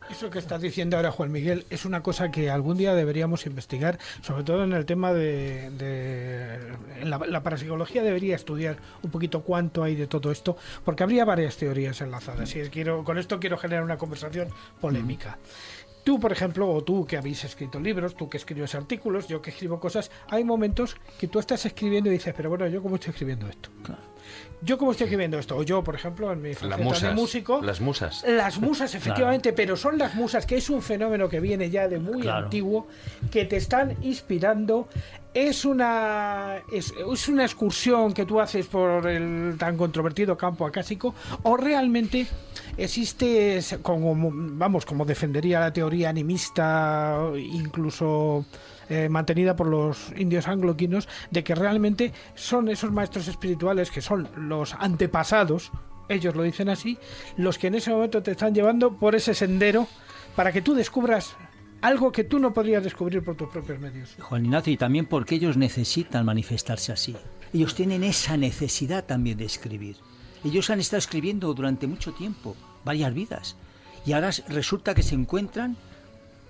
Eso que estás diciendo ahora, Juan Miguel, es una cosa que algún día deberíamos investigar, sobre todo en el tema la parapsicología debería estudiar un poquito cuánto hay de todo esto, porque habría varias teorías enlazadas. Y con esto quiero generar una conversación polémica. Tú, por ejemplo, o tú que habéis escrito libros, tú que escribes artículos, yo que escribo cosas, hay momentos que tú estás escribiendo y dices, pero bueno, ¿yo cómo estoy escribiendo esto? Claro. ¿Yo cómo estoy escribiendo esto? O yo, por ejemplo, en mi faceta de músico... Las musas. Las musas, efectivamente, pero son las musas, que es un fenómeno que viene ya de muy antiguo, que te están inspirando. Es una excursión que tú haces por el tan controvertido campo acásico, o realmente existe, como defendería la teoría animista, incluso mantenida por los indios angloquinos, de que realmente son esos maestros espirituales, que son los antepasados, ellos lo dicen así, los que en ese momento te están llevando por ese sendero para que tú descubras algo que tú no podrías descubrir por tus propios medios. Juan Ignacio, y también porque ellos necesitan manifestarse así. Ellos tienen esa necesidad también de escribir. Ellos han estado escribiendo durante mucho tiempo, varias vidas, y ahora resulta que se encuentran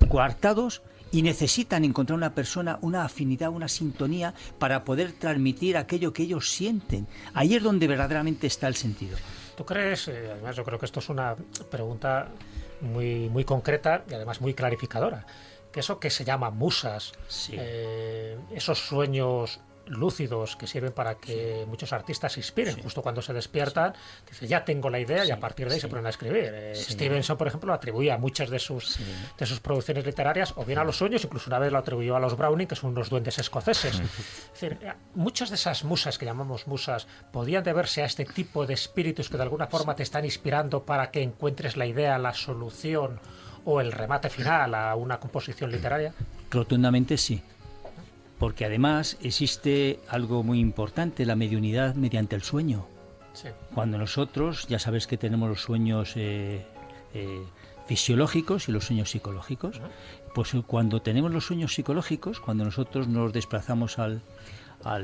coartados y necesitan encontrar una persona, una afinidad, una sintonía para poder transmitir aquello que ellos sienten. Ahí es donde verdaderamente está el sentido. ¿Tú crees? Además, yo creo que esto es una pregunta muy, muy concreta y además muy clarificadora. Que eso que se llama musas, esos sueños lúcidos que sirven para que muchos artistas se inspiren justo cuando se despiertan, dice, ya tengo la idea y a partir de ahí se ponen a escribir. Stevenson, por ejemplo, lo atribuía a muchas de sus producciones literarias, o bien a los sueños, incluso una vez lo atribuyó a los Browning, que son unos duendes escoceses. Es decir, muchas de esas musas que llamamos musas podían deberse a este tipo de espíritus que de alguna forma te están inspirando para que encuentres la idea, la solución o el remate final a una composición literaria. Rotundamente sí. Porque además existe algo muy importante, la mediunidad mediante el sueño. Sí. Cuando nosotros, ya sabes que tenemos los sueños fisiológicos y los sueños psicológicos, pues cuando tenemos los sueños psicológicos, cuando nosotros nos desplazamos al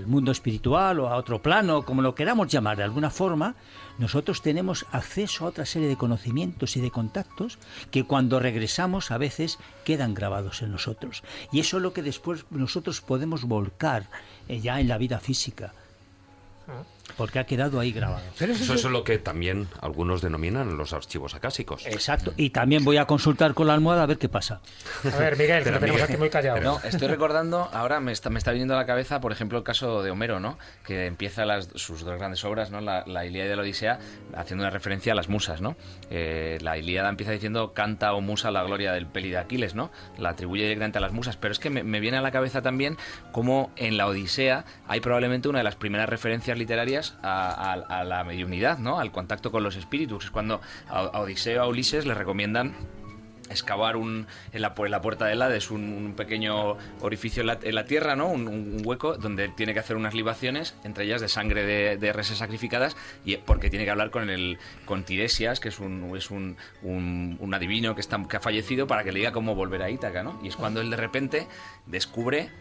mundo espiritual o a otro plano, como lo queramos llamar de alguna forma, nosotros tenemos acceso a otra serie de conocimientos y de contactos que cuando regresamos a veces quedan grabados en nosotros. Y eso es lo que después nosotros podemos volcar ya en la vida física, porque ha quedado ahí grabado. Eso es lo que también algunos denominan los archivos acásicos. Exacto. Y también voy a consultar con la almohada a ver qué pasa. A ver, Miguel, que lo tenemos aquí muy callado. No, estoy recordando, ahora me está viniendo a la cabeza, por ejemplo, el caso de Homero, ¿no? Que empieza sus dos grandes obras, ¿no? La Ilíada y la Odisea, haciendo una referencia a las musas, ¿no? La Ilíada empieza diciendo, canta, oh musa, la gloria del peli de Aquiles, ¿no? La atribuye directamente a las musas, pero es que me viene a la cabeza también cómo en la Odisea hay probablemente una de las primeras referencias literarias a la mediunidad, ¿no? Al contacto con los espíritus. Es cuando a Odiseo, a Ulises le recomiendan excavar en la puerta del Hades un pequeño orificio en la tierra, ¿no? Un hueco donde tiene que hacer unas libaciones, entre ellas de sangre de reses sacrificadas, y porque tiene que hablar con Tiresias, que es un adivino que ha fallecido, para que le diga cómo volver a Ítaca, ¿no? Y es cuando él de repente descubre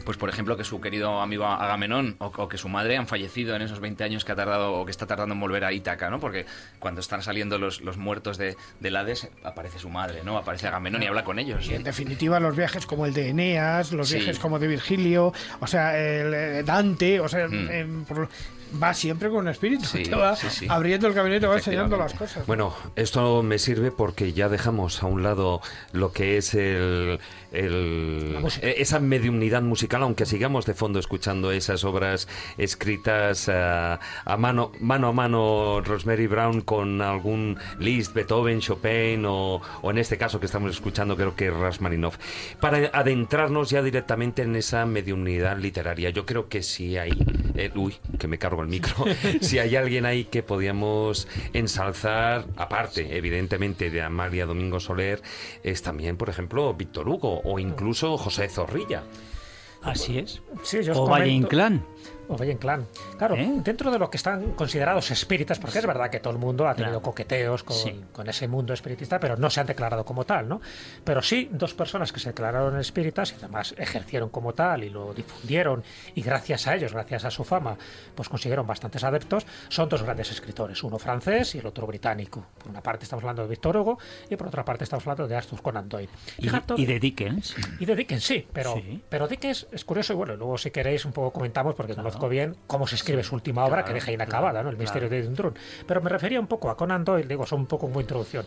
pues por ejemplo que su querido amigo Agamenón o que su madre han fallecido en esos 20 años que ha tardado o que está tardando en volver a Ítaca, ¿no? Porque cuando están saliendo los muertos del Hades aparece su madre, ¿no? Aparece Agamenón y habla con ellos. Y en definitiva los viajes como el de Eneas, los viajes como de Virgilio, o sea, el Dante, o sea, va siempre con un espíritu, Sí, te va sí. abriendo el camino y te va enseñando las cosas. Bueno, esto me sirve porque ya dejamos a un lado lo que es esa mediunidad musical, aunque sigamos de fondo escuchando esas obras escritas a mano a mano, Rosemary Brown con algún Liszt, Beethoven, Chopin o en este caso que estamos escuchando creo que Rachmaninoff, para adentrarnos ya directamente en esa mediunidad literaria. Yo creo que si hay que me cargo el micro, si hay alguien ahí que podíamos ensalzar, aparte evidentemente de Amalia Domingo Soler, es también por ejemplo Víctor Hugo o incluso José Zorrilla. Así es. Sí, yo os O Valle comento- Inclán. O Valle Inclán. Claro, dentro de lo que están considerados espíritas, porque es verdad que todo el mundo ha tenido coqueteos con ese mundo espiritista, pero no se han declarado como tal, ¿no? Pero sí, dos personas que se declararon espíritas y además ejercieron como tal y lo difundieron, y gracias a ellos, gracias a su fama, pues consiguieron bastantes adeptos, son dos grandes escritores, uno francés y el otro británico. Por una parte estamos hablando de Víctor Hugo y por otra parte estamos hablando de Arthur Conan Doyle. Y de Dickens. Y de Dickens, sí, pero Dickens es curioso y bueno, luego si queréis un poco comentamos porque conozco bien cómo se escribe su última obra que deja inacabada, ¿no? El misterio de Dundrum. Pero me refería un poco a Conan Doyle, digo, son un poco como introducción.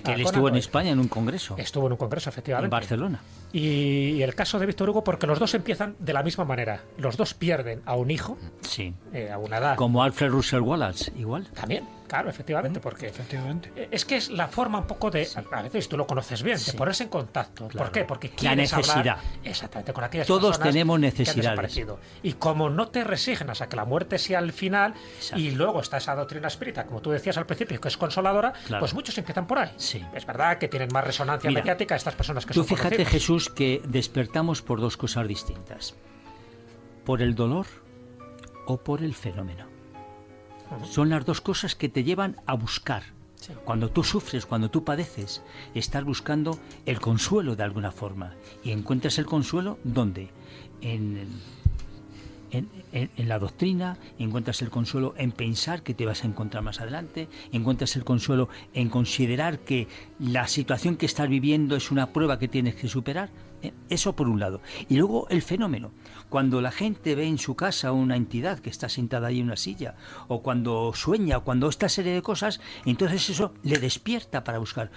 Que él Conan estuvo en Doyle. España en un congreso. Estuvo en un congreso, efectivamente. En Barcelona. Y el caso de Víctor Hugo, porque los dos empiezan de la misma manera. Los dos pierden a un hijo, Sí. a una edad. Como Alfred Russel Wallace, igual. También, claro, efectivamente, porque Efectivamente. es que es la forma un poco de, a veces tú lo conoces bien, de ponerse en contacto. ¿Por qué? Porque quieres necesidad. hablar exactamente con aquellas Todos personas tenemos que han necesidades. desaparecido. Y como no te resignas a que la muerte sea el final, y luego está esa doctrina espírita, como tú decías al principio, que es consoladora, Claro. pues muchos empiezan por ahí. Sí. Es verdad que tienen más resonancia Mira, mediática estas personas que Tú son fíjate, conocidas. Jesús, que despertamos por dos cosas distintas. Por el dolor o por el fenómeno. Son las dos cosas que te llevan a buscar. Cuando tú sufres, cuando tú padeces, estás buscando el consuelo de alguna forma. Y encuentras el consuelo, ¿dónde? En la doctrina, encuentras el consuelo en pensar que te vas a encontrar más adelante, encuentras el consuelo en considerar que la situación que estás viviendo es una prueba que tienes que superar. Eso por un lado. Y luego el fenómeno. Cuando la gente ve en su casa una entidad que está sentada ahí en una silla, o cuando sueña, o cuando esta serie de cosas, entonces eso le despierta para buscar.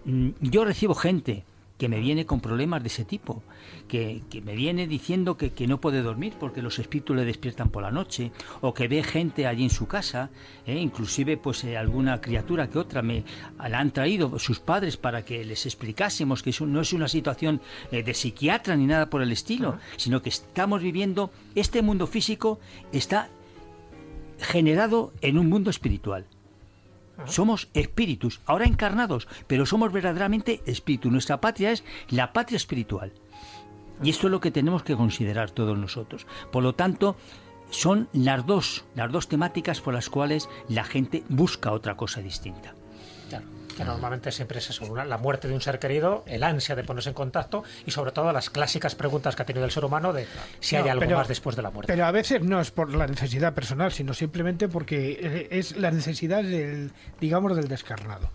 Yo recibo gente que me viene con problemas de ese tipo, que me viene diciendo que no puede dormir porque los espíritus le despiertan por la noche, o que ve gente allí en su casa, inclusive pues alguna criatura que otra la han traído sus padres para que les explicásemos que eso no es una situación de psiquiatra ni nada por el estilo, sino que estamos viviendo, este mundo físico está generado en un mundo espiritual. Somos espíritus, ahora encarnados, pero somos verdaderamente espíritus. Nuestra patria es la patria espiritual. Y esto es lo que tenemos que considerar todos nosotros. Por lo tanto, son las dos temáticas por las cuales la gente busca otra cosa distinta. Claro, que normalmente siempre es eso, la muerte de un ser querido, el ansia de ponerse en contacto y sobre todo las clásicas preguntas que ha tenido el ser humano de si hay algo más después de la muerte. Pero a veces no es por la necesidad personal, sino simplemente porque es la necesidad del descarnado.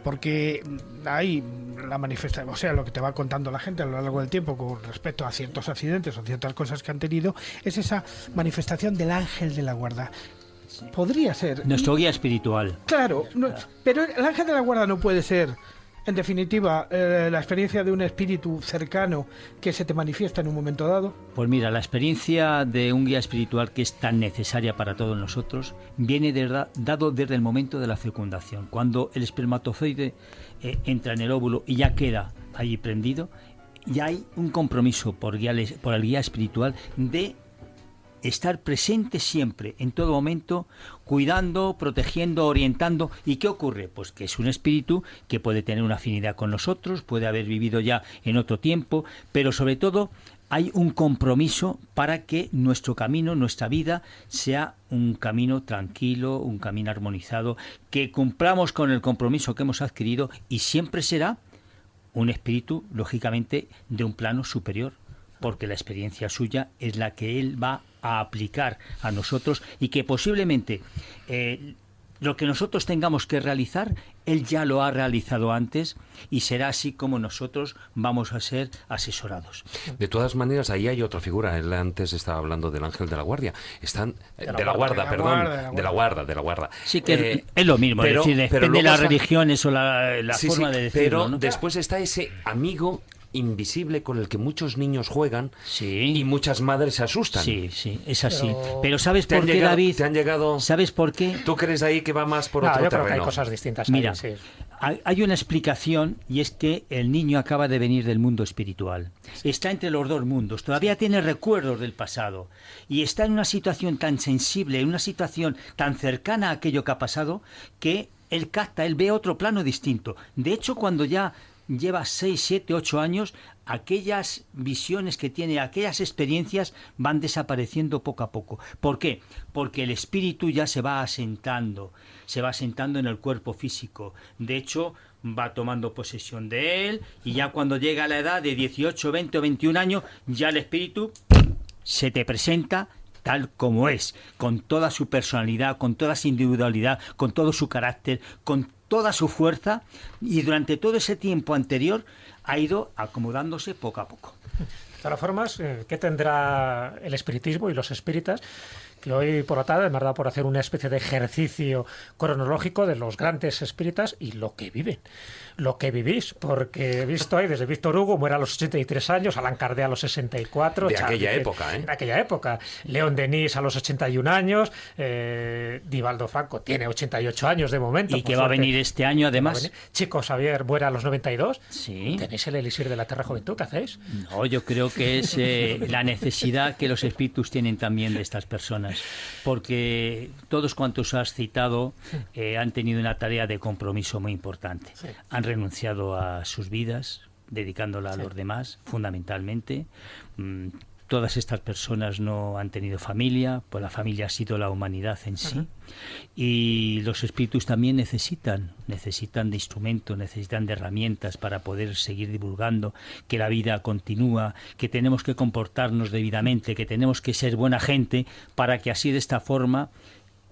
Porque hay la manifestación, o sea, lo que te va contando la gente a lo largo del tiempo con respecto a ciertos accidentes o ciertas cosas que han tenido, es esa manifestación del ángel de la guarda. Podría ser. Nuestro guía espiritual. Claro, pero el ángel de la guarda no puede ser, en definitiva, la experiencia de un espíritu cercano que se te manifiesta en un momento dado. Pues mira, la experiencia de un guía espiritual que es tan necesaria para todos nosotros viene dado desde el momento de la fecundación. Cuando el espermatozoide entra en el óvulo y ya queda allí prendido, ya hay un compromiso por el guía espiritual de estar presente siempre, en todo momento, cuidando, protegiendo, orientando. ¿Y qué ocurre? Pues que es un espíritu que puede tener una afinidad con nosotros, puede haber vivido ya en otro tiempo, pero sobre todo hay un compromiso para que nuestro camino, nuestra vida, sea un camino tranquilo, un camino armonizado, que cumplamos con el compromiso que hemos adquirido, y siempre será un espíritu, lógicamente, de un plano superior, porque la experiencia suya es la que él va a aplicar a nosotros, y que posiblemente lo que nosotros tengamos que realizar, él ya lo ha realizado antes y será así como nosotros vamos a ser asesorados. De todas maneras, ahí hay otra figura. Él antes estaba hablando del ángel de la guardia. De la guarda. Sí, que es lo mismo, es decir, depende de las religiones o la forma de decirlo. Pero ¿no? después está ese amigo invisible con el que muchos niños juegan y muchas madres se asustan. Sí, es así. Pero ¿sabes por qué, David? ¿Te han llegado? ¿Sabes por qué? ¿Tú crees ahí que va más por otro yo terreno? creo que hay cosas distintas. Mira, ahí, sí. hay una explicación y es que el niño acaba de venir del mundo espiritual. Está entre los dos mundos, todavía tiene recuerdos del pasado y está en una situación tan sensible, en una situación tan cercana a aquello que ha pasado, que él capta, él ve otro plano distinto. De hecho, cuando ya lleva 6, 7, 8 años, aquellas visiones que tiene, aquellas experiencias van desapareciendo poco a poco. ¿Por qué? Porque el espíritu ya se va asentando en el cuerpo físico. De hecho, va tomando posesión de él y ya cuando llega a la edad de 18, 20 o 21 años, ya el espíritu se te presenta tal como es, con toda su personalidad, con toda su individualidad, con todo su carácter, con toda su fuerza, y durante todo ese tiempo anterior ha ido acomodándose poco a poco. De todas formas, ¿qué tendrá el espiritismo y los espíritas? Que hoy por la tarde me ha dado por hacer una especie de ejercicio cronológico de los grandes espíritas y lo que viven, lo que vivís, porque he visto ahí desde Víctor Hugo, muere a los 83 años, Allan Kardec a los 64. De aquella época, ¿eh? De aquella época. León Denis a los 81 años, Divaldo Franco tiene 88 años de momento. Y que va a venir este año, además. Chico Xavier muere a los 92. Sí. ¿Tenéis el elixir de la Terra Juventud? ¿Qué hacéis? No, yo creo que es la necesidad que los espíritus tienen también de estas personas. Porque todos cuantos has citado han tenido una tarea de compromiso muy importante. Sí. Han renunciado a sus vidas, dedicándola a los demás, fundamentalmente. Todas estas personas no han tenido familia, pues la familia ha sido la humanidad en sí. Y los espíritus también necesitan de instrumentos, necesitan de herramientas para poder seguir divulgando que la vida continúa, que tenemos que comportarnos debidamente, que tenemos que ser buena gente, para que así de esta forma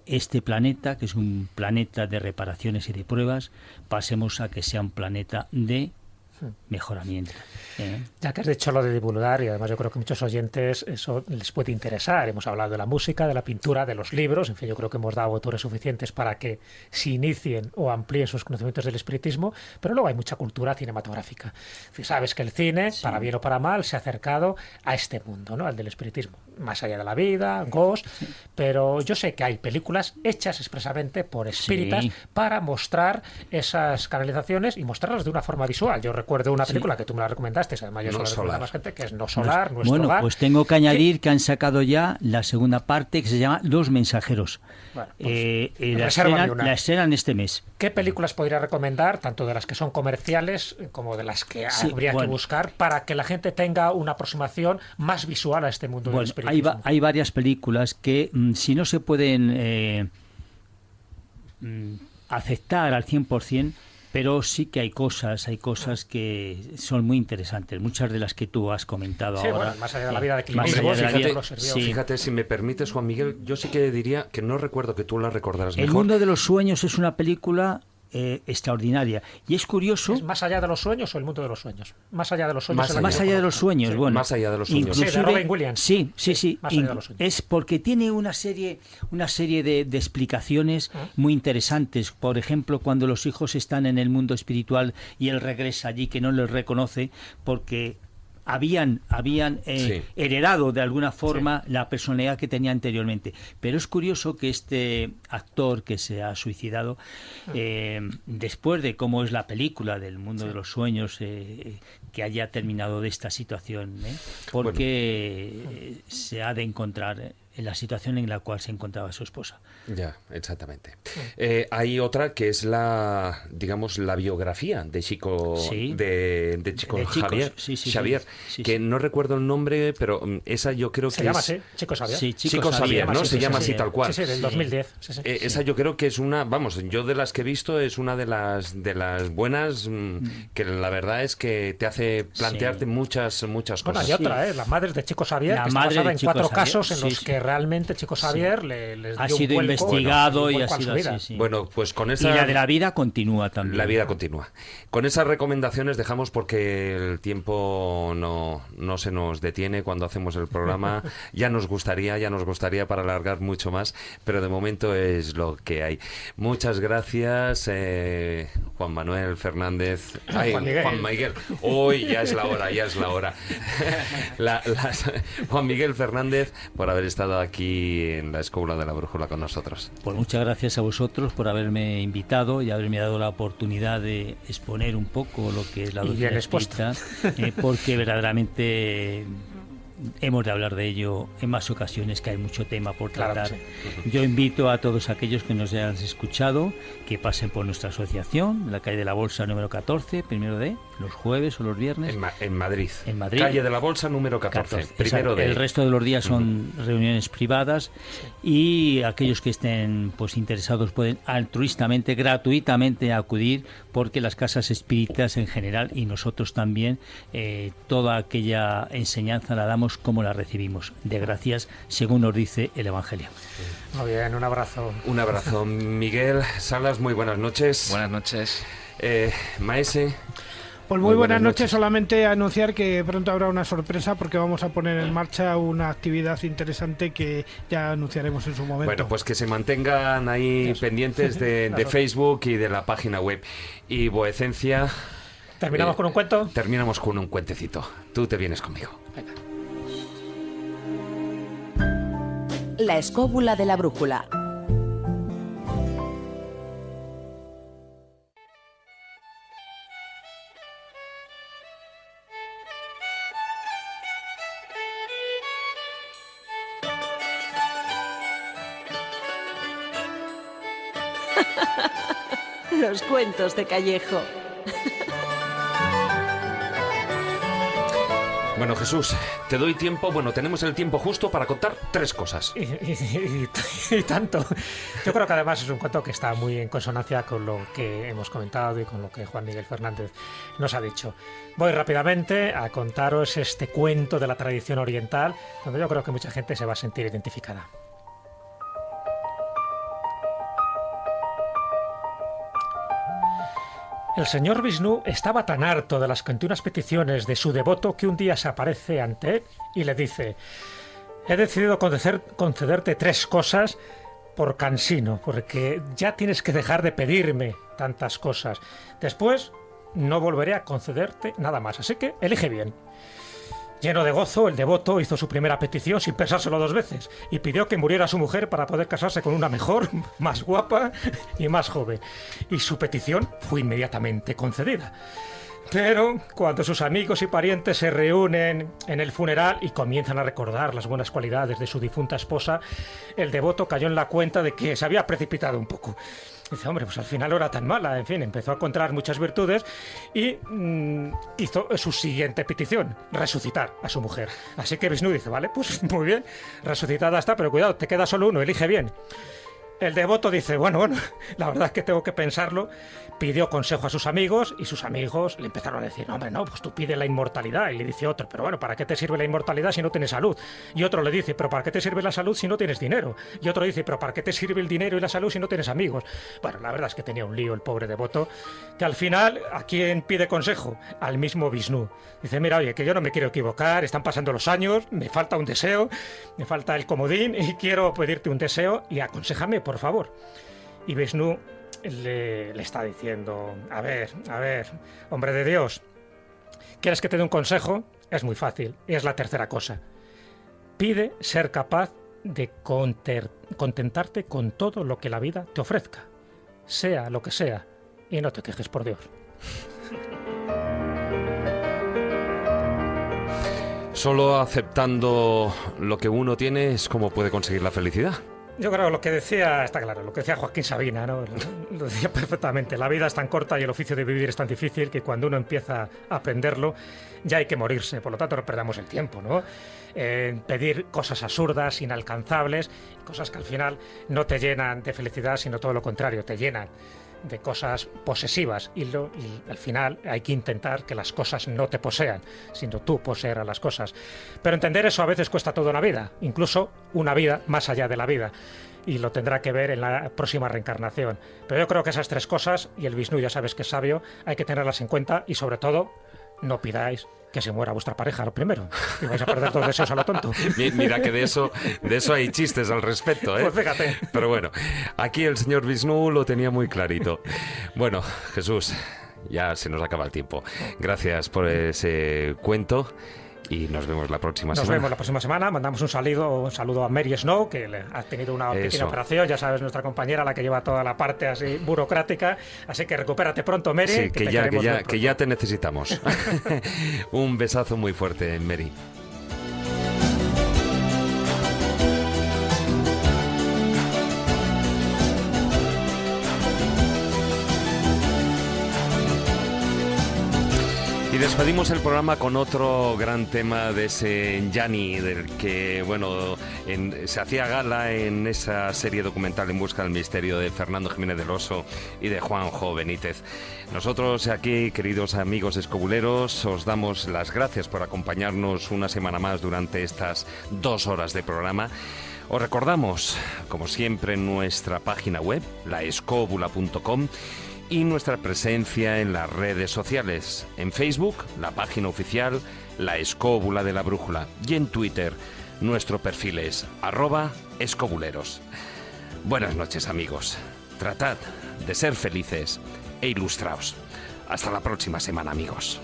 este planeta, que es un planeta de reparaciones y de pruebas, pasemos a que sea un planeta de mejoramiento. Ya que has dicho lo de divulgar, y además yo creo que muchos oyentes eso les puede interesar. Hemos hablado de la música, de la pintura, de los libros, en fin, yo creo que hemos dado autores suficientes para que se inicien o amplíen sus conocimientos del espiritismo, pero luego hay mucha cultura cinematográfica. Sabes que el cine, para bien o para mal, se ha acercado a este mundo, ¿no? Al del espiritismo, más allá de la vida, Ghost, pero yo sé que hay películas hechas expresamente por espíritas para mostrar esas canalizaciones y mostrarlas de una forma visual. Yo recuerdo una película que tú me la recomendaste, además yo solo la más gente, que es No Solar, Nuestro Hogar. Pues tengo que añadir que han sacado ya la segunda parte, que se llama Los Mensajeros. Bueno, pues, la estrenan este mes. ¿Qué películas podría recomendar, tanto de las que son comerciales como de las que habría que buscar, para que la gente tenga una aproximación más visual a este mundo del espiritismo? Hay varias películas que, si no se pueden aceptar al 100%, pero sí que hay cosas que son muy interesantes, muchas de las que tú has comentado ahora. Bueno, más allá de la vida de Clint. Fíjate, si me permites, Juan Miguel, yo sí que diría que no recuerdo, que tú la recordarás mejor. El mundo de los sueños es una película extraordinaria. Y es curioso... ¿Es más allá de los sueños o el mundo de los sueños? Más allá de los sueños. Más allá de los sueños, bueno. Más allá de los sueños. De Robin Williams. Sí. Más allá de los sueños. Es porque tiene una serie de explicaciones muy interesantes. Por ejemplo, cuando los hijos están en el mundo espiritual y él regresa allí, que no les reconoce porque habían heredado de alguna forma la personalidad que tenía anteriormente. Pero es curioso que este actor que se ha suicidado, después de cómo es la película del mundo de los sueños, que haya terminado de esta situación, porque se ha de encontrar en la situación en la cual se encontraba su esposa. Ya, exactamente. Hay otra que es la biografía de Chico, de Chico Xavier, que no recuerdo el nombre, pero esa yo creo que se llama así, Chico Xavier. Sí, Chico Xavier, ¿no? Se llama así tal cual. Sí, del 2010. Esa yo creo que es una, yo de las que he visto es una de las buenas, que la verdad es que te hace plantearte muchas cosas. Bueno, hay otra, las madres de Chico Xavier, que está basada en 4 casos en los que realmente Chico Xavier les ha dio sido un vuelco, investigado un y ha vuelco a sido su vida. así, sí. Bueno, pues con Y esa... la de la vida continúa también. La vida continúa. Con esas recomendaciones dejamos, porque el tiempo no se nos detiene cuando hacemos el programa. Ya nos gustaría para alargar mucho más, pero de momento es lo que hay. Muchas gracias, Juan Manuel Fernández. Ay, Juan Miguel. Hoy ya es la hora. Juan Miguel Fernández, por haber estado aquí en la Escóbula de la Brújula con nosotros. Pues muchas gracias a vosotros por haberme invitado y haberme dado la oportunidad de exponer un poco lo que es la doctrina espírita, porque verdaderamente hemos de hablar de ello en más ocasiones, que hay mucho tema por tratar. Claro que sí. Yo invito a todos aquellos que nos hayan escuchado que pasen por nuestra asociación, en la calle de la Bolsa número 14, primero D, los jueves o los viernes. En Madrid. En Madrid. Calle de la Bolsa número 14, primero D. El resto de los días son reuniones privadas, y aquellos que estén pues interesados pueden altruistamente, gratuitamente acudir, porque las casas espíritas en general, y nosotros también, toda aquella enseñanza la damos como la recibimos, de gracias, según nos dice el Evangelio. Muy bien, un abrazo. Un abrazo. Miguel Salas, muy buenas noches. Buenas noches. Maese. Pues muy buenas noches. Solamente anunciar que pronto habrá una sorpresa, porque vamos a poner en marcha una actividad interesante que ya anunciaremos en su momento. Bueno, pues que se mantengan ahí pendientes de Facebook y de la página web. Y Voecencia... ¿Terminamos con un cuento? Terminamos con un cuentecito. Tú te vienes conmigo. Venga. La Escóbula de la Brújula. Los cuentos de Callejo. Bueno, Jesús, te doy tiempo. Bueno, tenemos el tiempo justo para contar 3 cosas. Y tanto. Yo creo que además es un cuento que está muy en consonancia con lo que hemos comentado y con lo que Juan Miguel Fernández nos ha dicho. Voy rápidamente a contaros este cuento de la tradición oriental, donde yo creo que mucha gente se va a sentir identificada. El señor Vishnu estaba tan harto de las continuas peticiones de su devoto que un día se aparece ante él y le dice: he decidido concederte 3 cosas por cansino, porque ya tienes que dejar de pedirme tantas cosas. Después no volveré a concederte nada más, así que elige bien. Lleno de gozo, el devoto hizo su primera petición sin pensárselo 2 veces y pidió que muriera su mujer para poder casarse con una mejor, más guapa y más joven. Y su petición fue inmediatamente concedida. Pero cuando sus amigos y parientes se reúnen en el funeral y comienzan a recordar las buenas cualidades de su difunta esposa, el devoto cayó en la cuenta de que se había precipitado un poco. Dice: hombre, pues al final no era tan mala. En fin, empezó a encontrar muchas virtudes y hizo su siguiente petición: resucitar a su mujer. Así que Vishnu dice: vale, pues muy bien, resucitada está, pero cuidado, te queda solo uno, elige bien. El devoto dice: bueno, la verdad es que tengo que pensarlo. Pidió consejo a sus amigos y sus amigos le empezaron a decir: no, hombre, no, pues tú pide la inmortalidad. Y le dice otro: pero bueno, ¿para qué te sirve la inmortalidad si no tienes salud? Y otro le dice: pero ¿para qué te sirve la salud si no tienes dinero? Y otro dice: pero ¿para qué te sirve el dinero y la salud si no tienes amigos? Bueno, la verdad es que tenía un lío el pobre devoto, que al final, ¿a quién pide consejo? Al mismo Vishnu. Dice: mira, oye, que yo no me quiero equivocar, están pasando los años, me falta un deseo, me falta el comodín y quiero pedirte un deseo y aconséjame, por favor. Y Vishnu le está diciendo: a ver, hombre de Dios, ¿quieres que te dé un consejo? Es muy fácil, y es la tercera cosa. Pide ser capaz de contentarte con todo lo que la vida te ofrezca, sea lo que sea, y no te quejes, por Dios. Solo aceptando lo que uno tiene es como puede conseguir la felicidad. Yo creo que lo que decía, está claro, lo que decía Joaquín Sabina, ¿no? Lo decía perfectamente. La vida es tan corta y el oficio de vivir es tan difícil que cuando uno empieza a aprenderlo ya hay que morirse. Por lo tanto, no perdamos el tiempo, ¿no? Pedir cosas absurdas, inalcanzables, cosas que al final no te llenan de felicidad, sino todo lo contrario, te llenan de cosas posesivas y al final hay que intentar que las cosas no te posean, sino tú poseer a las cosas. Pero entender eso a veces cuesta toda una vida, incluso una vida más allá de la vida, y lo tendrá que ver en la próxima reencarnación. Pero yo creo que esas 3 cosas, y el Vishnu ya sabes que es sabio, hay que tenerlas en cuenta y sobre todo no pidáis que se muera vuestra pareja lo primero, y vais a perder todos los deseos a lo tonto. Mira que de eso hay chistes al respecto, ¿eh? Pues fíjate. Pero bueno, aquí el señor Vishnu lo tenía muy clarito. Bueno, Jesús, ya se nos acaba el tiempo. Gracias por ese cuento. Y nos vemos la próxima semana. Nos vemos la próxima semana. Mandamos un saludo a Mary Snow, que ha tenido una pequeña operación. Ya sabes, nuestra compañera, la que lleva toda la parte así burocrática. Así que recupérate pronto, Mary. Sí, que ya te necesitamos. Un besazo muy fuerte, Mary. Y despedimos el programa con otro gran tema de ese Yani, del que, bueno, se hacía gala en esa serie documental En busca del misterio de Fernando Jiménez del Oso y de Juanjo Benítez. Nosotros aquí, queridos amigos escobuleros, os damos las gracias por acompañarnos una semana más durante estas 2 horas de programa. Os recordamos, como siempre, nuestra página web, laescobula.com, y nuestra presencia en las redes sociales. En Facebook, la página oficial La Escóbula de la Brújula, y en Twitter, nuestro perfil es @escobuleros. Buenas noches, amigos. Tratad de ser felices e ilustraos. Hasta la próxima semana, amigos.